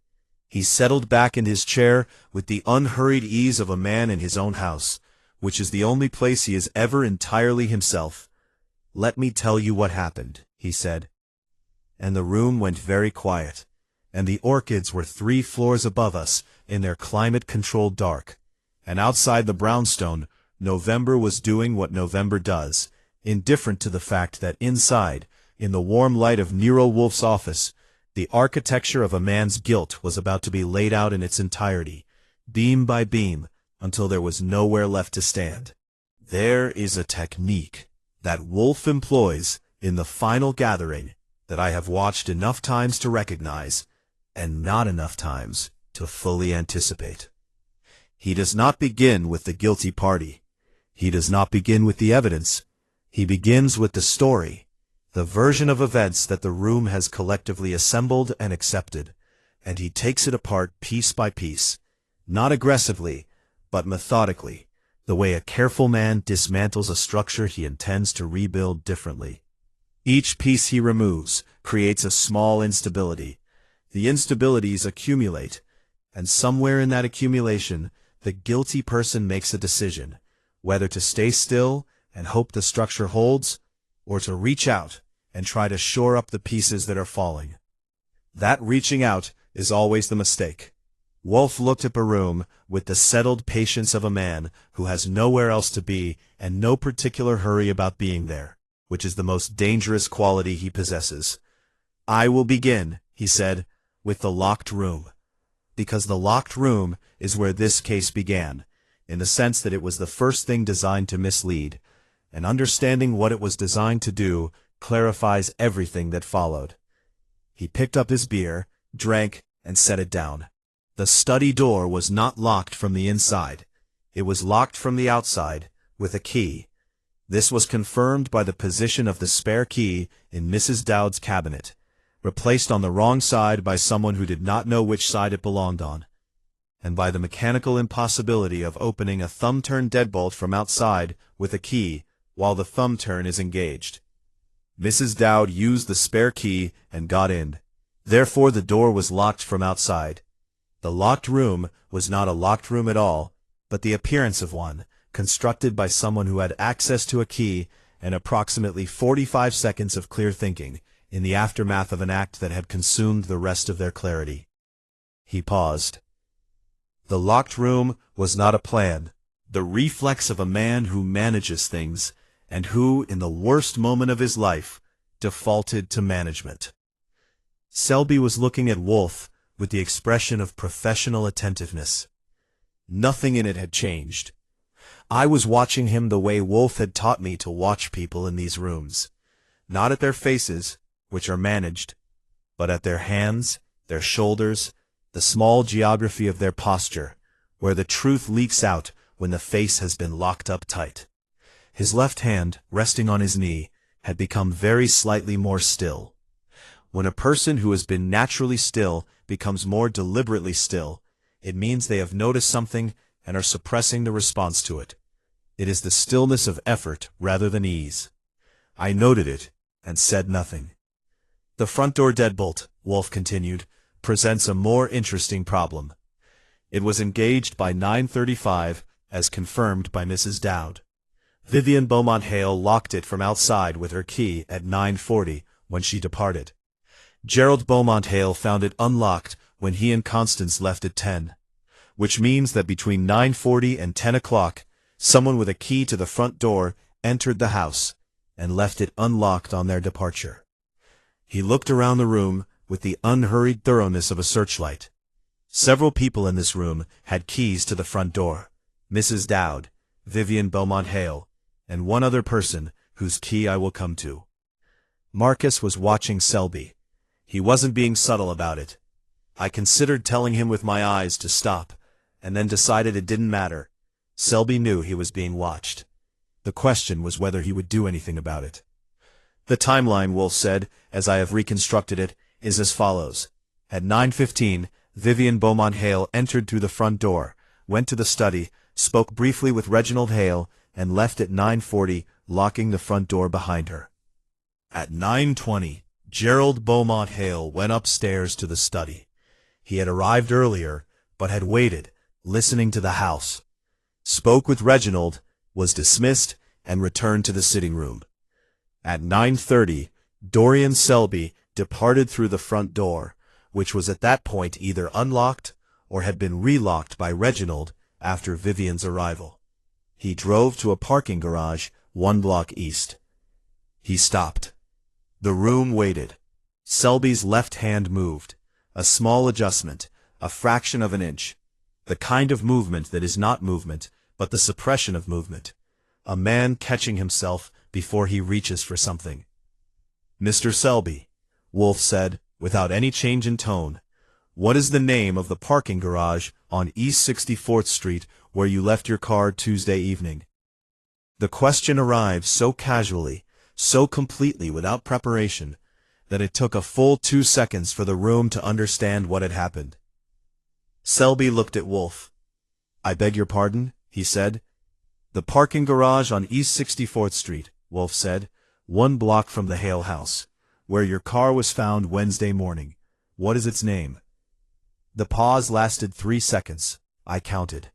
He settled back in his chair with the unhurried ease of a man in his own house, which is the only place he is ever entirely himself. "Let me tell you what happened," he said. And the room went very quiet, and the orchids were 3 floors above us in their climate-controlled dark, and outside the brownstone, November was doing what November does, indifferent to the fact that inside, in the warm light of Nero Wolfe's office, the architecture of a man's guilt was about to be laid out in its entirety, beam by beam, until there was nowhere left to stand. There is a technique that Wolfe employs in the final gathering that I have watched enough times to recognize, and not enough times to fully anticipate. He does not begin with the guilty party. He does not begin with the evidence. He begins with the story, the version of events that the room has collectively assembled and accepted, and he takes it apart piece by piece, not aggressively, but methodically, the way a careful man dismantles a structure he intends to rebuild differently. Each piece he removes creates a small instability. The instabilities accumulate, and somewhere in that accumulation, the guilty person makes a decision, whether to stay still and hope the structure holds, or to reach out and try to shore up the pieces that are falling. That reaching out is always the mistake. Wolfe looked at Barum with the settled patience of a man who has nowhere else to be and no particular hurry about being there, which is the most dangerous quality he possesses. "I will begin," he said, "with the locked room. Because the locked room is where this case began, in the sense that it was the first thing designed to mislead, and understanding what it was designed to do clarifies everything that followed." He picked up his beer, drank, and set it down. The study door was not locked from the inside. It was locked from the outside, with a key. This was confirmed by the position of the spare key in Mrs. Dowd's cabinet, replaced on the wrong side by someone who did not know which side it belonged on, and by the mechanical impossibility of opening a thumb-turn deadbolt from outside with a key while the thumb turn is engaged. Mrs. Dowd used the spare key and got in. Therefore the door was locked from outside. The locked room was not a locked room at all, but the appearance of one, constructed by someone who had access to a key and approximately 45 seconds of clear thinking in the aftermath of an act that had consumed the rest of their clarity. He paused. The locked room was not a plan, the reflex of a man who manages things, and who, in the worst moment of his life, defaulted to management. Selby was looking at Wolfe with the expression of professional attentiveness. Nothing in it had changed. I was watching him the way Wolfe had taught me to watch people in these rooms, not at their faces, which are managed, but at their hands, their shoulders, the small geography of their posture, where the truth leaks out when the face has been locked up tight. His left hand, resting on his knee, had become very slightly more still. When a person who has been naturally still becomes more deliberately still, it means they have noticed something and are suppressing the response to it. It is the stillness of effort rather than ease. I noted it and said nothing. "The front door deadbolt," Wolfe continued, "presents a more interesting problem. It was engaged by 9:35, as confirmed by Mrs. Dowd. Vivian Beaumont Hale locked it from outside with her key at 9:40 when she departed. Gerald Beaumont Hale found it unlocked when he and Constance left at 10, which means that between 9:40 and 10 o'clock, someone with a key to the front door entered the house and left it unlocked on their departure. He looked around the room with the unhurried thoroughness of a searchlight. Several people in this room had keys to the front door: Mrs. Dowd, Vivian Beaumont Hale, and one other person whose key I will come to. Marcus was watching Selby. He wasn't being subtle about it. I considered telling him with my eyes to stop, and then decided it didn't matter. Selby knew he was being watched. The question was whether he would do anything about it. "The timeline," Wolfe said, as I have reconstructed it, is as follows. At 9:15, Vivian Beaumont Hale entered through the front door, went to the study, spoke briefly with Reginald Hale, and left at 9:40, locking the front door behind her. At 9:20, Gerald Beaumont Hale went upstairs to the study. He had arrived earlier, but had waited, listening to the house. Spoke with Reginald, was dismissed, and returned to the sitting room. At 9:30, Dorian Selby departed through the front door, which was at that point either unlocked or had been relocked by Reginald after Vivian's arrival. He drove to a parking garage 1 block east. He stopped. The room waited. Selby's left hand moved. A small adjustment, a fraction of an inch. The kind of movement that is not movement, but the suppression of movement. a man catching himself before he reaches for something. "Mr. Selby," Wolfe said, without any change in tone, "what is the name of the parking garage on East 64th Street where you left your car Tuesday evening?" The question arrived so casually, so completely without preparation, that it took a full 2 seconds for the room to understand what had happened. Selby looked at Wolfe. "I beg your pardon," he said. "The parking garage on East 64th Street," Wolfe said, "1 block from the Hale house, where your car was found Wednesday morning. What is its name?" The pause lasted 3 seconds. I counted.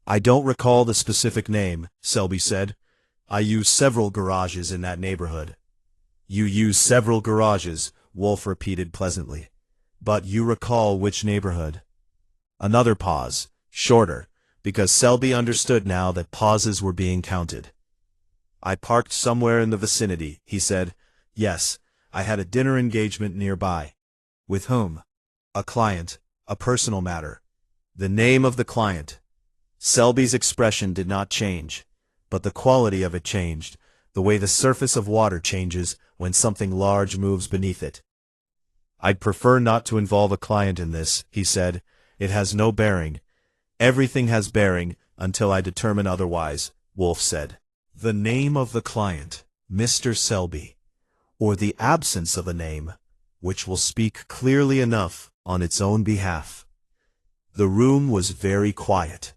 "I don't recall the specific name," Selby said. "I use several garages in that neighborhood." "You use several garages," Wolfe repeated pleasantly. "But you recall which neighborhood?" Another pause, shorter, because Selby understood now that pauses were being counted. "I parked somewhere in the vicinity," he said. "Yes, I had a dinner engagement nearby." "With whom?" "A client, a personal matter." "The name of the client?" Selby's expression did not change, but the quality of it changed, the way the surface of water changes when something large moves beneath it. "I'd prefer not to involve a client in this," he said. "It has no bearing." "Everything has bearing until I determine otherwise," Wolfe said. "The name of the client, Mr. Selby, or the absence of a name, which will speak clearly enough on its own behalf." The room was very quiet.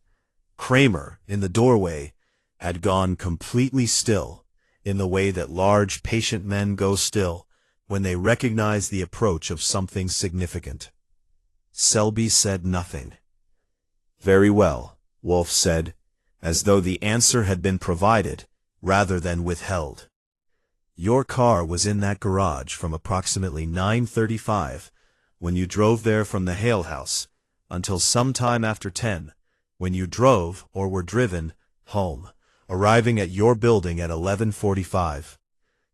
Kramer, in the doorway, had gone completely still, in the way that large, patient men go still when they recognize the approach of something significant. Selby said nothing. "Very well," Wolfe said, as though the answer had been provided rather than withheld. "Your car was in that garage from approximately 9:35, when you drove there from the Hale house, until sometime after 10, when you drove, or were driven, home, arriving at your building at 11:45.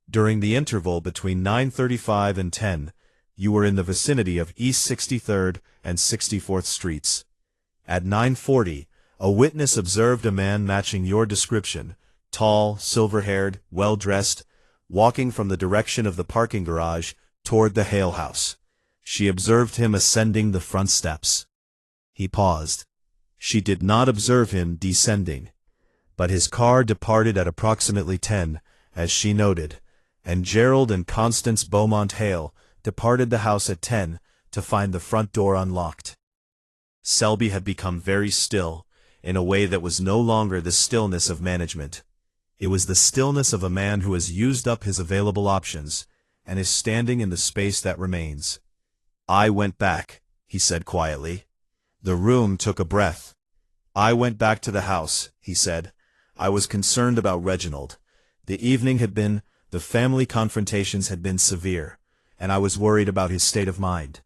During the interval between 9:35 and 10, you were in the vicinity of East 63rd and 64th Streets. At 9:40, a witness observed a man matching your description, tall, silver-haired, well-dressed, walking from the direction of the parking garage toward the Hale house. She observed him ascending the front steps." He paused. "She did not observe him descending, but his car departed at approximately 10, as she noted, and Gerald and Constance Beaumont Hale departed the house at 10 to find the front door unlocked." Selby had become very still, in a way that was no longer the stillness of management. It was the stillness of a man who has used up his available options, and is standing in the space that remains. "I went back," he said quietly. The room took a breath. "I went back to the house," he said. "I was concerned about Reginald. The evening had been, the family confrontations had been severe, and I was worried about his state of mind.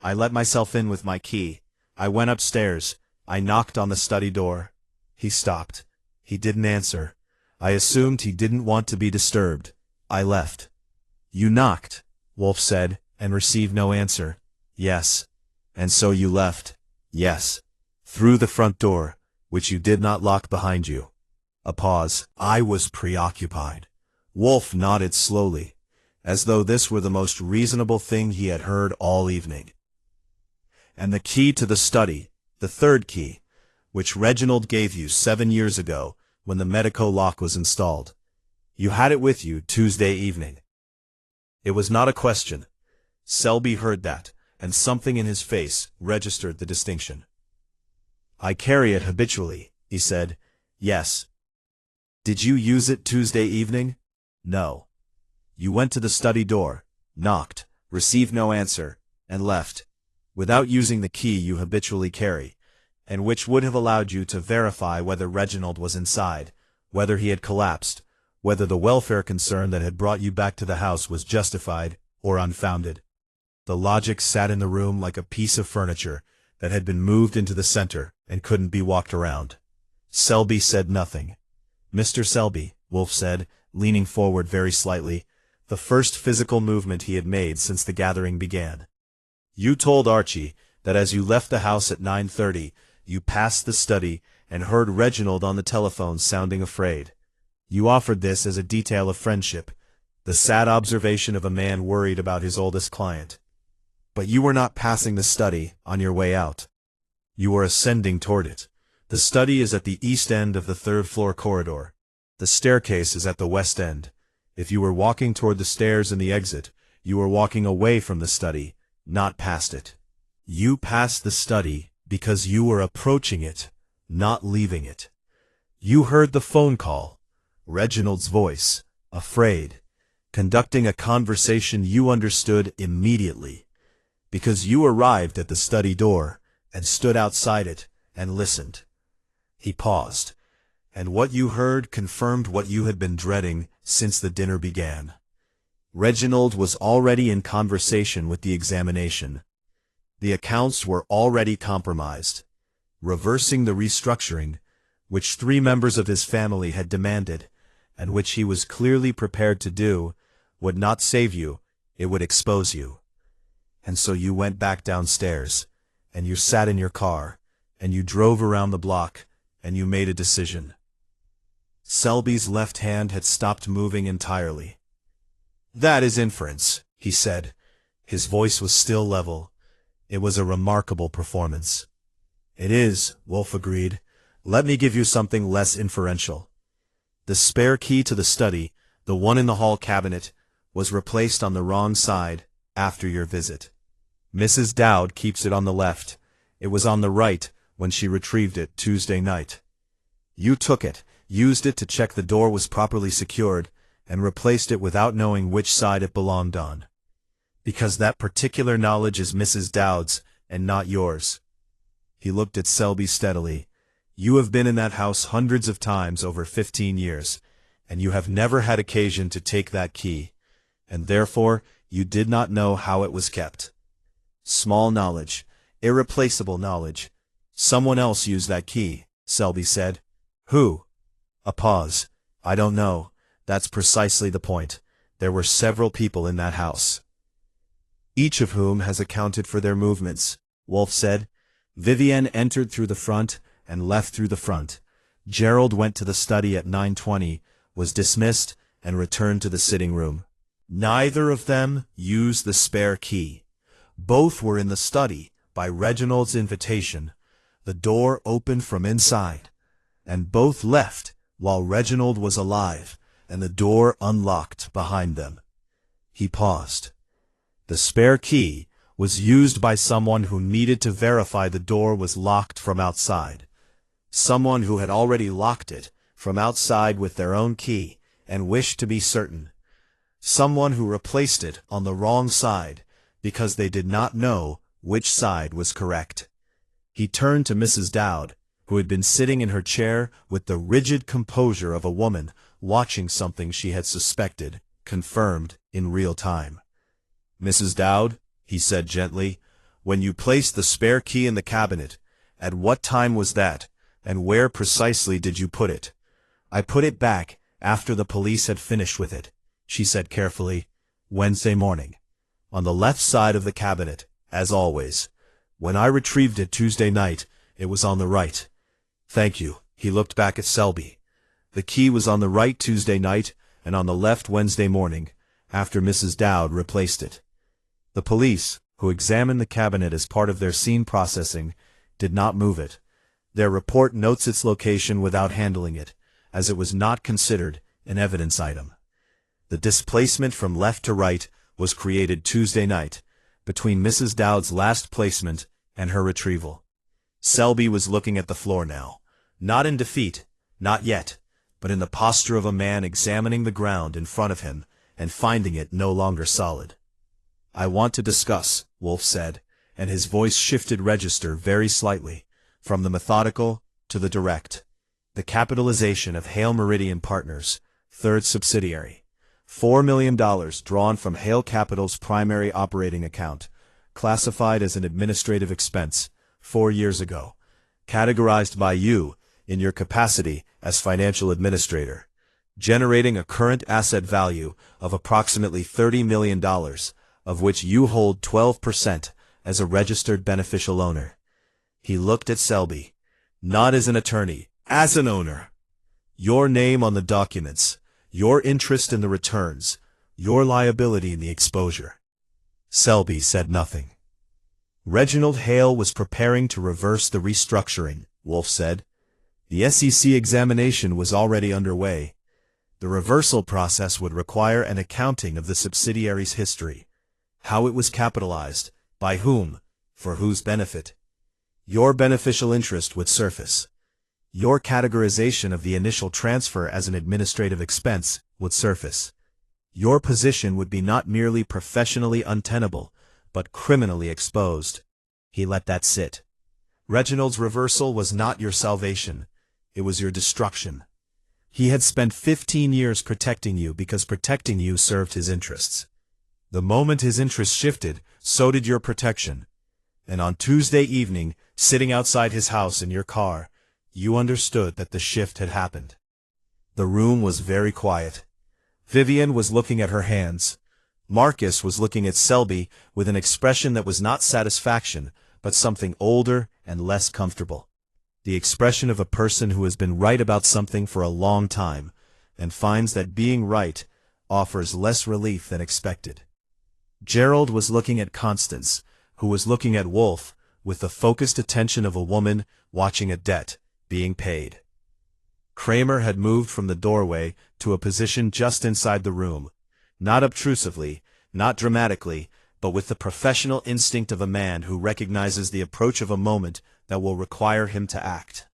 I let myself in with my key. I went upstairs. I knocked on the study door." He stopped. He didn't answer. I assumed he didn't want to be disturbed. I left. "You knocked," Wolfe said, "and received no answer." "Yes." "And so you left?" "Yes." "Through the front door, which you did not lock behind you." A pause. I was preoccupied. Wolfe nodded slowly, as though this were the most reasonable thing he had heard all evening. "And the key to the study, the third key, which Reginald gave you 7 years ago, when the medico lock was installed. You had it with you Tuesday evening." It was not a question. Selby heard that, and something in his face registered the distinction. "I carry it habitually," he said. "Yes." "Did you use it Tuesday evening?" "No." "You went to the study door, knocked, received no answer, and left, without using the key you habitually carry, and which would have allowed you to verify whether Reginald was inside, whether he had collapsed, whether the welfare concern that had brought you back to the house was justified or unfounded." The logic sat in the room like a piece of furniture that had been moved into the center and couldn't be walked around. Selby said nothing. "Mr. Selby," Wolfe said, leaning forward very slightly, the first physical movement he had made since the gathering began. "You told Archie that as you left the house at 9:30, you passed the study and heard Reginald on the telephone sounding afraid. You offered this as a detail of friendship, the sad observation of a man worried about his oldest client. But you were not passing the study on your way out. You were ascending toward it. The study is at the east end of the third-floor corridor. The staircase is at the west end. If you were walking toward the stairs and the exit, you were walking away from the study, not past it. You passed the study because you were approaching it, not leaving it. You heard the phone call, Reginald's voice, afraid, conducting a conversation you understood immediately, because you arrived at the study door and stood outside it and listened. He paused, and what you heard confirmed what you had been dreading since the dinner began. Reginald was already in conversation with the examination. The accounts were already compromised. Reversing the restructuring, which 3 members of his family had demanded, and which he was clearly prepared to do, would not save you, it would expose you. And so you went back downstairs, and you sat in your car, and you drove around the block, and you made a decision. Selby's left hand had stopped moving entirely. "That is inference," he said. His voice was still level. It was a remarkable performance. "It is," Wolfe agreed. "Let me give you something less inferential. The spare key to the study, the one in the hall cabinet, was replaced on the wrong side after your visit. Mrs. Dowd keeps it on the left. It was on the right when she retrieved it Tuesday night. You took it, used it to check the door was properly secured, and replaced it without knowing which side it belonged on. Because that particular knowledge is Mrs. Dowd's and not yours." He looked at Selby steadily. "You have been in that house hundreds of times over 15 years, and you have never had occasion to take that key, and therefore you did not know how it was kept. Small knowledge, irreplaceable knowledge. Someone else used that key," Selby said. "Who?" A pause. "I don't know. That's precisely the point. There were several people in that house." "Each of whom has accounted for their movements," Wolfe said. "Vivienne entered through the front and left through the front. Gerald went to the study at 9:20, was dismissed, and returned to the sitting room. Neither of them used the spare key. Both were in the study by Reginald's invitation. The door opened from inside, and both left while Reginald was alive, and the door unlocked behind them." He paused. "The spare key was used by someone who needed to verify the door was locked from outside. Someone who had already locked it from outside with their own key and wished to be certain. Someone who replaced it on the wrong side because they did not know which side was correct." He turned to Mrs. Dowd, who had been sitting in her chair with the rigid composure of a woman watching something she had suspected, confirmed in real time. "Mrs. Dowd," he said gently, "when you placed the spare key in the cabinet, at what time was that, and where precisely did you put it?" "I put it back after the police had finished with it," she said carefully. "Wednesday morning. On the left side of the cabinet, as always. When I retrieved it Tuesday night, it was on the right." "Thank you." He looked back at Selby. "The key was on the right Tuesday night and on the left Wednesday morning, after Mrs. Dowd replaced it. The police, who examined the cabinet as part of their scene processing, did not move it. Their report notes its location without handling it, as it was not considered an evidence item. The displacement from left to right was created Tuesday night, between Mrs. Dowd's last placement and her retrieval." Selby was looking at the floor now, not in defeat, not yet, but in the posture of a man examining the ground in front of him and finding it no longer solid. "I want to discuss," Wolfe said, and his voice shifted register very slightly, from the methodical to the direct. "The capitalization of Hale Meridian Partners, third subsidiary. $4 million drawn from Hale Capital's primary operating account, classified as an administrative expense 4 years ago, categorized by you in your capacity as financial administrator, generating a current asset value of approximately $30 million, of which you hold 12% as a registered beneficial owner." He looked at Selby. "Not as an attorney, as an owner." Your name on the documents, your interest in the returns, your liability in the exposure. Selby said nothing. Reginald Hale was preparing to reverse the restructuring, Wolfe said. The SEC examination was already underway. The reversal process would require an accounting of the subsidiary's history. How it was capitalized, by whom, for whose benefit. Your beneficial interest would surface. Your categorization of the initial transfer as an administrative expense would surface. Your position would be not merely professionally untenable, but criminally exposed. He let that sit. Reginald's reversal was not your salvation. It was your destruction. He had spent 15 years protecting you because protecting you served his interests. The moment his interests shifted, so did your protection. And on Tuesday evening, sitting outside his house in your car, you understood that the shift had happened. The room was very quiet. Vivian was looking at her hands. Marcus was looking at Selby with an expression that was not satisfaction, but something older and less comfortable. The expression of a person who has been right about something for a long time, and finds that being right offers less relief than expected. Gerald was looking at Constance, who was looking at Wolfe, with the focused attention of a woman watching a debt being paid. Kramer had moved from the doorway to a position just inside the room, not obtrusively, not dramatically, but with the professional instinct of a man who recognizes the approach of a moment that will require him to act.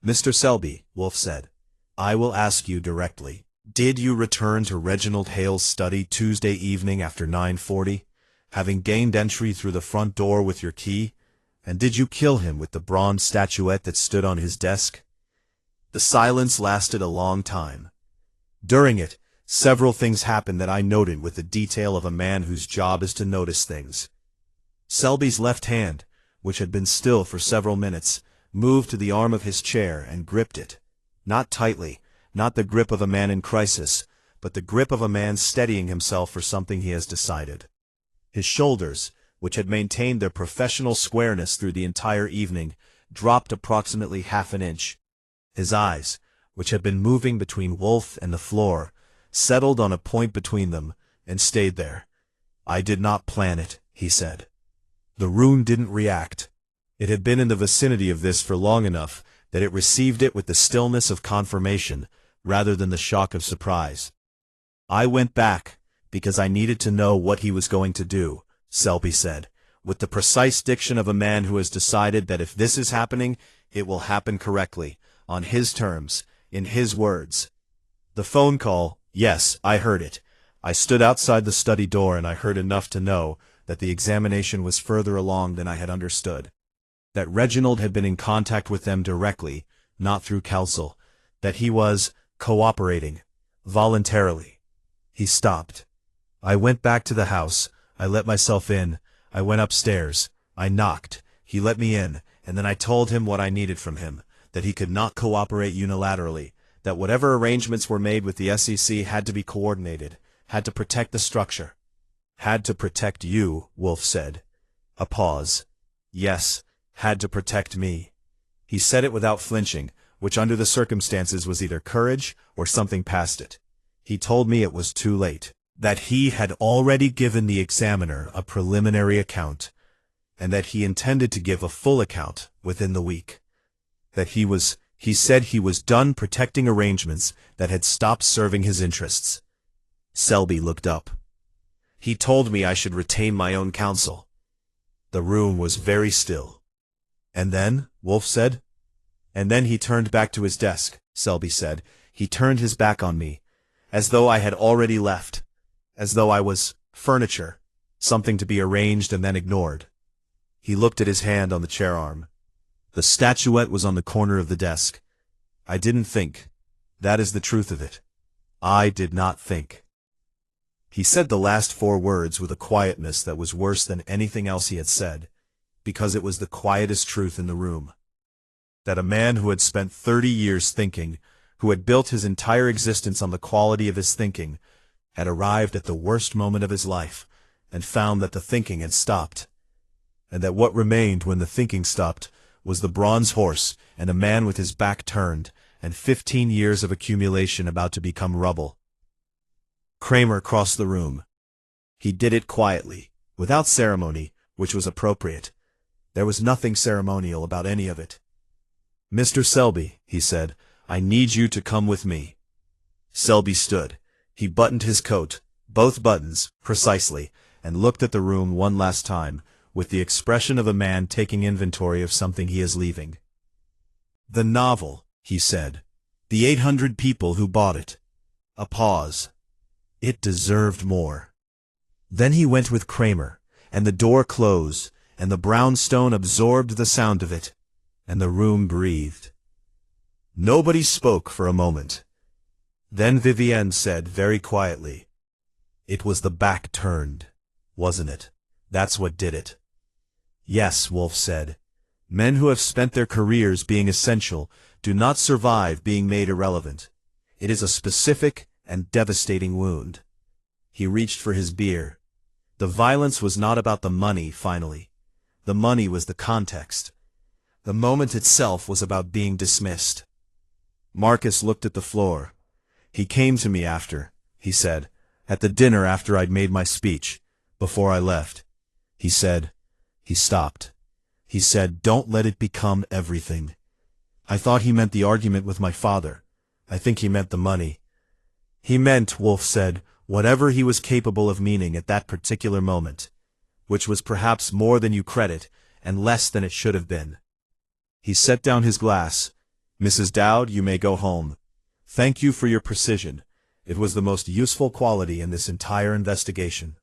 Mr. Selby, Wolfe said, I will ask you directly. Did you return to Reginald Hale's study Tuesday evening after 9:40, having gained entry through the front door with your key? And did you kill him with the bronze statuette that stood on his desk? The silence lasted a long time. During it, several things happened that I noted with the detail of a man whose job is to notice things. Selby's left hand, which had been still for several minutes, moved to the arm of his chair and gripped it. Not tightly, not the grip of a man in crisis, but the grip of a man steadying himself for something he has decided. His shoulders, which had maintained their professional squareness through the entire evening, dropped approximately half an inch. His eyes, which had been moving between Wolfe and the floor, settled on a point between them, and stayed there. I did not plan it, he said. The rune didn't react. It had been in the vicinity of this for long enough that it received it with the stillness of confirmation, rather than the shock of surprise. I went back, because I needed to know what he was going to do, Selby said, with the precise diction of a man who has decided that if this is happening, it will happen correctly, on his terms, in his words. The phone call, yes, I heard it. I stood outside the study door and I heard enough to know that the examination was further along than I had understood. That Reginald had been in contact with them directly, not through counsel. That he was cooperating, voluntarily. He stopped. I went back to the house. I let myself in. I went upstairs. I knocked. He let me in, and then I told him what I needed from him, that he could not cooperate unilaterally, that whatever arrangements were made with the SEC had to be coordinated, had to protect the structure. Had to protect you, Wolfe said. A pause. Yes, had to protect me. He said it without flinching, which under the circumstances was either courage or something past it. He told me it was too late, that he had already given the examiner a preliminary account, and that he intended to give a full account within the week. That he said he was done protecting arrangements that had stopped serving his interests. Selby looked up. He told me I should retain my own counsel. The room was very still. And then, Wolfe said. And then he turned back to his desk, Selby said. He turned his back on me, as though I had already left, as though I was furniture, something to be arranged and then ignored. He looked at his hand on the chair arm. The statuette was on the corner of the desk. I didn't think. That is the truth of it. I did not think. He said the last 4 words with a quietness that was worse than anything else he had said, because it was the quietest truth in the room. That a man who had spent 30 years thinking, who had built his entire existence on the quality of his thinking, had arrived at the worst moment of his life, and found that the thinking had stopped, and that what remained when the thinking stopped was the bronze horse and a man with his back turned, and 15 years of accumulation about to become rubble. Kramer crossed the room. He did it quietly, without ceremony, which was appropriate. There was nothing ceremonial about any of it. "Mr. Selby," he said, "I need you to come with me." Selby stood. He buttoned his coat, both buttons, precisely, and looked at the room one last time, with the expression of a man taking inventory of something he is leaving. "The novel," he said. "The 800 people who bought it." A pause. It deserved more. Then he went with Kramer, and the door closed, and the brownstone absorbed the sound of it, and the room breathed. Nobody spoke for a moment. Then Vivienne said very quietly, "It was the back turned, wasn't it? That's what did it." "Yes," Wolfe said. "Men who have spent their careers being essential do not survive being made irrelevant. It is a specific and devastating wound." He reached for his beer. The violence was not about the money, finally. The money was the context. The moment itself was about being dismissed. Marcus looked at the floor. "He came to me after," he said, "at the dinner after I'd made my speech, before I left. He said," he stopped. "He said, 'Don't let it become everything.' I thought he meant the argument with my father. I think he meant the money." "He meant," Wolfe said, "whatever he was capable of meaning at that particular moment, which was perhaps more than you credit, and less than it should have been." He set down his glass. "Mrs. Dowd, you may go home. Thank you for your precision. It was the most useful quality in this entire investigation."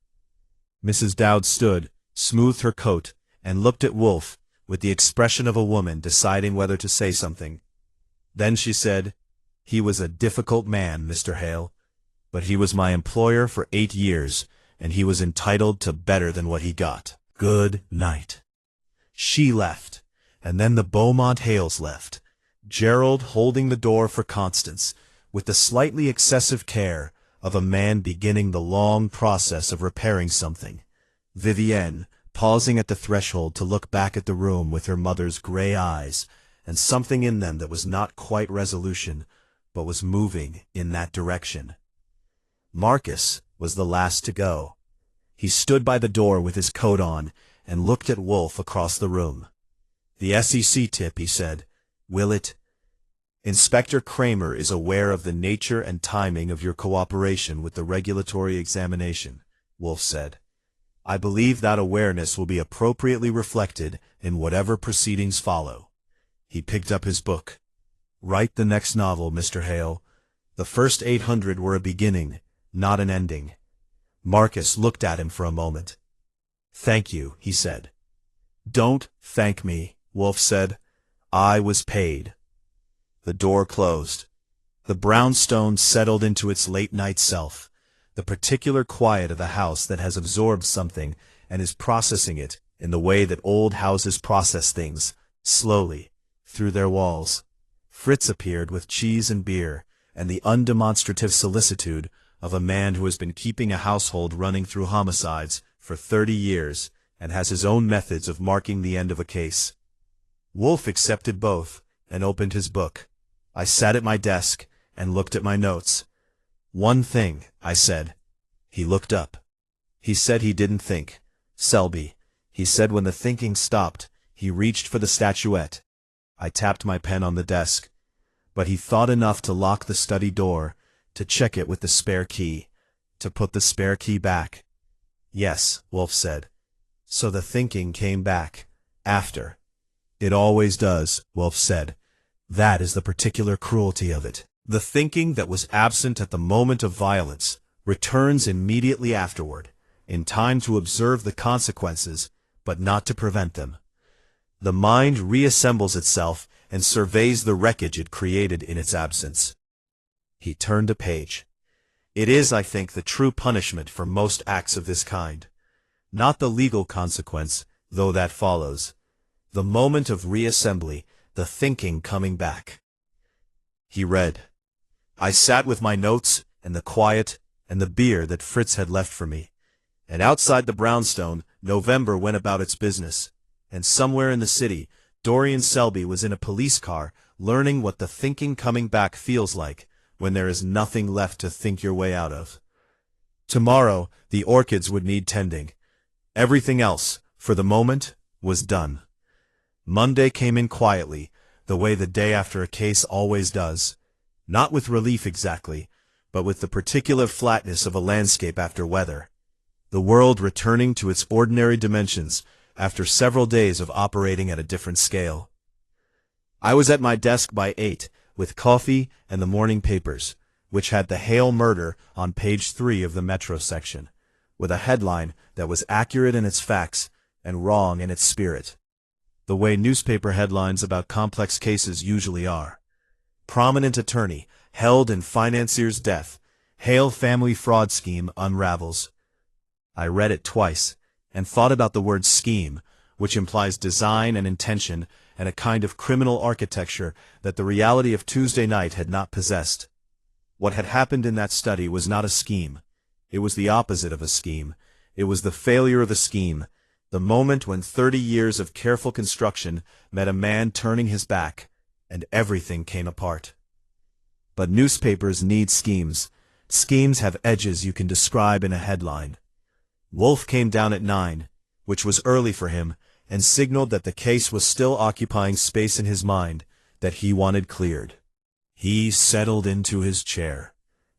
Mrs. Dowd stood, smoothed her coat, and looked at Wolfe, with the expression of a woman deciding whether to say something. Then she said, "He was a difficult man, Mr. Hale, but he was my employer for 8 years, and he was entitled to better than what he got. Good night." She left, and then the Beaumont Hales left, Gerald holding the door for Constance, with the slightly excessive care of a man beginning the long process of repairing something. Vivienne, pausing at the threshold to look back at the room with her mother's gray eyes, and something in them that was not quite resolution, but was moving in that direction. Marcus was the last to go. He stood by the door with his coat on, and looked at Wolfe across the room. "The SEC tip," he said. "Will it?" "Inspector Kramer is aware of the nature and timing of your cooperation with the regulatory examination," Wolfe said. "I believe that awareness will be appropriately reflected in whatever proceedings follow." He picked up his book. "Write the next novel, Mr. Hale. The first 800 were a beginning, not an ending." Marcus looked at him for a moment. "Thank you," he said. "Don't thank me," Wolfe said. "I was paid." The door closed. The brownstone settled into its late-night self, the particular quiet of a house that has absorbed something and is processing it in the way that old houses process things, slowly, through their walls. Fritz appeared with cheese and beer, and the undemonstrative solicitude of a man who has been keeping a household running through homicides for 30 years and has his own methods of marking the end of a case. Wolfe accepted both and opened his book. I sat at my desk and looked at my notes. "One thing," I said. He looked up. He said he didn't think. "Selby," he said when the thinking stopped, he reached for the statuette. I tapped my pen on the desk. But he thought enough to lock the study door, to check it with the spare key, to put the spare key back. "Yes," Wolfe said. "So the thinking came back. After." "It always does," Wolfe said. "That is the particular cruelty of it. The thinking that was absent at the moment of violence returns immediately afterward, in time to observe the consequences, but not to prevent them. The mind reassembles itself and surveys the wreckage it created in its absence." He turned a page. "It is, I think, the true punishment for most acts of this kind. Not the legal consequence, though that follows. The moment of reassembly, the thinking coming back." He read. "I sat with my notes, and the quiet, and the beer that Fritz had left for me. And outside the brownstone, November went about its business. And somewhere in the city, Dorian Selby was in a police car, learning what the thinking coming back feels like when there is nothing left to think your way out of. Tomorrow, the orchids would need tending. Everything else, for the moment, was done. Monday came in quietly, the way the day after a case always does. Not with relief exactly, but with the particular flatness of a landscape after weather. The world returning to its ordinary dimensions after several days of operating at a different scale. I was at my desk by 8, with coffee and the morning papers, which had the Hale murder on page 3 of the Metro section, with a headline that was accurate in its facts and wrong in its spirit. The way newspaper headlines about complex cases usually are. Prominent attorney held in financier's death. Hale family fraud scheme unravels. I read it twice, and thought about the word scheme, which implies design and intention and a kind of criminal architecture that the reality of Tuesday night had not possessed. What had happened in that study was not a scheme. It was the opposite of a scheme. It was the failure of a scheme, the moment when 30 years of careful construction met a man turning his back, and everything came apart. But newspapers need schemes. Schemes have edges you can describe in a headline. Wolfe came down at 9, which was early for him, and signaled that the case was still occupying space in his mind that he wanted cleared. He settled into his chair,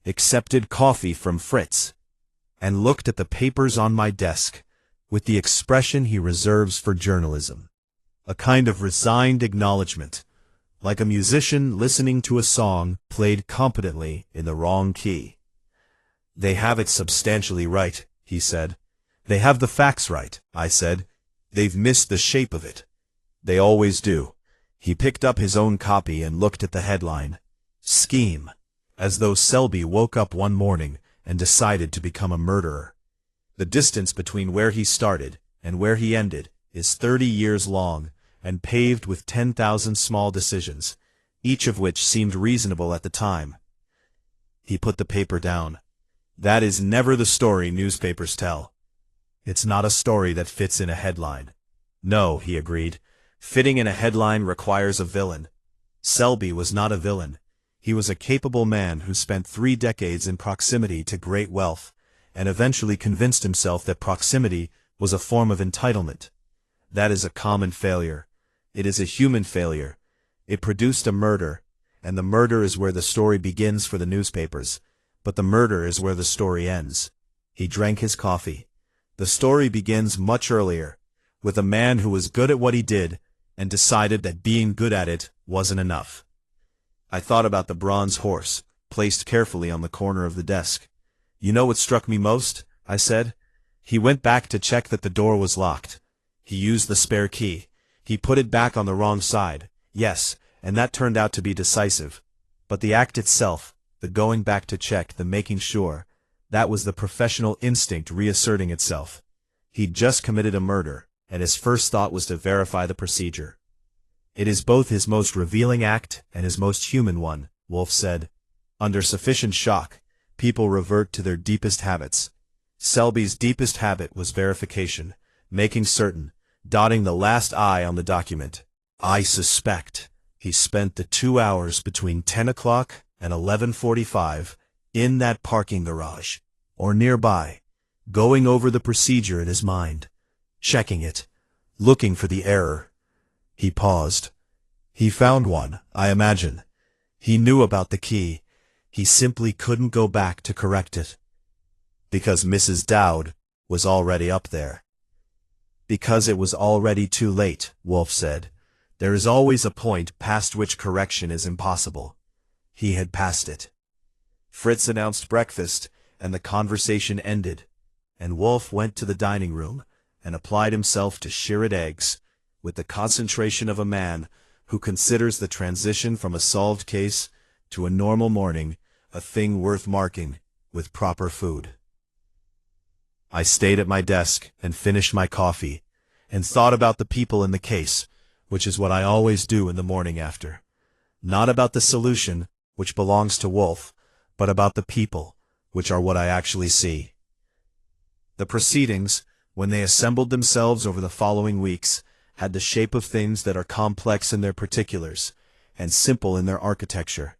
accepted coffee from Fritz, and looked at the papers on my desk with the expression he reserves for journalism, a kind of resigned acknowledgement, like a musician listening to a song played competently in the wrong key. "They have it substantially right," he said. "They have the facts right," I said. "They've missed the shape of it. They always do." He picked up his own copy and looked at the headline. Scheme. As though Selby woke up one morning and decided to become a murderer. The distance between where he started and where he ended is 30 years long and paved with 10,000 small decisions, each of which seemed reasonable at the time. He put the paper down. "That is never the story newspapers tell. It's not a story that fits in a headline." "No," he agreed. "Fitting in a headline requires a villain." Selby was not a villain. He was a capable man who spent 3 decades in proximity to great wealth, and eventually convinced himself that proximity was a form of entitlement. That is a common failure. It is a human failure. It produced a murder, and the murder is where the story begins for the newspapers, but the murder is where the story ends. He drank his coffee. The story begins much earlier, with a man who was good at what he did, and decided that being good at it wasn't enough. I thought about the bronze horse, placed carefully on the corner of the desk. "You know what struck me most?" I said. "He went back to check that the door was locked. He used the spare key. He put it back on the wrong side. Yes, and that turned out to be decisive. But the act itself, the going back to check, the making sure, that was the professional instinct reasserting itself. He'd just committed a murder, and his first thought was to verify the procedure. It is both his most revealing act and his most human one," Wolfe said. "Under sufficient shock, people revert to their deepest habits. Selby's deepest habit was verification, making certain, dotting the last I on the document. I suspect he spent the 2 hours between 10 o'clock and 11:45 in that parking garage, or nearby, going over the procedure in his mind, checking it, looking for the error." He paused. "He found one, I imagine. He knew about the key. He simply couldn't go back to correct it. Because Mrs. Dowd was already up there." "Because it was already too late," Wolfe said. "There is always a point past which correction is impossible." He had passed it. Fritz announced breakfast, and the conversation ended, and Wolfe went to the dining room and applied himself to shirred eggs, with the concentration of a man who considers the transition from a solved case to a normal morning a thing worth marking with proper food. I stayed at my desk and finished my coffee, and thought about the people in the case, which is what I always do in the morning after. Not about the solution, which belongs to Wolfe, but about the people, which are what I actually see. The proceedings, when they assembled themselves over the following weeks, had the shape of things that are complex in their particulars, and simple in their architecture.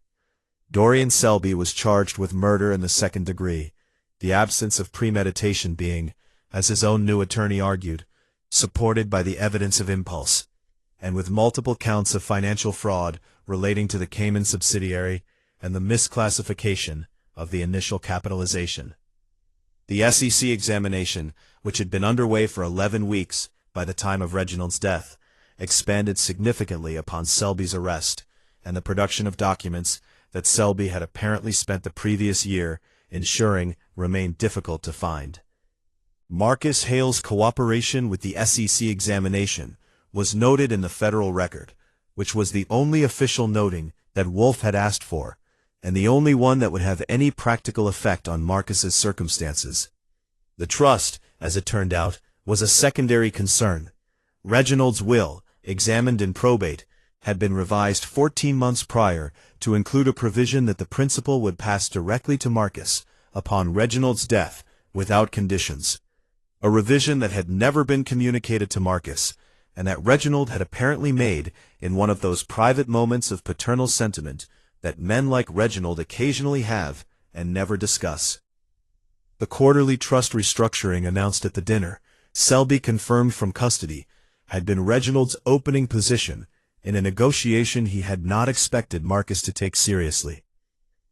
Dorian Selby was charged with murder in the second degree, the absence of premeditation being, as his own new attorney argued, supported by the evidence of impulse, and with multiple counts of financial fraud relating to the Cayman subsidiary and the misclassification of the initial capitalization. The SEC examination, which had been underway for 11 weeks by the time of Reginald's death, expanded significantly upon Selby's arrest and the production of documents that Selby had apparently spent the previous year ensuring remained difficult to find. Marcus Hale's cooperation with the SEC examination was noted in the federal record, which was the only official noting that Wolfe had asked for, and the only one that would have any practical effect on Marcus's circumstances. The trust, as it turned out, was a secondary concern. Reginald's will, examined in probate, had been revised 14 months prior to include a provision that the principal would pass directly to Marcus upon Reginald's death without conditions, a revision that had never been communicated to Marcus, and that Reginald had apparently made in one of those private moments of paternal sentiment that men like Reginald occasionally have and never discuss. The quarterly trust restructuring announced at the dinner, Selby confirmed from custody, had been Reginald's opening position in a negotiation he had not expected Marcus to take seriously.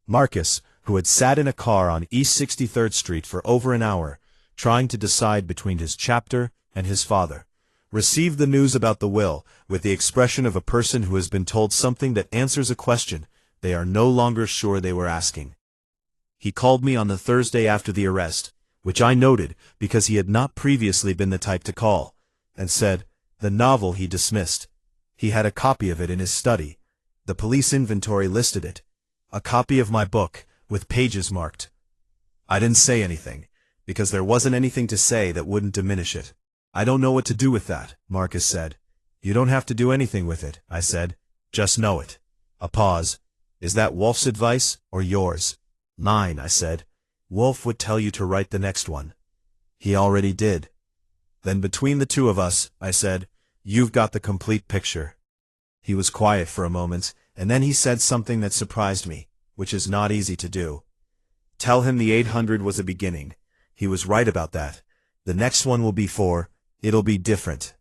Marcus, who had sat in a car on East 63rd Street for over an hour, trying to decide between his chapter and his father, received the news about the will with the expression of a person who has been told something that answers a question they are no longer sure they were asking. He called me on the Thursday after the arrest, which I noted because he had not previously been the type to call, and said, the novel he dismissed. He had a copy of it in his study. The police inventory listed it. A copy of my book, with pages marked. I didn't say anything, because there wasn't anything to say that wouldn't diminish it. I don't know what to do with that, Marcus said. You don't have to do anything with it, I said. Just know it. A pause. Is that Wolfe's advice, or yours? Mine, I said. Wolfe would tell you to write the next one. He already did. Then between the two of us, I said, you've got the complete picture. He was quiet for a moment, and then he said something that surprised me, which is not easy to do. Tell him the 800 was a beginning. He was right about that. The next one will be it'll be different.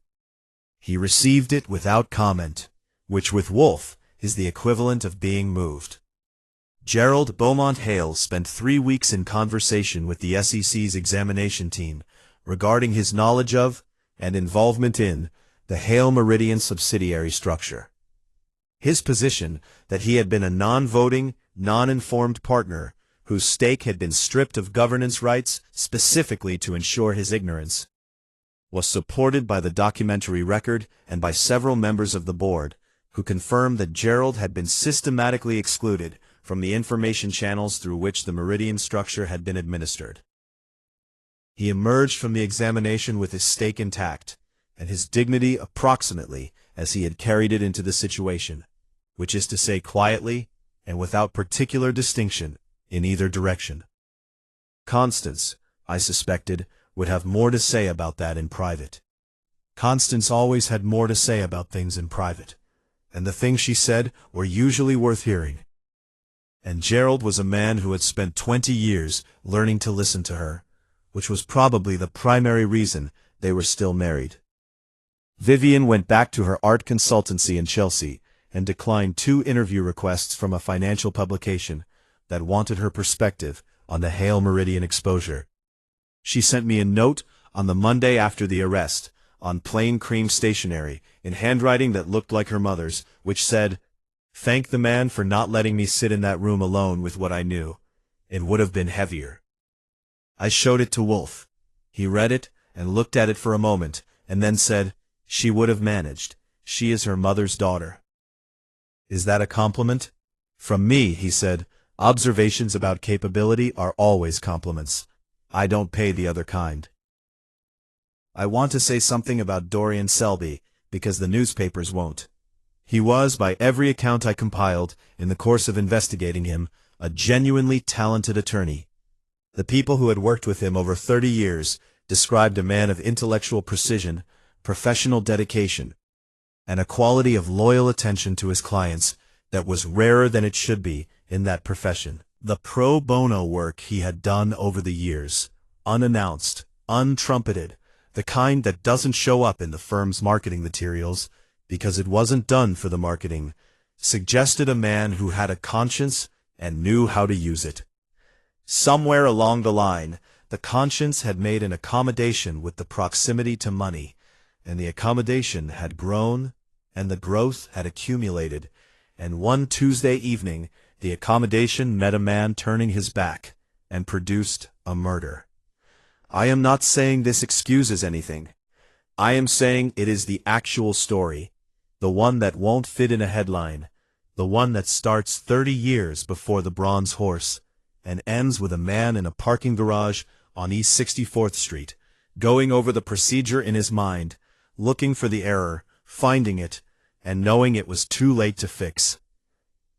He received it without comment, which with Wolfe is the equivalent of being moved. Gerald Beaumont Hale spent 3 weeks in conversation with the SEC's examination team regarding his knowledge of and involvement in the Hale Meridian subsidiary structure. His position that he had been a non-voting, non-informed partner whose stake had been stripped of governance rights specifically to ensure his ignorance, was supported by the documentary record and by several members of the board, who confirmed that Gerald had been systematically excluded from the information channels through which the Meridian structure had been administered. He emerged from the examination with his stake intact, and his dignity approximately as he had carried it into the situation, which is to say quietly and without particular distinction in either direction. Constance, I suspected, would have more to say about that in private. Constance always had more to say about things in private, and the things she said were usually worth hearing. And Gerald was a man who had spent 20 years learning to listen to her, which was probably the primary reason they were still married. Vivian went back to her art consultancy in Chelsea and declined 2 interview requests from a financial publication that wanted her perspective on the Hale Meridian exposure. She sent me a note on the Monday after the arrest, on plain cream stationery, in handwriting that looked like her mother's, which said, "Thank the man for not letting me sit in that room alone with what I knew. It would have been heavier." I showed it to Wolfe. He read it and looked at it for a moment, and then said, "She would have managed. She is her mother's daughter." Is that a compliment? From me, he said, observations about capability are always compliments. I don't pay the other kind. I want to say something about Dorian Selby, because the newspapers won't. He was, by every account I compiled, in the course of investigating him, a genuinely talented attorney. The people who had worked with him over 30 years described a man of intellectual precision, professional dedication, and a quality of loyal attention to his clients that was rarer than it should be in that profession. The pro bono work he had done over the years, unannounced, untrumpeted, the kind that doesn't show up in the firm's marketing materials because it wasn't done for the marketing, suggested a man who had a conscience and knew how to use it. Somewhere along the line, the conscience had made an accommodation with the proximity to money, and the accommodation had grown, and the growth had accumulated, and one Tuesday evening the accommodation met a man turning his back, and produced a murder. I am not saying this excuses anything. I am saying it is the actual story, the one that won't fit in a headline, the one that starts 30 years before the Bronze Horse, and ends with a man in a parking garage on East 64th Street, going over the procedure in his mind, looking for the error, finding it, and knowing it was too late to fix.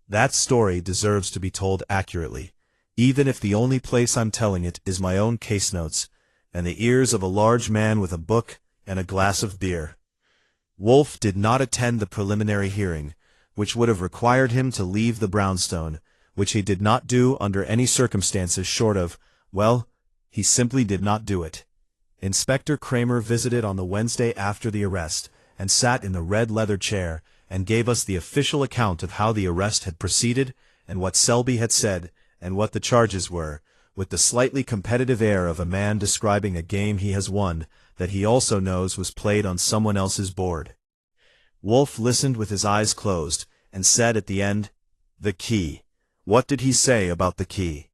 That story deserves to be told accurately, even if the only place I'm telling it is my own case notes, and the ears of a large man with a book and a glass of beer. Wolfe did not attend the preliminary hearing, which would have required him to leave the brownstone, which he did not do under any circumstances short of, well, he simply did not do it. Inspector Kramer visited on the Wednesday after the arrest, and sat in the red leather chair, and gave us the official account of how the arrest had proceeded, and what Selby had said, and what the charges were, with the slightly competitive air of a man describing a game he has won, that he also knows was played on someone else's board. Wolfe listened with his eyes closed, and said at the end, "The key. What did he say about the key?"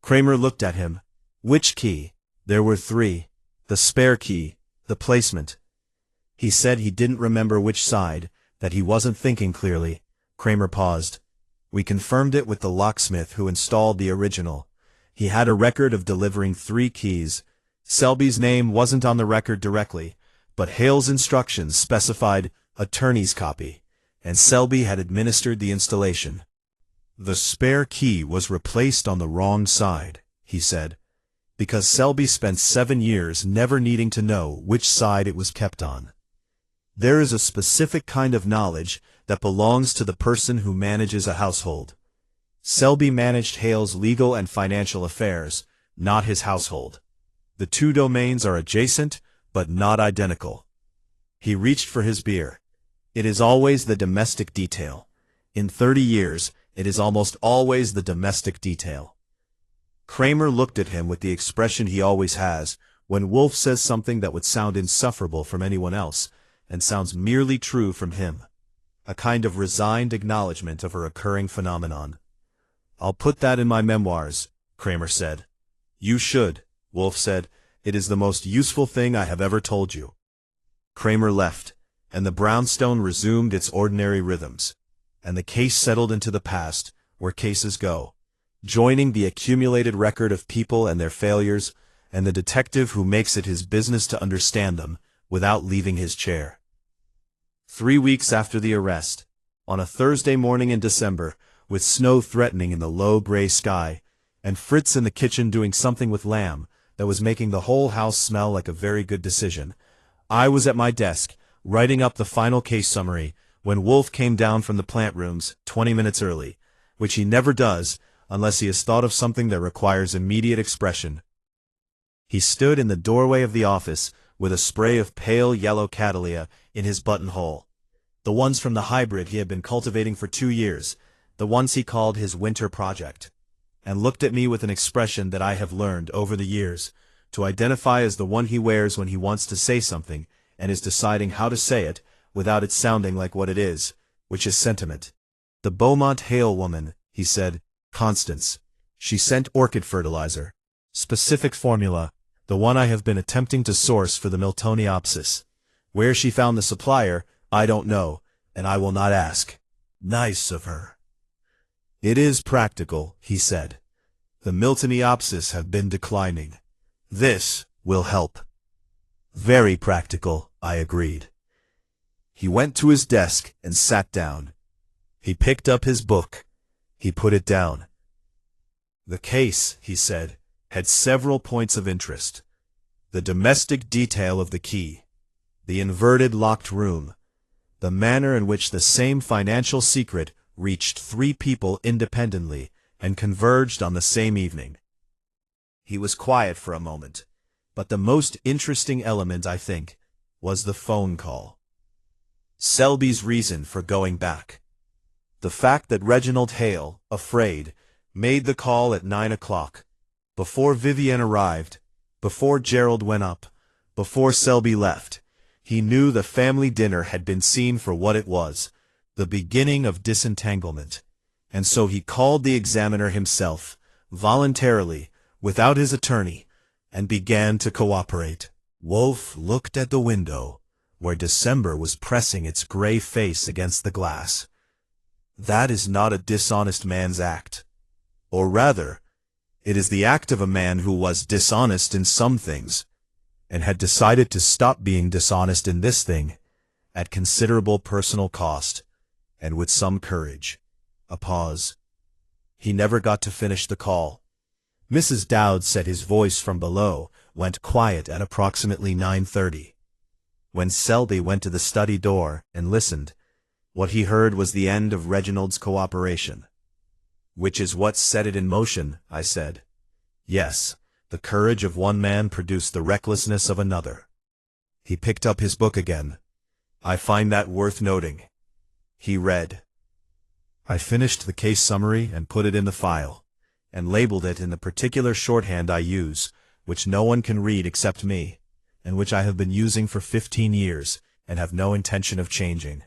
Kramer looked at him. "Which key?" "There were 3. The spare key, the placement." "He said he didn't remember which side, that he wasn't thinking clearly." Kramer paused. "We confirmed it with the locksmith who installed the original. He had a record of delivering 3 keys. Selby's name wasn't on the record directly, but Hale's instructions specified attorney's copy, and Selby had administered the installation." "The spare key was replaced on the wrong side," he said, "because Selby spent 7 years never needing to know which side it was kept on. There is a specific kind of knowledge that belongs to the person who manages a household. Selby managed Hale's legal and financial affairs, not his household. The 2 domains are adjacent, but not identical." He reached for his beer. "It is always the domestic detail. In 30 years, it is almost always the domestic detail." Kramer looked at him with the expression he always has when Wolfe says something that would sound insufferable from anyone else, and sounds merely true from him. A kind of resigned acknowledgment of a recurring phenomenon. "I'll put that in my memoirs," Kramer said. "You should," Wolfe said. "It is the most useful thing I have ever told you." Kramer left, and the brownstone resumed its ordinary rhythms, and the case settled into the past, where cases go, joining the accumulated record of people and their failures, and the detective who makes it his business to understand them, without leaving his chair. 3 weeks after the arrest, on a Thursday morning in December, with snow threatening in the low gray sky, and Fritz in the kitchen doing something with lamb that was making the whole house smell like a very good decision, I was at my desk, writing up the final case summary, when Wolfe came down from the plant rooms 20 minutes early, which he never does unless he has thought of something that requires immediate expression. He stood in the doorway of the office with a spray of pale yellow cattleya in his buttonhole, the ones from the hybrid he had been cultivating for 2 years, the ones he called his winter project, and looked at me with an expression that I have learned over the years to identify as the one he wears when he wants to say something and is deciding how to say it without it sounding like what it is, which is sentiment. "The Beaumont Hale woman," he said, "Constance. She sent Orchid fertilizer. Specific formula, the one I have been attempting to source for the Miltoniopsis. Where she found the supplier, I don't know, and I will not ask." Nice of her. "It is practical," he said. "The Miltoniopsis have been declining. This will help." "Very practical," I agreed. He went to his desk and sat down. He picked up his book. He put it down. The case, he said, had several points of interest. The domestic detail of the key, the inverted locked room, the manner in which the same financial secret reached 3 people independently and converged on the same evening. He was quiet for a moment, but the most interesting element, I think, was the phone call. Selby's reason for going back. The fact that Reginald Hale, afraid, made the call at 9 o'clock, before Vivienne arrived, before Gerald went up, before Selby left. He knew the family dinner had been seen for what it was, the beginning of disentanglement, and so he called the examiner himself, voluntarily, without his attorney, and began to cooperate. Wolfe looked at the window, where December was pressing its gray face against the glass. That is not a dishonest man's act. Or rather, it is the act of a man who was dishonest in some things, and had decided to stop being dishonest in this thing, at considerable personal cost, and with some courage. A pause. He never got to finish the call. Mrs. Dowd said his voice from below went quiet at approximately 9:30. When Selby went to the study door and listened, what he heard was the end of Reginald's cooperation. Which is what set it in motion, I said. Yes, the courage of one man produced the recklessness of another. He picked up his book again. I find that worth noting. He read. I finished the case summary and put it in the file, and labeled it in the particular shorthand I use, which no one can read except me, and which I have been using for 15 years, and have no intention of changing.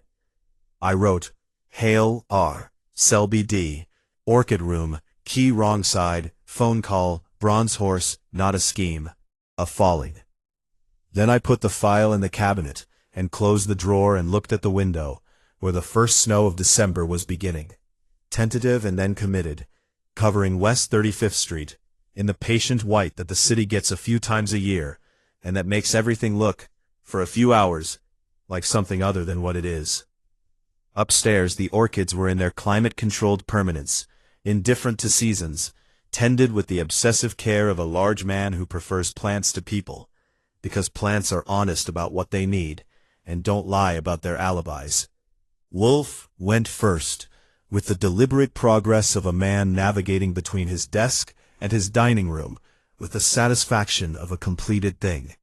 I wrote, Hale R. Selby D. Orchid room, key wrong side, phone call, bronze horse, not a scheme. A falling. Then I put the file in the cabinet, and closed the drawer and looked at the window, where the first snow of December was beginning. Tentative and then committed, covering West 35th Street, in the patient white that the city gets a few times a year, and that makes everything look, for a few hours, like something other than what it is. Upstairs the orchids were in their climate-controlled permanence, indifferent to seasons, tended with the obsessive care of a large man who prefers plants to people, because plants are honest about what they need, and don't lie about their alibis. Wolfe went first, with the deliberate progress of a man navigating between his desk and his dining room, with the satisfaction of a completed thing.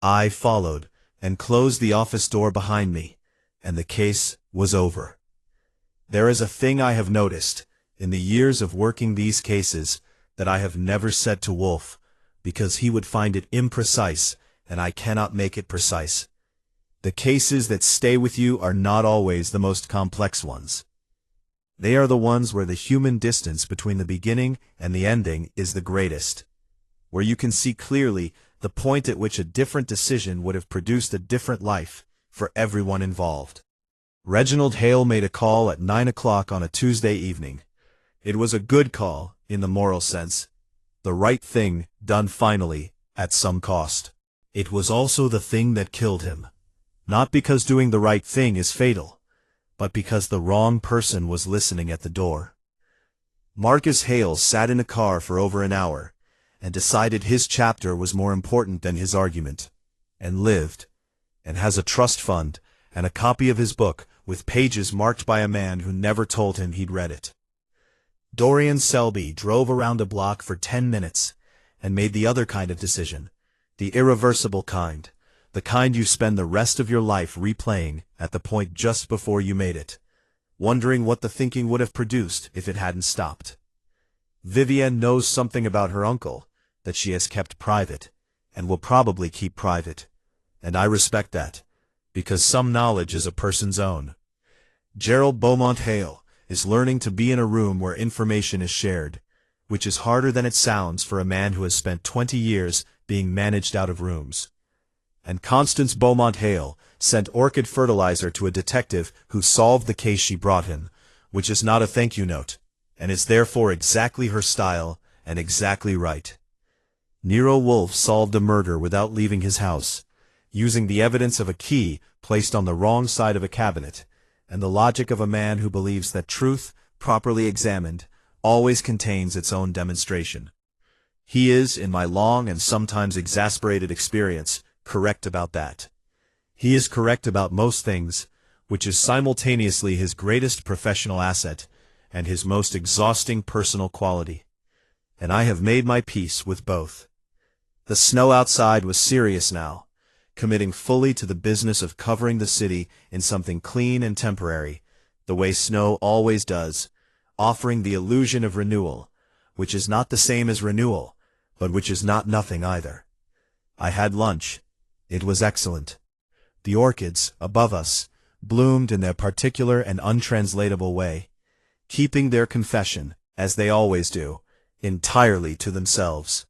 I followed, and closed the office door behind me, and the case was over. There is a thing I have noticed, in the years of working these cases, that I have never said to Wolfe, because he would find it imprecise, and I cannot make it precise. The cases that stay with you are not always the most complex ones. They are the ones where the human distance between the beginning and the ending is the greatest, where you can see clearly the point at which a different decision would have produced a different life for everyone involved. Reginald Hale made a call at 9 o'clock on a Tuesday evening. It was a good call, in the moral sense. The right thing, done finally, at some cost. It was also the thing that killed him. Not because doing the right thing is fatal, but because the wrong person was listening at the door. Marcus Hale sat in a car for over an hour, and decided his chapter was more important than his argument, and lived, and has a trust fund, and a copy of his book, with pages marked by a man who never told him he'd read it. Dorian Selby drove around a block for 10 minutes, and made the other kind of decision, the irreversible kind, the kind you spend the rest of your life replaying at the point just before you made it, wondering what the thinking would have produced if it hadn't stopped. Vivienne knows something about her uncle that she has kept private, and will probably keep private, and I respect that, because some knowledge is a person's own. Gerald Beaumont Hale is learning to be in a room where information is shared, which is harder than it sounds for a man who has spent 20 years being managed out of rooms. And Constance Beaumont Hale sent orchid fertilizer to a detective who solved the case she brought him, which is not a thank you note, and is therefore exactly her style and exactly right. Nero Wolfe solved a murder without leaving his house, using the evidence of a key placed on the wrong side of a cabinet, and the logic of a man who believes that truth, properly examined, always contains its own demonstration. He is, in my long and sometimes exasperated experience, correct about that. He is correct about most things, which is simultaneously his greatest professional asset, and his most exhausting personal quality. And I have made my peace with both. The snow outside was serious now, committing fully to the business of covering the city in something clean and temporary, the way snow always does, offering the illusion of renewal, which is not the same as renewal, but which is not nothing either. I had lunch. It was excellent. The orchids, above us, bloomed in their particular and untranslatable way, keeping their confession, as they always do, entirely to themselves.